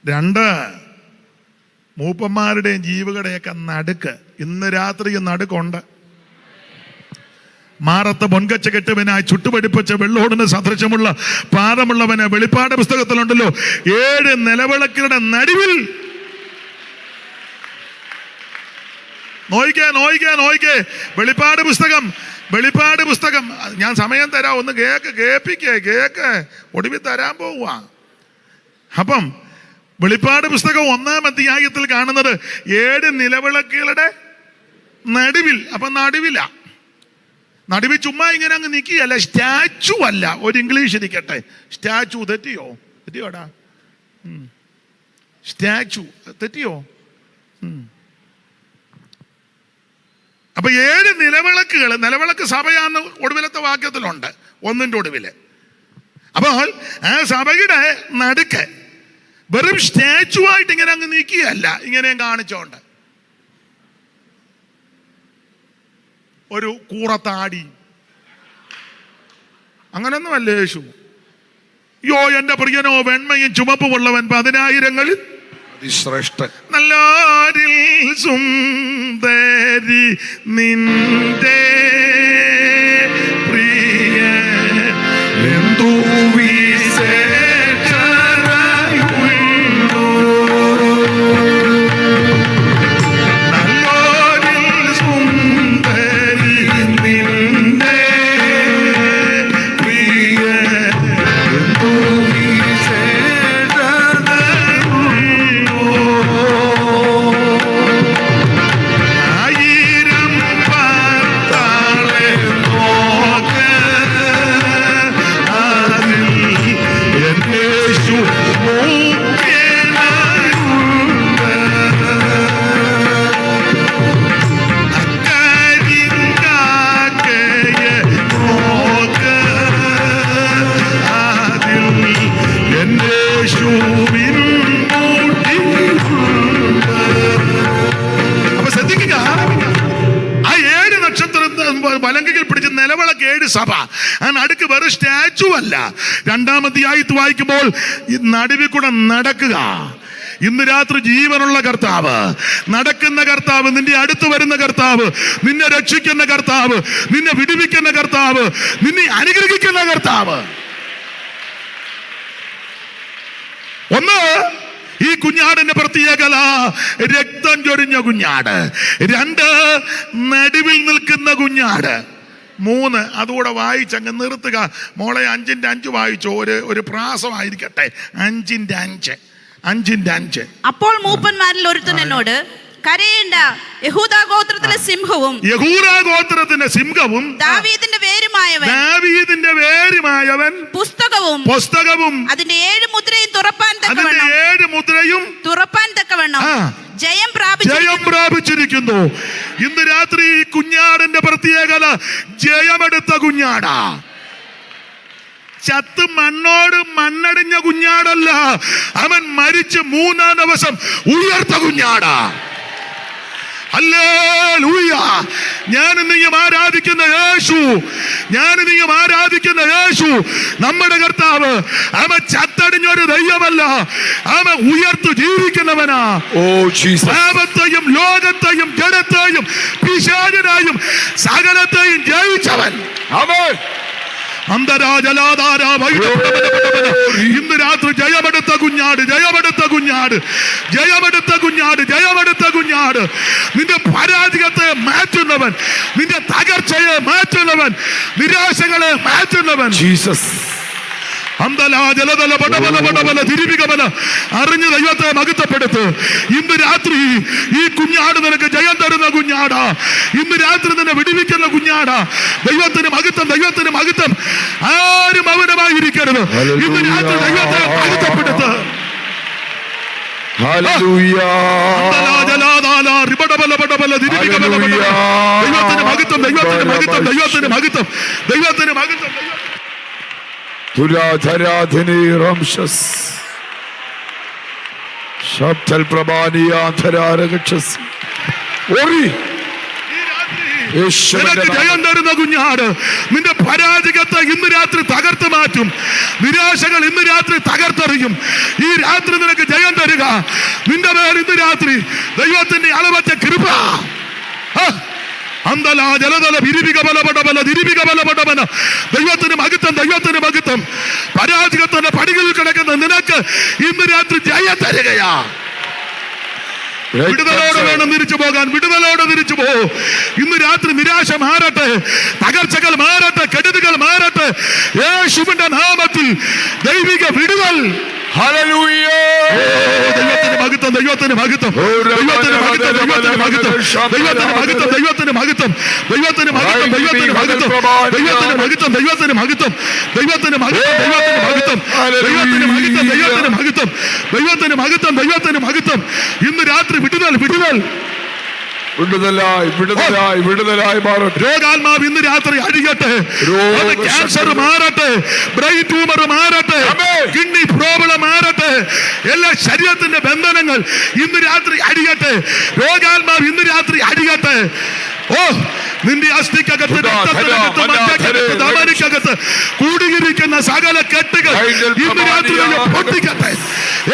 2, മൂപ്പന്മാരുടെയും ജീവികളുടെയൊക്കെ നടുക്ക് ഇന്ന് രാത്രി നടുക്കുണ്ട്. മാറത്ത പൊൻകച്ച കെട്ടുവനായി ചുട്ടുപടിപ്പിച്ച വെള്ളോടിന് സദൃശമുള്ള പാദമുള്ളവന് വെളിപ്പാട് പുസ്തകത്തിലുണ്ടല്ലോ 7 നിലവിളക്കുകളുടെ നടുവിൽ. നോയിക്കേ വെളിപ്പാട് പുസ്തകം ഞാൻ സമയം തരാം, ഒന്ന് കേക്ക് ഒടുവിൽ തരാൻ പോവുക. അപ്പം വെളിപ്പാട് പുസ്തകം 1-ാം അധ്യായത്തിൽ കാണുന്നത് 7 നിലവിളക്കുകളുടെ നടുവിൽ. അപ്പൊ നടുവിൽ ചുമ്മാ ഇങ്ങനെ അങ്ങ് നിൽക്കുകയല്ല, സ്റ്റാച്ചു അല്ല. ഒരു ഇംഗ്ലീഷ് ഇരിക്കട്ടെ, സ്റ്റാച്ചു തെറ്റിയോടാ? സ്റ്റാച്ചു തെറ്റിയോ? അപ്പൊ 7 നിലവിളക്ക് സഭയാന്ന് ഒടുവിലത്തെ വാക്യത്തിലുണ്ട്, 1-ന്റെ ഒടുവില്. അപ്പോൾ ആ സഭയുടെ നടുക്ക് വെറും സ്റ്റാച്ചു ആയിട്ട് ഇങ്ങനെ അങ്ങ് നീക്കുകയല്ല, ഇങ്ങനെയും കാണിച്ചോണ്ട് ഒരു കൂറത്താടി, അങ്ങനൊന്നുമല്ല യേശു. യോ എന്റെ പ്രിയനോ വെണ്മയും ചുമപ്പുമുള്ളവൻ 10,000-ങ്ങളിൽ ശ്രേഷ്ഠൻ. നല്ലോരിൽ സുന്ദരി നിന്റെ പ്രിയ എന്തു വലങ്കയിൽ പിടിച്ച് നിലവിളക്ക് 7 സഭ. ആ നടുക്ക് വെറും സ്റ്റാച്ചു അല്ല. 2-ാം അധ്യായത്തിൽ വായിക്കുമ്പോൾ ഈ നടുവിൽ കൂടെ നടക്കുക. ഇന്ന് രാത്രി ജീവനുള്ള കർത്താവ്, നടക്കുന്ന കർത്താവ്, നിന്റെ അടുത്ത് വരുന്ന കർത്താവ്, നിന്നെ രക്ഷിക്കുന്ന കർത്താവ്, നിന്നെ വിടുവിക്കുന്ന കർത്താവ്, നിന്നെ അനുഗ്രഹിക്കുന്ന കർത്താവ്. ഒന്ന്, ഈ കുഞ്ഞാടിന്റെ പ്രത്യേകത രക്തം ചൊരിഞ്ഞ കുഞ്ഞാട്. 2, നടുവിൽ നിൽക്കുന്ന കുഞ്ഞാട്. 3, അതുകൂടെ വായിച്ചങ്ങ് നിർത്തുക മോളെ. 5-ന്റെ 5 വായിച്ചോ, ഒരു പ്രാസമായിരിക്കട്ടെ. 5-ന്റെ 5. അപ്പോൾ മൂപ്പന്മാരിൽ ഒരുത്തൻ എന്നോട്, കരയേണ്ട, യഹൂദാ ഗോത്രത്തിലെ സിംഹവും ദാവീദിന്റെ വേരുമായവൻ പുസ്തകവും അതിന്റെ 7 മുദ്രയും തുറപ്പാൻ തക്കവണ്ണം ജയം പ്രാപിച്ചിരിക്കുന്നു. ഇന്ന് രാത്രി കുഞ്ഞാടിന്റെ പ്രത്യേകത ജയമെടുത്ത കുഞ്ഞാടാ. ചത്ത് മണ്ണടിഞ്ഞ കുഞ്ഞാടല്ല, അവൻ മരിച്ച് 3-ാം ദിവസം ഉയർത്ത കുഞ്ഞാടാ. ഹല്ലേലൂയ. ഞാൻ നീയും ആരാധിക്കുന്ന യേശു, നമ്മുടെ കർത്താവ്, അവൻ ചത്തടിഞ്ഞൊരു ദൈവമല്ല, അവൻ ഉയർത്തു ജീവിക്കുന്നവനാ. പാപത്തെയും ലോകത്തെയും ജഡത്തെയും പിശാചിനെയും സകലത്തെയും ജയിച്ചവൻ അവൻ. ഇന്ന് രാത്രി ജയമെടുത്ത കുഞ്ഞാട്, നിന്റെ പരാജയത്തെ മാറ്റുന്നവൻ, നിന്റെ തകർച്ചയെ മാറ്റുന്നവൻ, നിരാശകളെ മാറ്റുന്നവൻ. ജീസസ്. അറിഞ്ഞ് ദൈവത്തെ മഹത്വപ്പെടുത്ത്. ഇന്ന് രാത്രി ഈ കുഞ്ഞാട് നിനക്ക് ജയം തരുന്ന കുഞ്ഞാടാ. ഇന്ന് രാത്രി നിന്നെ വിടുവിക്കുന്ന കുഞ്ഞാടാ. ദൈവത്തിന് മഹത്വം. ആരും മൗനമായിരിക്കരുത്. ഇന്ന് രാത്രി ദൈവത്തെ മഹത്വപ്പെടുത്ത്. ഹല്ലേലൂയ. ദൈവത്തിന് മഹത്വം, ദൈവത്തിന് മഹത്വം, ദൈവത്തിന് മഹത്വം, ദൈവത്തിന് മഹത്വം. തുരാധരാധനേ റംശസ് ശബ്ദൽ പ്രഭാനിയാധരാരഗക്ഷസ് ഓറി. നിനക്ക് ജയം തരുന്ന കുഞ്ഞാട് നിന്റെ പരാജയത്തെ ഇന്ന് രാത്രി തകർത്ത് മാറ്റും. നിരാശകൾ ഇന്ന് രാത്രി തകർത്തെറിയും. ഈ രാത്രി നിനക്ക് ജയം തരിക. നിന്റെ മേൽ ഇന്ന് രാത്രി ദൈവത്തിന്റെ അളവറ്റ കൃപ. അന്തല ജലതല വിരിവിക ബലപടബല ദിരിവിക ബലപടബല. ദൈവത്തിന് മഹത്വം, ദൈവത്തിന് മഹത്വം. പരാജയത്തിന്റെ പടികളിൽ കിടക്കുന്ന നിനക്ക് ഇന്ന് രാത്രി ജയം തരികയാ. വിടുതലോടെ വേണം തിരിച്ചു പോകാൻ, വിടുതലോടെ തിരിച്ചു പോ. ഇന്ന് രാത്രി നിരാശ മാറട്ടെ, തകർച്ചകൾ മാറട്ടെ, കെടുതികൾ മാറട്ടെ. യേശുവിന്റെ നാമത്തിൽ ദൈവിക വിടുതൽ. ഹല്ലേലൂയ. ദൈവത്തിന് മഹത്വം, ദൈവത്തിന് മഹത്വം, ദൈവത്തിന് മഹത്വം, ദൈവത്തിന് മഹത്വം, ദൈവത്തിന് മഹത്വം, ദൈവത്തിന് മഹത്വം, ദൈവത്തിന് മഹത്വം, ദൈവത്തിന് മഹത്വം, ദൈവത്തിന് മഹത്വം, ദൈവത്തിന് മഹത്വം, ദൈവത്തിന് മഹത്വം, ദൈവത്തിന് മഹത്വം, ദൈവത്തിന് മഹത്വം, ദൈവത്തിന് മഹത്വം, ദൈവത്തിന് മഹത്വം, ദൈവത്തിന് മഹത്വം. ഇന്ന് രാത്രി വിടുതൽ, വിടുതൽ, വിടുതലായി വിടുതലായി വിടുതലായി മാറട്ടെ. രോഗാത്മാവ് ഇന്ന് രാത്രി അഴിയട്ടെ. ക്യാൻസർ മാറട്ടെ, ബ്രെയിൻ ട്യൂമർ മാറട്ടെ, കിഡ്നി പ്രോബ്ലം മാറട്ടെ. എല്ലാ ശരീരത്തിന്റെ ബന്ധനങ്ങൾ ഇന്ന് രാത്രി അഴിയട്ടെ. രോഗാത്മാവ് ഇന്ന് രാത്രി അഴിയട്ടെ. ഓ, നിന്റെ അസ്ഥിക്കകത്ത്, രക്തത്തിനകത്ത്, മജ്ജയ്ക്കകത്ത്, ധമനിക്കകത്ത് കൂടിയിരിക്കുന്ന സകല കെട്ടുകൾ ഇന്ന് രാത്രി പൊട്ടിക്കട്ടെ.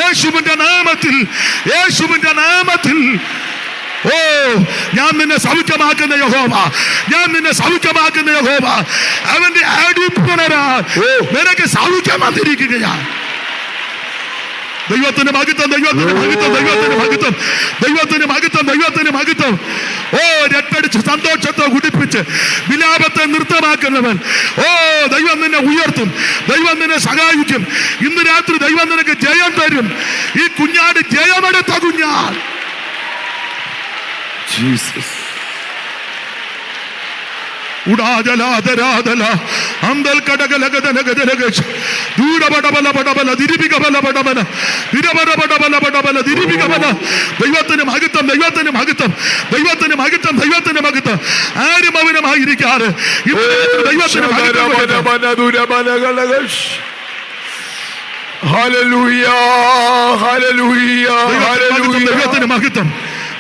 യേശുവിന്റെ നാമത്തിൽ, യേശുവിന്റെ നാമത്തിൽ. ഓ, ഞാൻ നിന്നെ സൗഖ്യമാക്കുന്ന യഹോവ, ഞാൻ നിന്നെ സൗഖ്യമാക്കുന്ന യഹോവ. അവന്റെ അടിപ്പണരാ നിനക്ക് സൗഖ്യം വന്നിരിക്കുകയാണ്. ദൈവത്തിന് മഹത്വം, ദൈവത്തിന് മഹത്വം, ദൈവത്തിന് മഹത്വം, ദൈവത്തിന് മഹത്വം, ദൈവത്തിന് മഹത്വം. ഓ, രട്ടടിച്ച് സന്തോഷത്തെ കുടിപ്പിച്ച് വിലാപത്തെ നൃത്തമാക്കുന്നവൻ. ഓ, ദൈവം നിന്നെ ഉയർത്തും, ദൈവം നിന്നെ സഹായിക്കും. ഇന്ന് രാത്രി ദൈവം നിനക്ക് ജയം തരും. ഈ കുഞ്ഞാട് ജയമെടുത്ത കുഞ്ഞാട്. ജീസസ്. ഉടാജലാധരാധല അന്തൽ കടകലഗദനഗദനഗ ദൂരപടബലപടബല ദിരിപികബലപടബല ദിരപടബലപടബല ദിരിപികബല. ദൈവത്തിന് മഹത്വം, ദൈവത്തിന് മഹത്വം, ദൈവത്തിന് മഹത്വം, ദൈവത്തിന് മഹത്വം. ആരും മൗനമായിരിക്കാറ്. ദൈവത്തിന് മഹത്വം. Hallelujah, hallelujah, hallelujah. ദൈവത്തിന് മഹത്വം.